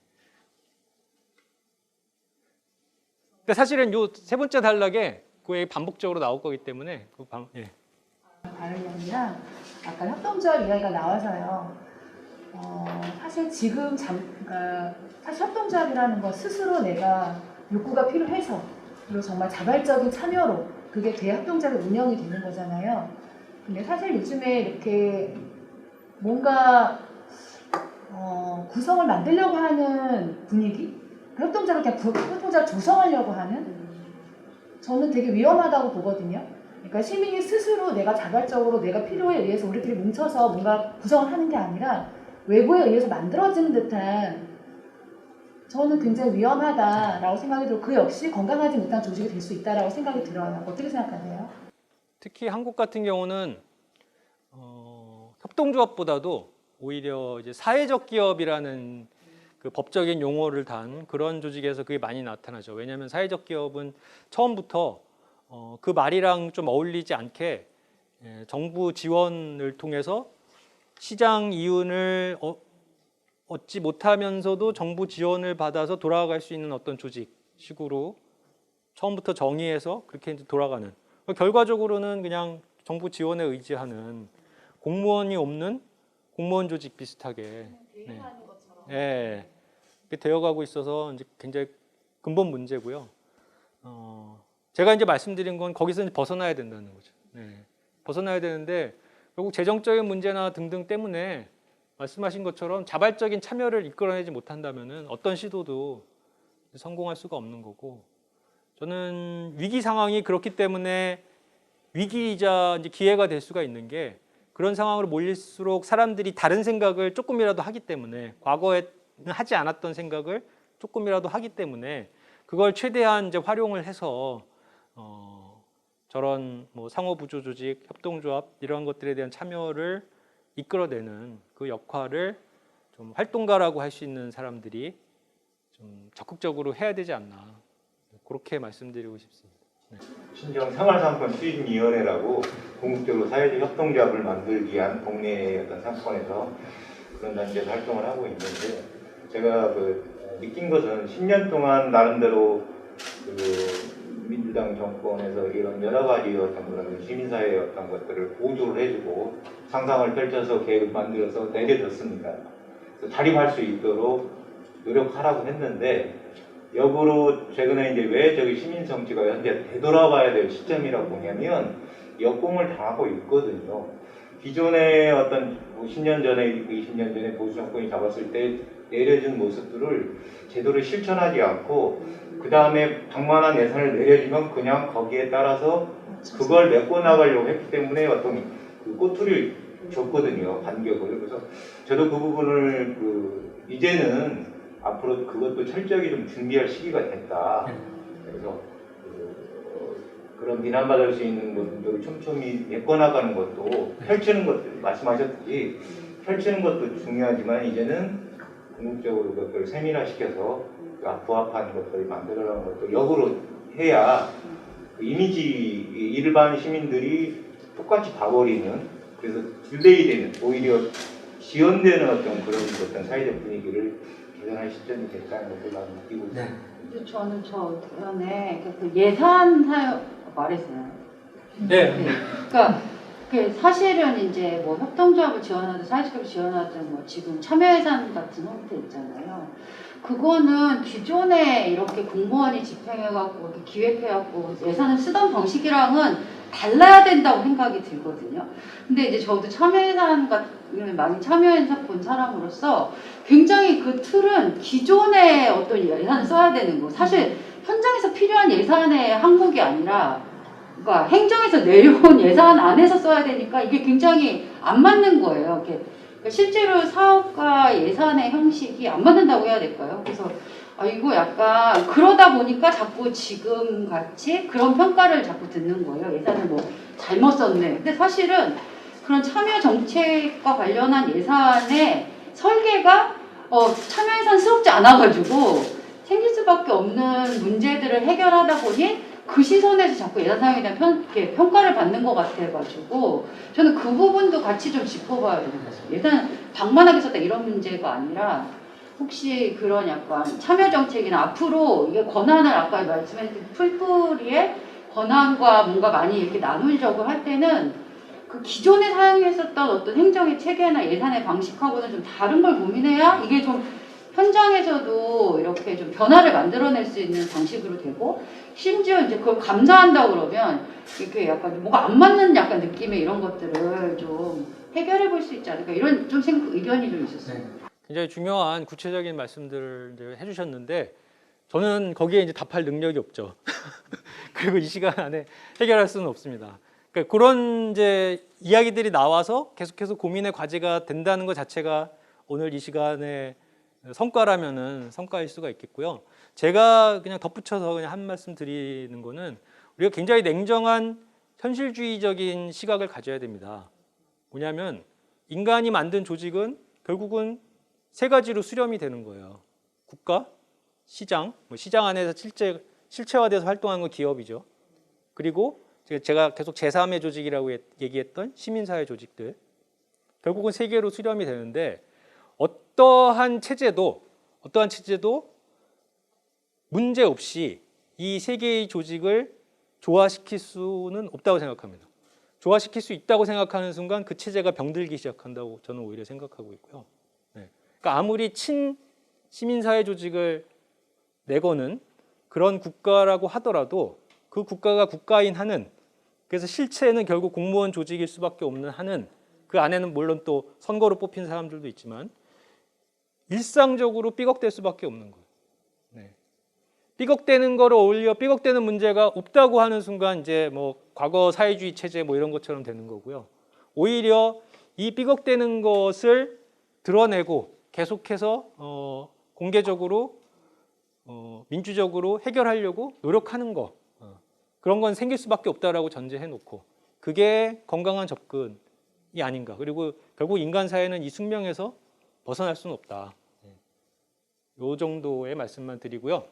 근데 사실은 요 세 번째 단락에 그게 반복적으로 나올 거기 때문에 예. 다른 게 아니라 아까 협동조합 이야기가 나와서요. 사실 지금 그러니까 사실 협동조합이라는 거 스스로 내가 욕구가 필요해서 그리고 정말 자발적인 참여로 그게 돼 협동조합이 운영이 되는 거잖아요. 근데 사실 요즘에 이렇게 뭔가 구성을 만들려고 하는 분위기, 협동조합을 그냥 협동조합을 조성하려고 하는 저는 되게 위험하다고 보거든요. 그러니까 시민이 스스로 내가 자발적으로 내가 필요에 의해서 우리들이 뭉쳐서 뭔가 구성을 하는 게 아니라 외부에 의해서 만들어지는 듯한 저는 굉장히 위험하다라고 생각이 들고 그 역시 건강하지 못한 조직이 될 수 있다라고 생각이 들어요. 어떻게 생각하세요? 특히 한국 같은 경우는 협동조합보다도 오히려 이제 사회적 기업이라는 그 법적인 용어를 단 그런 조직에서 그게 많이 나타나죠. 왜냐하면 사회적 기업은 처음부터 그 말이랑 좀 어울리지 않게 정부 지원을 통해서 시장 이윤을 얻지 못하면서도 정부 지원을 받아서 돌아갈 수 있는 어떤 조직식으로 처음부터 정의해서 그렇게 이제 돌아가는 결과적으로는 그냥 정부 지원에 의지하는 공무원이 없는 공무원 조직 비슷하게 대응하는 것처럼. 네, 되어가고 있어서 이제 굉장히 근본 문제고요. 제가 이제 말씀드린 건 거기서 이제 벗어나야 된다는 거죠. 네, 벗어나야 되는데 결국 재정적인 문제나 등등 때문에 말씀하신 것처럼 자발적인 참여를 이끌어내지 못한다면은 어떤 시도도 성공할 수가 없는 거고, 저는 위기 상황이 그렇기 때문에 위기이자 이제 기회가 될 수가 있는 게 그런 상황으로 몰릴수록 사람들이 다른 생각을 조금이라도 하기 때문에 과거에는 하지 않았던 생각을 조금이라도 하기 때문에 그걸 최대한 이제 활용을 해서 저런 뭐 상호부조 조직, 협동조합 이런 것들에 대한 참여를 이끌어내는 그 역할을 좀 활동가라고 할 수 있는 사람들이 좀 적극적으로 해야 되지 않나 그렇게 말씀드리고 싶습니다. 네. 신정 생활상권 추진위원회라고 궁극적으로 사회적 협동조합을 만들기 위한 동네의 어떤 상권에서 그런 단체에서 활동을 하고 있는데 제가 느낀 것은 10년 동안 나름대로 민주당 정권에서 이런 여러 가지 어떤 그런 시민사회의 어떤 것들을 보조를 해주고 상상을 펼쳐서 계획을 만들어서 내려줬습니다. 자립할 수 있도록 노력하라고 했는데 역으로 최근에 이제 왜 저기 시민정치가 현재 되돌아봐야 될 시점이라고 보냐면 역공을 당하고 있거든요. 기존의 어떤 10년 전에, 20년 전에 보수 정권이 잡았을 때 내려준 모습들을 제대로 실천하지 않고 그 다음에 방만한 예산을 내려주면 그냥 거기에 따라서 그걸 메꿔 나가려고 했기 때문에 어떤 그 꼬투리를 줬거든요, 간격을. 그래서 저도 그 부분을 이제는 앞으로 그것도 철저하게 좀 준비할 시기가 됐다. 그래서 그런 비난받을 수 있는 것들을 촘촘히 메꿔나가는 것도 펼치는 것들 말씀하셨듯이 펼치는 것도 중요하지만 이제는 궁극적으로 그것들을 세밀화시켜서 부합한 것들을 만들어가는 것도 역으로 해야 그 이미지 일반 시민들이 똑같이 봐버리는 그래서 딜레이되는 오히려 지연되는 어떤 그런 어떤 사회적 분위기를 개선할 시점이 됐다는 것을 나는 느끼고 있습니다. 근데 저는 저 전에 그 예산 사용 말했어요. 네. 그러니까 그 사실은 이제 뭐 협동조합을 지원하든 사회적으로 지원하든 뭐 지금 참여예산 같은 형태 있잖아요. 그거는 기존에 이렇게 공무원이 집행해갖고 이렇게 기획해갖고 예산을 쓰던 방식이랑은 달라야 된다고 생각이 들거든요. 근데 이제 저도 참여예산 같은 많이 참여해서 본 사람으로서 굉장히 그 틀은 기존의 어떤 예산을 써야 되는 거. 사실 현장에서 필요한 예산의 항목이 아니라 그러니까 행정에서 내려온 예산 안에서 써야 되니까 이게 굉장히 안 맞는 거예요. 그러니까 실제로 사업과 예산의 형식이 안 맞는다고 해야 될까요? 그래서 이거 약간 그러다 보니까 자꾸 지금 같이 그런 평가를 자꾸 듣는 거예요. 예산을 뭐 잘못 썼네. 근데 사실은 그런 참여 정책과 관련한 예산의 설계가 참여예산스럽지 않아가지고 생길 수밖에 없는 문제들을 해결하다 보니 그 시선에서 자꾸 예산 사용에 대한 평가를 받는 것 같아가지고 저는 그 부분도 같이 좀 짚어봐야 되는 것 같아요. 예산 방만하게 썼다 이런 문제가 아니라 혹시 그런 약간 참여 정책이나 앞으로 이게 권한을 아까 말씀하신 풀뿌리의 권한과 뭔가 많이 이렇게 나누려고 할 때는 그 기존에 사용했었던 어떤 행정의 체계나 예산의 방식하고는 좀 다른 걸 고민해야 이게 좀 현장에서도 이렇게 좀 변화를 만들어낼 수 있는 방식으로 되고 심지어 이제 그걸 감사한다 그러면 이렇게 약간 뭐가 안 맞는 약간 느낌의 이런 것들을 좀 해결해 볼 수 있지 않을까 이런 좀 의견이 좀 있었어요. 굉장히 중요한 구체적인 말씀들을 이제 해주셨는데 저는 거기에 이제 답할 능력이 없죠. 그리고 이 시간 안에 해결할 수는 없습니다. 그러니까 그런 이제 이야기들이 나와서 계속해서 고민의 과제가 된다는 것 자체가 오늘 이 시간에 성과라면은 성과일 수가 있겠고요. 제가 그냥 덧붙여서 그냥 한 말씀 드리는 거는 우리가 굉장히 냉정한 현실주의적인 시각을 가져야 됩니다. 뭐냐면 인간이 만든 조직은 결국은 세 가지로 수렴이 되는 거예요. 국가, 시장, 시장 안에서 실체화돼서 활동하는 건 기업이죠. 그리고 제가 계속 제3의 조직이라고 얘기했던 시민사회 조직들. 결국은 세 개로 수렴이 되는데 어떠한 체제도 문제 없이 이 세 개의 조직을 조화시킬 수는 없다고 생각합니다. 조화시킬 수 있다고 생각하는 순간 그 체제가 병들기 시작한다고 저는 오히려 생각하고 있고요. 그러니까 아무리 시민사회 조직을 내거는 그런 국가라고 하더라도 그 국가가 국가인 한은 그래서 실체는 결국 공무원 조직일 수밖에 없는 한은 그 안에는 물론 또 선거로 뽑힌 사람들도 있지만 일상적으로 삐걱댈 수밖에 없는 거예요. 삐걱대는 거를 오히려 삐걱대는 문제가 없다고 하는 순간 이제 뭐 과거 사회주의 체제 뭐 이런 것처럼 되는 거고요. 오히려 이 삐걱대는 것을 드러내고 계속해서 공개적으로 민주적으로 해결하려고 노력하는 거 그런 건 생길 수밖에 없다라고 전제해 놓고 그게 건강한 접근이 아닌가. 그리고 결국 인간 사회는 이 숙명에서 벗어날 수는 없다. 요 정도의 말씀만 드리고요.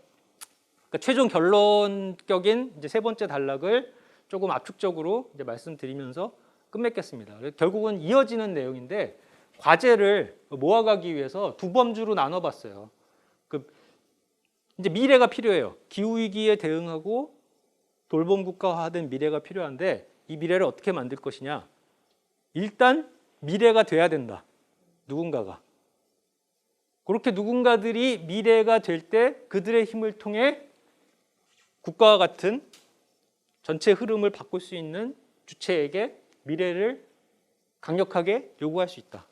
그러니까 최종 결론적인 이제 세 번째 단락을 조금 압축적으로 이제 말씀드리면서 끝맺겠습니다. 결국은 이어지는 내용인데 과제를 모아가기 위해서 두 범주로 나눠봤어요. 이제 미래가 필요해요. 기후 위기에 대응하고 돌봄 국가화된 미래가 필요한데 이 미래를 어떻게 만들 것이냐? 일단 미래가 돼야 된다. 누군가가. 그렇게 누군가들이 미래가 될 때 그들의 힘을 통해 국가와 같은 전체 흐름을 바꿀 수 있는 주체에게 미래를 강력하게 요구할 수 있다.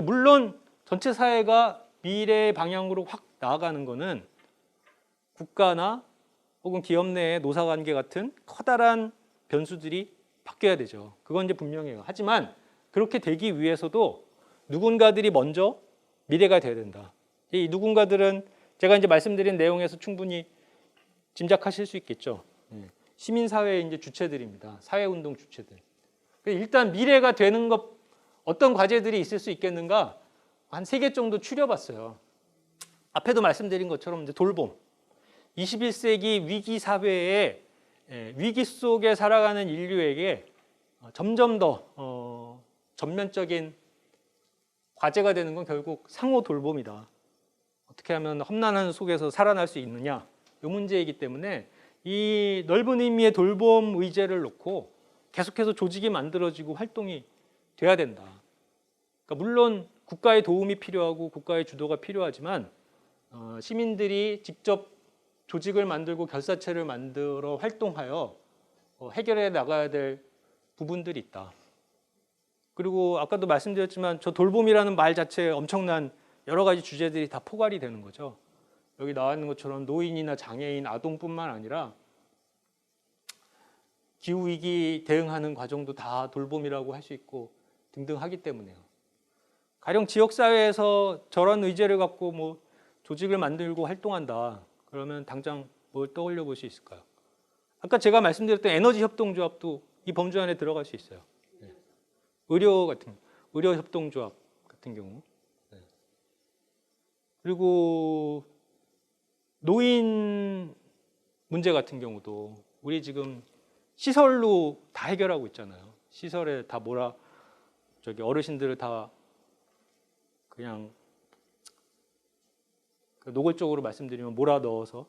물론 전체 사회가 미래의 방향으로 확 나아가는 것은 국가나 혹은 기업 내의 노사관계 같은 커다란 변수들이 바뀌어야 되죠. 그건 이제 분명해요. 하지만 그렇게 되기 위해서도 누군가들이 먼저 미래가 돼야 된다. 이 누군가들은 제가 이제 말씀드린 내용에서 충분히 짐작하실 수 있겠죠. 시민사회의 이제 주체들입니다. 사회운동 주체들. 일단 미래가 되는 것 어떤 과제들이 있을 수 있겠는가 한 3개 정도 추려봤어요. 앞에도 말씀드린 것처럼 이제 돌봄. 21세기 위기 사회에 위기 속에 살아가는 인류에게 점점 더 전면적인 과제가 되는 건 결국 상호 돌봄이다. 어떻게 하면 험난한 속에서 살아날 수 있느냐 이 문제이기 때문에 이 넓은 의미의 돌봄 의제를 놓고 계속해서 조직이 만들어지고 활동이 돼야 된다. 그러니까 물론 국가의 도움이 필요하고 국가의 주도가 필요하지만 시민들이 직접 조직을 만들고 결사체를 만들어 활동하여 해결해 나가야 될 부분들이 있다. 그리고 아까도 말씀드렸지만 저 돌봄이라는 말 자체에 엄청난 여러 가지 주제들이 다 포괄이 되는 거죠. 여기 나와 있는 것처럼 노인이나 장애인, 아동뿐만 아니라 기후위기 대응하는 과정도 다 돌봄이라고 할 수 있고 등등 하기 때문에요. 가령 지역사회에서 저런 의제를 갖고 뭐 조직을 만들고 활동한다. 그러면 당장 뭘 떠올려 볼 수 있을까요? 아까 제가 말씀드렸던 에너지협동조합도 이 범주 안에 들어갈 수 있어요. 의료협동조합 같은 경우. 그리고 노인 문제 같은 경우도 우리 지금 시설로 다 해결하고 있잖아요. 시설에 다 어르신들을 다 그냥 노골적으로 말씀드리면 몰아 넣어서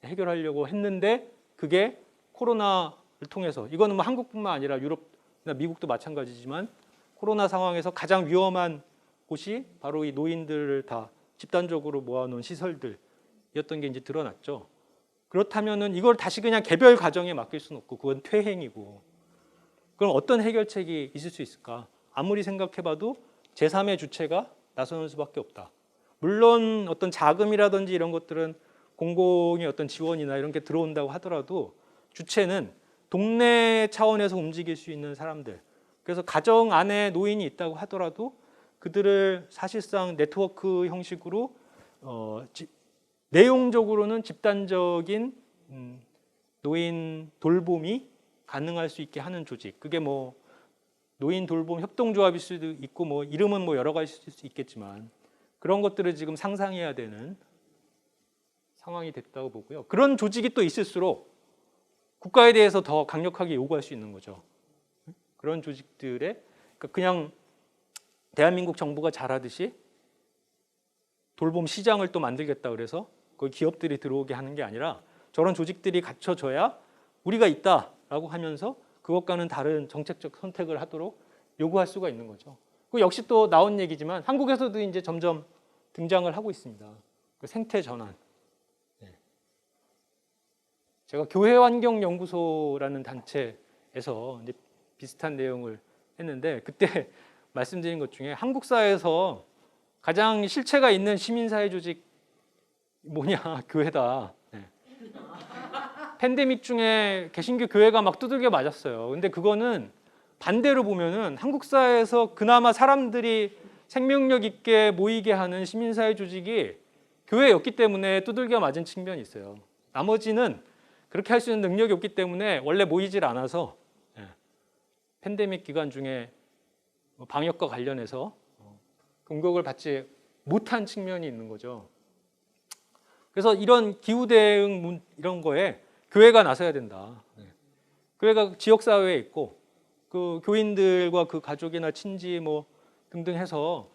해결하려고 했는데 그게 코로나를 통해서 이거는 뭐 한국뿐만 아니라 유럽이나 미국도 마찬가지지만 코로나 상황에서 가장 위험한 곳이 바로 이 노인들을 다 집단적으로 모아놓은 시설들이었던 게 이제 드러났죠. 그렇다면은 이걸 다시 그냥 개별 가정에 맡길 수는 없고 그건 퇴행이고 그럼 어떤 해결책이 있을 수 있을까? 아무리 생각해봐도 제3의 주체가 나서는 수밖에 없다. 물론 어떤 자금이라든지 이런 것들은 공공의 어떤 지원이나 이런 게 들어온다고 하더라도 주체는 동네 차원에서 움직일 수 있는 사람들. 그래서 가정 안에 노인이 있다고 하더라도 그들을 사실상 네트워크 형식으로 내용적으로는 집단적인 노인 돌봄이 가능할 수 있게 하는 조직. 그게 뭐 노인 돌봄 협동조합일 수도 있고 뭐 이름은 뭐 여러 가지일 수 있겠지만 그런 것들을 지금 상상해야 되는 상황이 됐다고 보고요. 그런 조직이 또 있을수록 국가에 대해서 더 강력하게 요구할 수 있는 거죠. 그런 조직들의 그냥 대한민국 정부가 잘하듯이 돌봄 시장을 또 만들겠다 그래서 그 기업들이 들어오게 하는 게 아니라 저런 조직들이 갖춰져야 우리가 있다라고 하면서 그것과는 다른 정책적 선택을 하도록 요구할 수가 있는 거죠. 그 역시 또 나온 얘기지만 한국에서도 이제 점점 등장을 하고 있습니다. 그 생태 전환. 제가 교회환경연구소라는 단체에서 이제 비슷한 내용을 했는데 그때 말씀드린 것 중에 한국 사회에서 가장 실체가 있는 시민사회 조직 뭐냐 교회다. 팬데믹 중에 개신교 교회가 막 두들겨 맞았어요. 근데 그거는 반대로 보면은 한국 사회에서 그나마 사람들이 생명력 있게 모이게 하는 시민사회 조직이 교회였기 때문에 두들겨 맞은 측면이 있어요. 나머지는 그렇게 할 수 있는 능력이 없기 때문에 원래 모이질 않아서 팬데믹 기간 중에 방역과 관련해서 공격을 받지 못한 측면이 있는 거죠. 그래서 이런 기후 대응 이런 거에 교회가 나서야 된다. 교회가 지역 사회에 있고 그 교인들과 그 가족이나 친지 뭐 등등 해서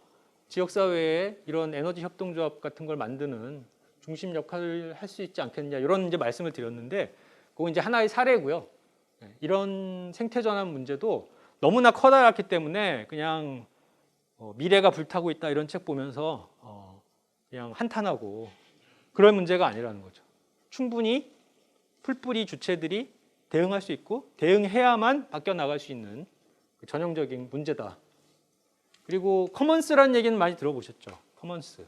지역 사회에 이런 에너지 협동조합 같은 걸 만드는 중심 역할을 할 수 있지 않겠냐 이런 이제 말씀을 드렸는데 그건 이제 하나의 사례고요. 이런 생태 전환 문제도 너무나 커다랗기 때문에 그냥 미래가 불타고 있다 이런 책 보면서 그냥 한탄하고 그런 문제가 아니라는 거죠. 충분히 풀뿌리 주체들이 대응할 수 있고 대응해야만 바뀌어 나갈 수 있는 전형적인 문제다. 그리고 커먼스라는 얘기는 많이 들어보셨죠? 커먼스.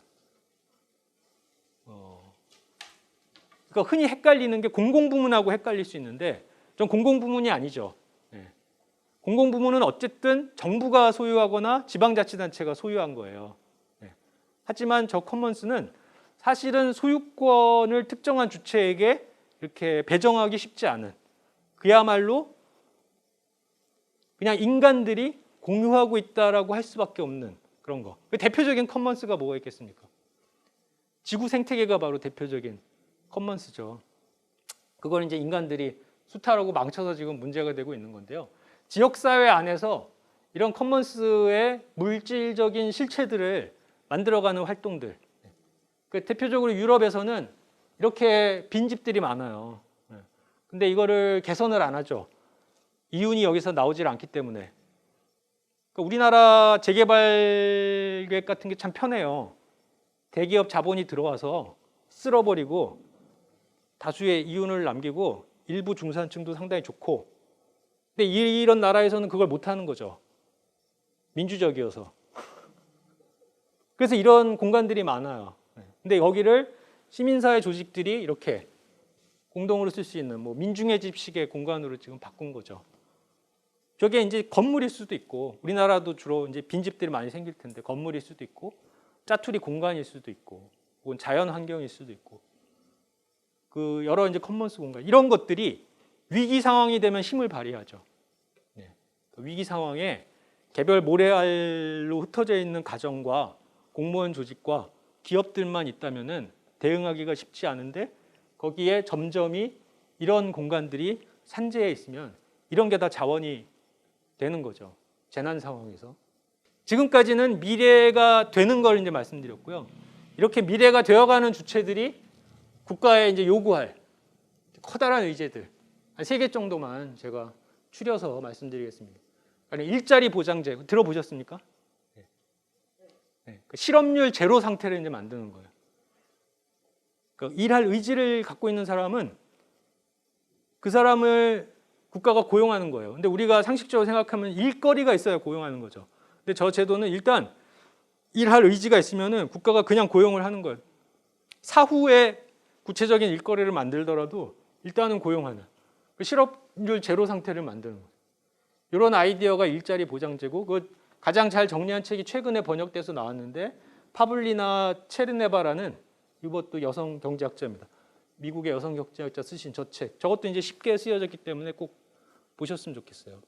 그러니까 흔히 헷갈리는 게 공공부문하고 헷갈릴 수 있는데 전 공공부문이 아니죠. 공공부문은 어쨌든 정부가 소유하거나 지방자치단체가 소유한 거예요. 하지만 저 커먼스는 사실은 소유권을 특정한 주체에게 이렇게 배정하기 쉽지 않은, 그야말로 그냥 인간들이 공유하고 있다라고 할 수밖에 없는 그런 거. 대표적인 커먼스가 뭐가 있겠습니까? 지구 생태계가 바로 대표적인 커먼스죠. 그걸 이제 인간들이 수탈하고 망쳐서 지금 문제가 되고 있는 건데요. 지역사회 안에서 이런 커먼스의 물질적인 실체들을 만들어가는 활동들. 대표적으로 유럽에서는 이렇게 빈집들이 많아요. 근데 이거를 개선을 안 하죠. 이윤이 여기서 나오질 않기 때문에. 그러니까 우리나라 재개발 계획 같은 게 참 편해요. 대기업 자본이 들어와서 쓸어버리고 다수의 이윤을 남기고 일부 중산층도 상당히 좋고, 근데 이런 나라에서는 그걸 못하는 거죠. 민주적이어서. 그래서 이런 공간들이 많아요. 근데 여기를 시민사회 조직들이 이렇게 공동으로 쓸 수 있는 뭐 민중의 집식의 공간으로 지금 바꾼 거죠. 저게 이제 건물일 수도 있고, 우리나라도 주로 이제 빈집들이 많이 생길 텐데 건물일 수도 있고, 짜투리 공간일 수도 있고, 혹은 자연 환경일 수도 있고, 그 여러 이제 커먼스 공간, 이런 것들이 위기 상황이 되면 힘을 발휘하죠. 위기 상황에 개별 모래알로 흩어져 있는 가정과 공무원 조직과 기업들만 있다면은 대응하기가 쉽지 않은데, 거기에 점점이 이런 공간들이 산재해 있으면 이런 게 다 자원이 되는 거죠. 재난 상황에서. 지금까지는 미래가 되는 걸 이제 말씀드렸고요. 이렇게 미래가 되어가는 주체들이 국가에 이제 요구할 커다란 의제들 한 3개 정도만 제가 추려서 말씀드리겠습니다. 일자리 보장제 들어보셨습니까? 그 실업률 제로 상태를 이제 만드는 거예요. 그러니까 일할 의지를 갖고 있는 사람은 그 사람을 국가가 고용하는 거예요. 근데 우리가 상식적으로 생각하면 일거리가 있어야 고용하는 거죠. 근데 저 제도는 일단 일할 의지가 있으면은 국가가 그냥 고용을 하는 거예요. 사후에 구체적인 일거리를 만들더라도 일단은 고용하는 그 실업률 제로 상태를 만드는 거예요. 이런 아이디어가 일자리 보장제고, 그 가장 잘 정리한 책이 최근에 번역돼서 나왔는데 파블리나 체르네바라는 이것도 여성 경제학자입니다. 미국의 여성 경제학자 쓰신 저 책. 저것도 이제 쉽게 쓰여졌기 때문에 꼭 보셨으면 좋겠어요.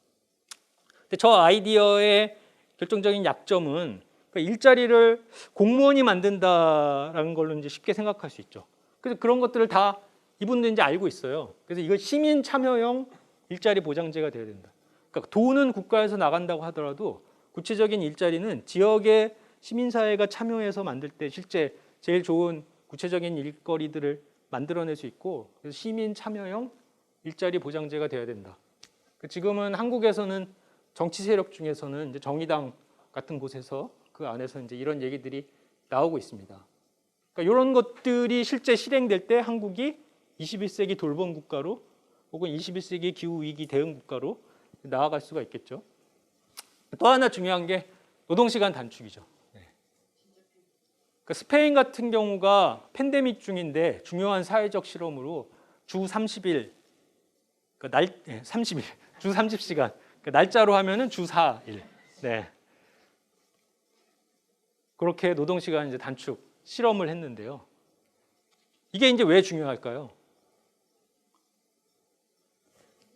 근데 저 아이디어의 결정적인 약점은 일자리를 공무원이 만든다라는 걸로 이제 쉽게 생각할 수 있죠. 그래서 그런 것들을 다 이분도 이제 알고 있어요. 그래서 이거 시민 참여형 일자리 보장제가 돼야 된다. 그러니까 돈은 국가에서 나간다고 하더라도 구체적인 일자리는 지역의 시민사회가 참여해서 만들 때 실제 제일 좋은 구체적인 일거리들을 만들어낼 수 있고, 그래서 시민 참여형 일자리 보장제가 돼야 된다. 지금은 한국에서는 정치 세력 중에서는 이제 정의당 같은 곳에서 그 안에서 이제 이런 얘기들이 나오고 있습니다. 그러니까 이런 것들이 실제 실행될 때 한국이 21세기 돌봄 국가로 혹은 21세기 기후 위기 대응 국가로 나아갈 수가 있겠죠. 또 하나 중요한 게 노동시간 단축이죠. 그러니까 스페인 같은 경우가 팬데믹 중인데 중요한 사회적 실험으로 주 30일, 그러니까 30일, 주 30시간, 그러니까 날짜로 하면은 주 4일. 네. 그렇게 노동시간 이제 단축 실험을 했는데요. 이게 이제 왜 중요할까요?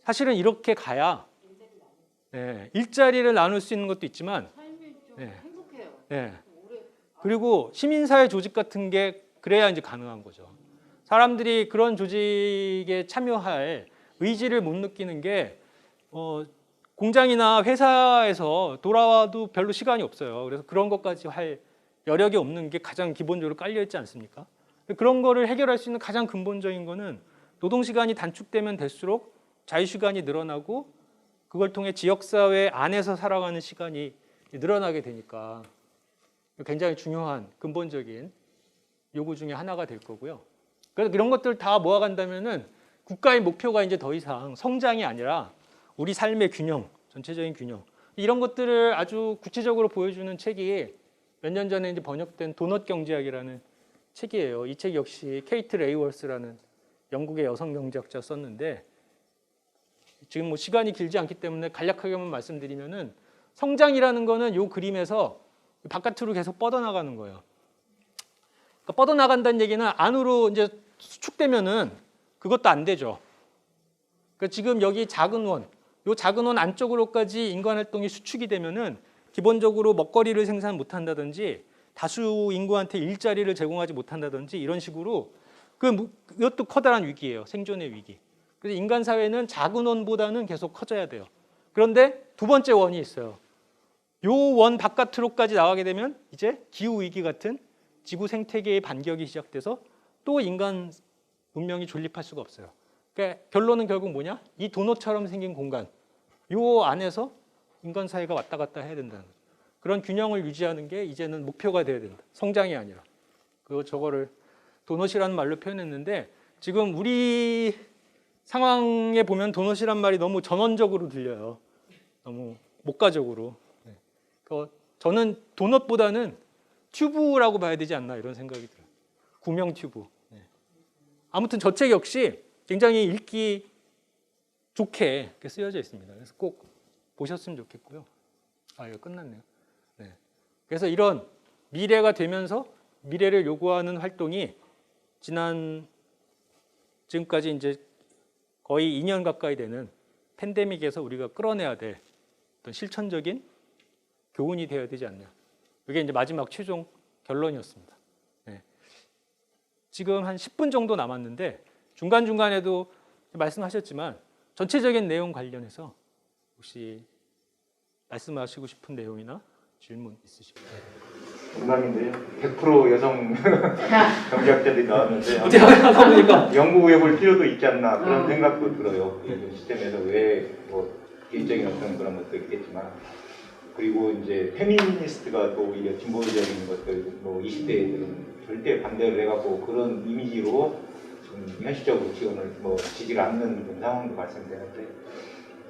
사실은 이렇게 가야 일자리를 나눌 수 있는 것도 있지만, 삶이 좀 네. 행복해요. 네. 그리고 시민사회 조직 같은 게 그래야 이제 가능한 거죠. 사람들이 그런 조직에 참여할 의지를 못 느끼는 게 공장이나 회사에서 돌아와도 별로 시간이 없어요. 그래서 그런 것까지 할 여력이 없는 게 가장 기본적으로 깔려 있지 않습니까? 그런 거를 해결할 수 있는 가장 근본적인 거는 노동시간이 단축되면 될수록 자유시간이 늘어나고 그걸 통해 지역사회 안에서 살아가는 시간이 늘어나게 되니까 굉장히 중요한 근본적인 요구 중에 하나가 될 거고요. 그래서 이런 것들 다 모아간다면은 국가의 목표가 이제 더 이상 성장이 아니라 우리 삶의 균형, 전체적인 균형, 이런 것들을 아주 구체적으로 보여주는 책이 몇 년 전에 이제 번역된 도넛 경제학이라는 책이에요. 이 책 역시 케이트 레이월스라는 영국의 여성 경제학자 썼는데 지금 뭐 시간이 길지 않기 때문에 간략하게만 말씀드리면은 성장이라는 거는 이 그림에서 바깥으로 계속 뻗어나가는 거예요. 그러니까 뻗어나간다는 얘기는 안으로 이제 수축되면은 그것도 안 되죠. 그러니까 지금 여기 작은 원, 이 작은 원 안쪽으로까지 인간 활동이 수축이 되면은 기본적으로 먹거리를 생산 못한다든지 다수 인구한테 일자리를 제공하지 못한다든지 이런 식으로 그것도 커다란 위기예요. 생존의 위기. 그래서 인간 사회는 작은 원보다는 계속 커져야 돼요. 그런데 두 번째 원이 있어요. 요 원 바깥으로까지 나가게 되면 이제 기후 위기 같은 지구 생태계의 반격이 시작돼서 또 인간 문명이 존립할 수가 없어요. 그러니까 결론은 결국 뭐냐? 이 도넛처럼 생긴 공간, 요 안에서 인간 사회가 왔다 갔다 해야 된다는 거죠. 그런 균형을 유지하는 게 이제는 목표가 돼야 된다. 성장이 아니라. 저거를 도넛이라는 말로 표현했는데 지금 우리 상황에 보면 도넛이란 말이 너무 전원적으로 들려요. 너무 목가적으로. 저는 도넛보다는 튜브라고 봐야 되지 않나 이런 생각이 들어요. 구명 튜브. 아무튼 저 책 역시 굉장히 읽기 좋게 이렇게 쓰여져 있습니다. 그래서 꼭 보셨으면 좋겠고요. 아, 이거 끝났네요. 네. 그래서 이런 미래가 되면서 미래를 요구하는 활동이 지금까지 이제 거의 2년 가까이 되는 팬데믹에서 우리가 끌어내야 될 어떤 실천적인 교훈이 되어야 되지 않냐. 이게 이제 마지막 최종 결론이었습니다. 네. 지금 한 10분 정도 남았는데 중간중간에도 말씀하셨지만 전체적인 내용 관련해서 혹시 말씀하시고 싶은 내용이나 질문 있으실까요? 농담인데요. 100% 여성 경제학자들이 나왔는데 제가 보니까 연구해 볼 필요도 있지 않나 그런 생각도 들어요. 이 시스템에서 왜 뭐 개인적인 어떤 그런 것도 있겠지만 그리고 이제 페미니스트가 또 오히려 진보적인 것들 뭐 20대들은 절대 반대를 해갖고 그런 이미지로 지금 현실적으로 지원을 뭐 지지를 않는 그런 상황도 발생되는데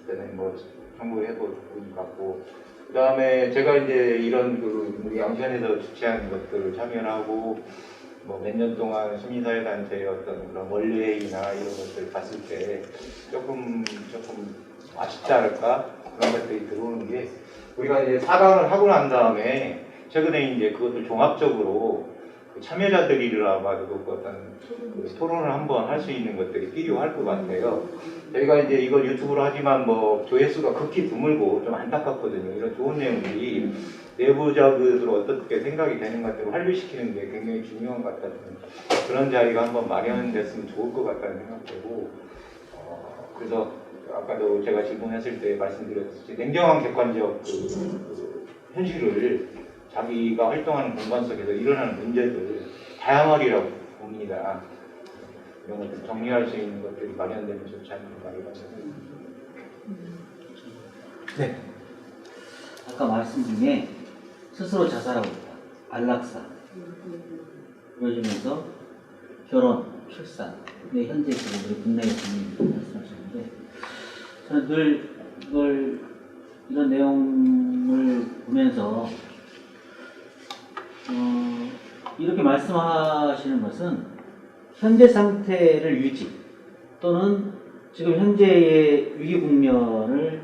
그때는 뭐 참고해도 좋을 것 같고 그 다음에 제가 이제 이런 우리 양천에서 주최한 것들을 참여하고 뭐 몇 년 동안 시민사회단체의 어떤 그런 원래회의나 이런 것들을 봤을 때 조금 아쉽지 않을까 그런 것들이 들어오는 게 우리가 이제 4강을 하고 난 다음에 최근에 이제 그것을 종합적으로 참여자들이라봐도 어떤 토론을 한번 할 수 있는 것들이 필요할 것 같아요. 저희가 이제 이걸 유튜브로 하지만 뭐 조회수가 극히 드물고 좀 안타깝거든요. 이런 좋은 내용들이 내부자들로 어떻게 생각이 되는 것들을 환류시키는 게 굉장히 중요한 것 같다는 그런 자리가 한번 마련됐으면 좋을 것 같다는 생각되고 그래서 아까도 제가 질문했을 때 말씀드렸듯이 냉정한 객관적 그 현실을 자기가 활동하는 공간 속에서 일어나는 문제들 다양하리라고 봅니다. 이런 것들 정리할 수 있는 것들이 마련되면 좋지 않을까 이런 생각이 네. 아까 말씀 중에 스스로 자살하고 있다. 안락사. 그러시면서 결혼, 출산. 근데 현재 지금 우리 국내에 있는 말씀하셨는데 저는 늘 이런 내용을 보면서 이렇게 말씀하시는 것은 현재 상태를 유지 또는 지금 현재의 위기 국면을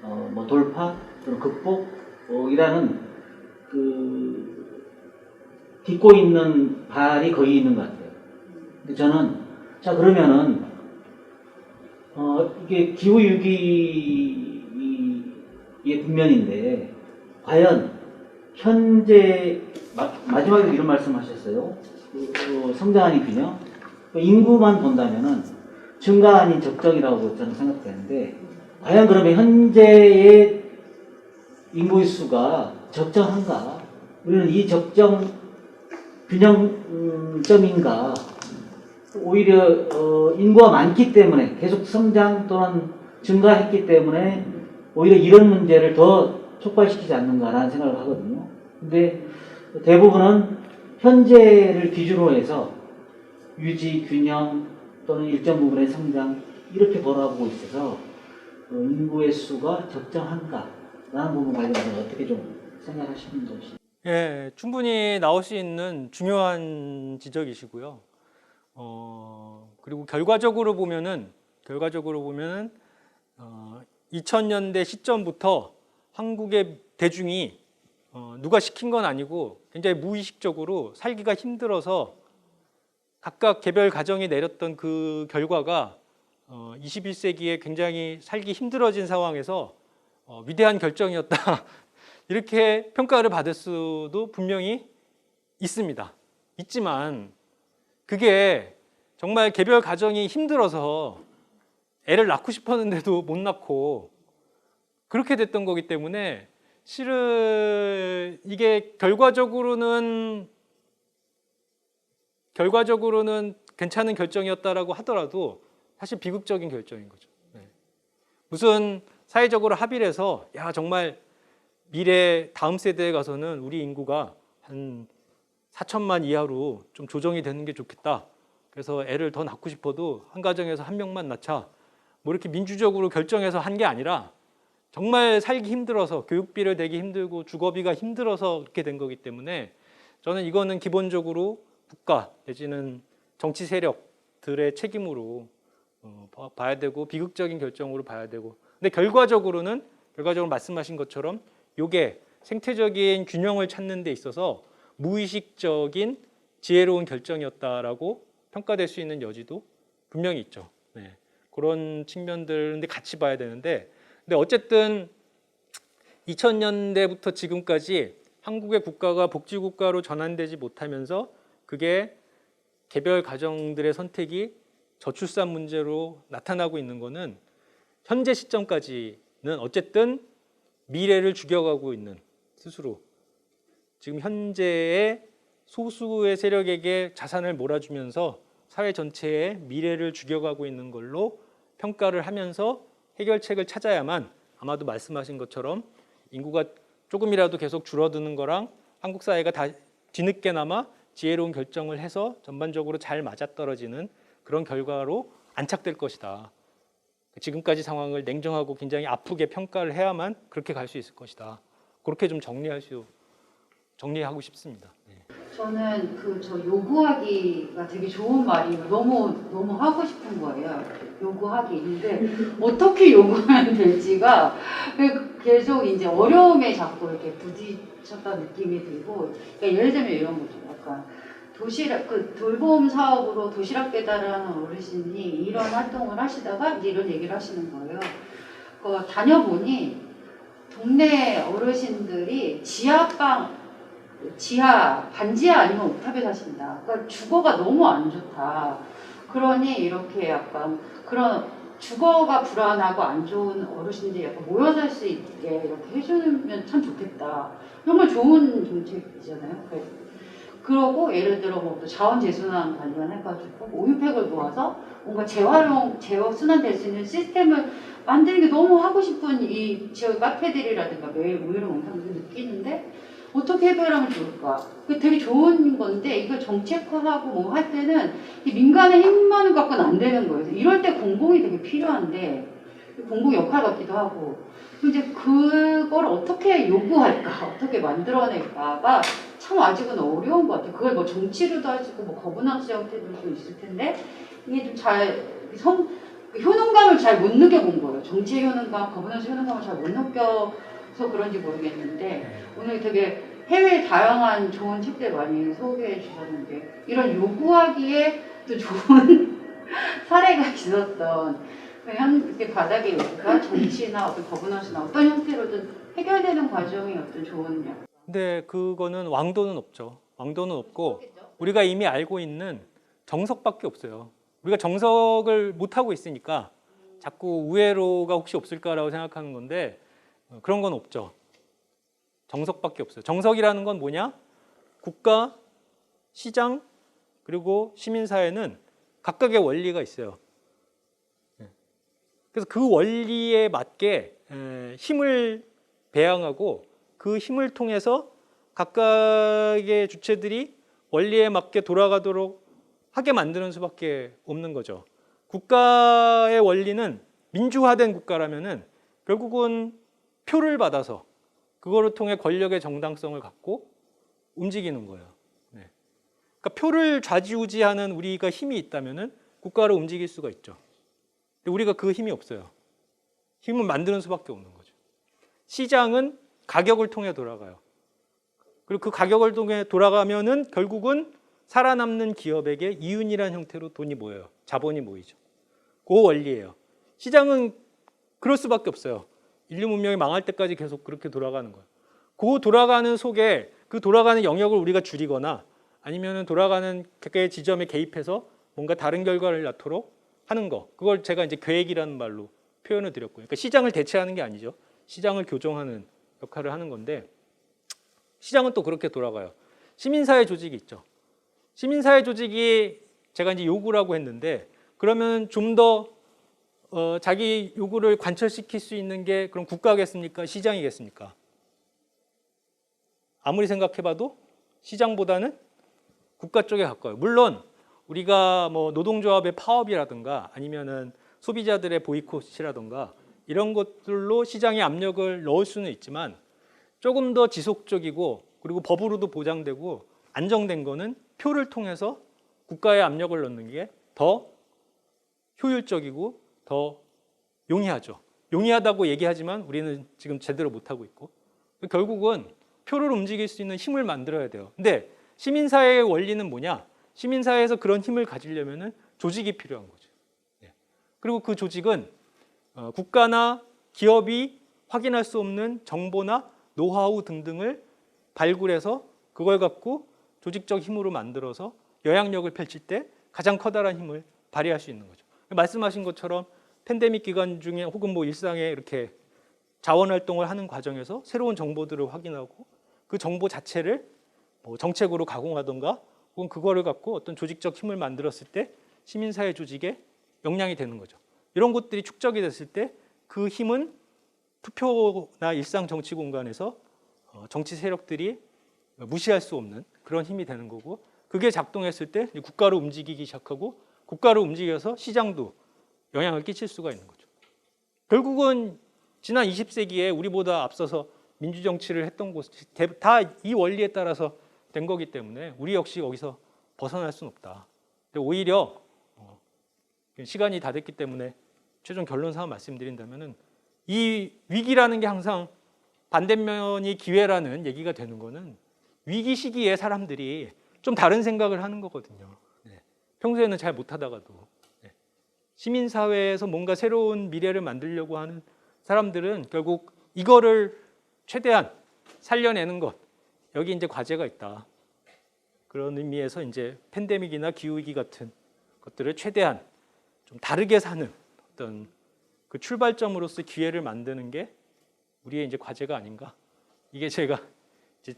뭐 돌파 또는 극복이라는 딛고 있는 발이 거의 있는 것 같아요. 근데 저는 자 그러면은 이게 기후 위기의 국면인데 과연 현재 마지막에 이런 말씀하셨어요. 성장 아닌 균형. 인구만 본다면은 증가 아닌 적정이라고 저는 생각되는데 과연 그러면 현재의 인구의 수가 적정한가? 우리는 이 적정 균형점인가? 오히려 인구가 많기 때문에 계속 성장 또는 증가했기 때문에 오히려 이런 문제를 더 촉발시키지 않는가라는 생각을 하거든요. 근데 대부분은 현재를 기준으로 해서 유지, 균형 또는 일정 부분의 성장 이렇게 바라보고 있어서 인구의 수가 적정한가 부분 관련해서 어떻게 좀 생각하시는 것이? 예, 충분히 나올 수 있는 중요한 지적이시고요. 그리고 결과적으로 보면은 2000년대 시점부터 한국의 대중이 누가 시킨 건 아니고 굉장히 무의식적으로 살기가 힘들어서 각각 개별 가정이 내렸던 그 결과가 21세기에 굉장히 살기 힘들어진 상황에서 위대한 결정이었다. 이렇게 평가를 받을 수도 분명히 있지만 그게 정말 개별 가정이 힘들어서 애를 낳고 싶었는데도 못 낳고 그렇게 됐던 거기 때문에 실은 이게 결과적으로는 괜찮은 결정이었다라고 하더라도 사실 비극적인 결정인 거죠. 네. 무슨 사회적으로 합의를 해서 야 정말 미래 다음 세대에 가서는 우리 인구가 한 4천만 이하로 좀 조정이 되는 게 좋겠다. 그래서 애를 더 낳고 싶어도 한 가정에서 한 명만 낳자. 뭐 이렇게 민주적으로 결정해서 한 게 아니라 정말 살기 힘들어서 교육비를 내기 힘들고 주거비가 힘들어서 이렇게 된 거기 때문에 저는 이거는 기본적으로 국가 내지는 정치 세력들의 책임으로 봐야 되고 비극적인 결정으로 봐야 되고 근데 결과적으로 말씀하신 것처럼 이게 생태적인 균형을 찾는 데 있어서 무의식적인 지혜로운 결정이었다라고 평가될 수 있는 여지도 분명히 있죠. 네. 그런 측면들인데 같이 봐야 되는데 근데 어쨌든 2000년대부터 지금까지 한국의 국가가 복지국가로 전환되지 못하면서 그게 개별 가정들의 선택이 저출산 문제로 나타나고 있는 거는 현재 시점까지는 어쨌든 미래를 죽여가고 있는 스스로 지금 현재의 소수의 세력에게 자산을 몰아주면서 사회 전체의 미래를 죽여가고 있는 걸로 평가를 하면서 해결책을 찾아야만 아마도 말씀하신 것처럼 인구가 조금이라도 계속 줄어드는 거랑 한국 사회가 다 뒤늦게나마 지혜로운 결정을 해서 전반적으로 잘 맞아떨어지는 그런 결과로 안착될 것이다. 지금까지 상황을 냉정하고 굉장히 아프게 평가를 해야만 그렇게 갈 수 있을 것이다. 그렇게 좀 정리하고 싶습니다. 네. 저는 저 요구하기가 되게 좋은 말이에요. 너무 하고 싶은 거예요. 요구하기인데 어떻게 요구하면 될지가 계속 이제 어려움에 자꾸 이렇게 부딪혔다는 느낌이 들고 그러니까 예를 들면 이런 거죠. 약간 도시락 돌봄 사업으로 도시락 배달하는 어르신이 이런 활동을 하시다가 이제 이런 얘기를 하시는 거예요. 다녀보니 동네 어르신들이 반지하 아니면 옥탑에 사신다. 그러니까 주거가 너무 안 좋다. 그러니 이렇게 약간 그런 주거가 불안하고 안 좋은 어르신들이 약간 모여 살 수 있게 이렇게 해주면 참 좋겠다. 정말 좋은 정책이잖아요. 그러고 예를 들어 또 자원재순환 관련해가지고 우유팩을 모아서 뭔가 재활순환될 수 있는 시스템을 만드는 게 너무 하고 싶은 이 지역 카페들이라든가 매일 우유를 먹는 사람들이 느끼는데 어떻게 해결하면 좋을까? 그게 되게 좋은 건데 이걸 정책화하고 뭐 할 때는 이 민간의 힘만을 갖고는 안 되는 거예요. 이럴 때 공공이 되게 필요한데 공공 역할 같기도 하고 이제 그걸 어떻게 요구할까? 어떻게 만들어낼까가 참 아직은 어려운 것 같아요. 그걸 뭐 정치로도 하시고 뭐 거버넌스 형태도 있을 텐데 이게 좀 효능감을 잘 못 느껴본 거예요. 정치의 효능감, 거버넌스 효능감을 잘 못 느껴서 그런지 모르겠는데 오늘 되게 해외 다양한 좋은 책들 많이 소개해 주셨는데 이런 요구하기에 또 좋은 사례가 있었던 이렇게 바닥의 요구가 정치나 어떤 거버넌스나 어떤 형태로든 해결되는 과정이 어떤 좋은 약. 근데 그거는 왕도는 없죠. 왕도는 없고 우리가 이미 알고 있는 정석밖에 없어요. 우리가 정석을 못 하고 있으니까 자꾸 우회로가 혹시 없을까라고 생각하는 건데 그런 건 없죠. 정석밖에 없어요. 정석이라는 건 뭐냐? 국가, 시장, 그리고 시민사회는 각각의 원리가 있어요. 그래서 그 원리에 맞게 힘을 배양하고 그 힘을 통해서 각각의 주체들이 원리에 맞게 돌아가도록 하게 만드는 수밖에 없는 거죠. 국가의 원리는 민주화된 국가라면은 결국은 표를 받아서 그거를 통해 권력의 정당성을 갖고 움직이는 거예요. 네. 그러니까 표를 좌지우지하는 우리가 힘이 있다면은 국가를 움직일 수가 있죠. 근데 우리가 그 힘이 없어요. 힘을 만드는 수밖에 없는 거죠. 시장은 가격을 통해 돌아가요. 그리고 그 가격을 통해 돌아가면은 결국은 살아남는 기업에게 이윤이라는 형태로 돈이 모여요. 자본이 모이죠. 그 원리예요. 시장은 그럴 수밖에 없어요. 인류 문명이 망할 때까지 계속 그렇게 돌아가는 거예요. 그 돌아가는 속에 그 돌아가는 영역을 우리가 줄이거나 아니면 돌아가는 개의 지점에 개입해서 뭔가 다른 결과를 낳도록 하는 거. 그걸 제가 이제 계획이라는 말로 표현을 드렸고요. 그러니까 시장을 대체하는 게 아니죠. 시장을 교정하는 역할을 하는 건데 시장은 또 그렇게 돌아가요. 시민사회 조직이 있죠. 시민사회 조직이 제가 이제 요구라고 했는데 그러면 좀 더 자기 요구를 관철시킬 수 있는 게 그럼 국가겠습니까? 시장이겠습니까? 아무리 생각해봐도 시장보다는 국가 쪽에 가까워요. 물론 우리가 뭐 노동조합의 파업이라든가 아니면은 소비자들의 보이콧이라든가 이런 것들로 시장에 압력을 넣을 수는 있지만 조금 더 지속적이고 그리고 법으로도 보장되고 안정된 거는 표를 통해서 국가에 압력을 넣는 게 더 효율적이고 더 용이하죠. 용이하다고 얘기하지만 우리는 지금 제대로 못하고 있고 결국은 표를 움직일 수 있는 힘을 만들어야 돼요. 근데 시민사회의 원리는 뭐냐? 시민사회에서 그런 힘을 가지려면 조직이 필요한 거죠. 그리고 그 조직은 국가나 기업이 확인할 수 없는 정보나 노하우 등등을 발굴해서 그걸 갖고 조직적 힘으로 만들어서 영향력을 펼칠 때 가장 커다란 힘을 발휘할 수 있는 거죠. 말씀하신 것처럼 팬데믹 기간 중에 혹은 뭐 일상에 이렇게 자원 활동을 하는 과정에서 새로운 정보들을 확인하고 그 정보 자체를 뭐 정책으로 가공하던가 혹은 그거를 갖고 어떤 조직적 힘을 만들었을 때 시민사회 조직에 역량이 되는 거죠. 이런 것들이 축적이 됐을 때 그 힘은 투표나 일상 정치 공간에서 정치 세력들이 무시할 수 없는 그런 힘이 되는 거고 그게 작동했을 때 국가로 움직이기 시작하고 국가로 움직여서 시장도 영향을 끼칠 수가 있는 거죠. 결국은 지난 20세기에 우리보다 앞서서 민주정치를 했던 곳이 다 이 원리에 따라서 된 거기 때문에 우리 역시 여기서 벗어날 수는 없다. 오히려 시간이 다 됐기 때문에 최종 결론상 말씀드린다면은 이 위기라는 게 항상 반대면이 기회라는 얘기가 되는 거는 위기 시기에 사람들이 좀 다른 생각을 하는 거거든요. 평소에는 잘 못하다가도 시민사회에서 뭔가 새로운 미래를 만들려고 하는 사람들은 결국 이거를 최대한 살려내는 것 여기 이제 과제가 있다. 그런 의미에서 이제 팬데믹이나 기후위기 같은 것들을 최대한 좀 다르게 사는 어떤 그 출발점으로서 기회를 만드는 게 우리의 이제 과제가 아닌가. 이게 제가 이제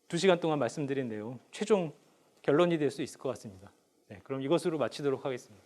2시간 동안 말씀드린 내용 최종 결론이 될 수 있을 것 같습니다. 네, 그럼 이것으로 마치도록 하겠습니다.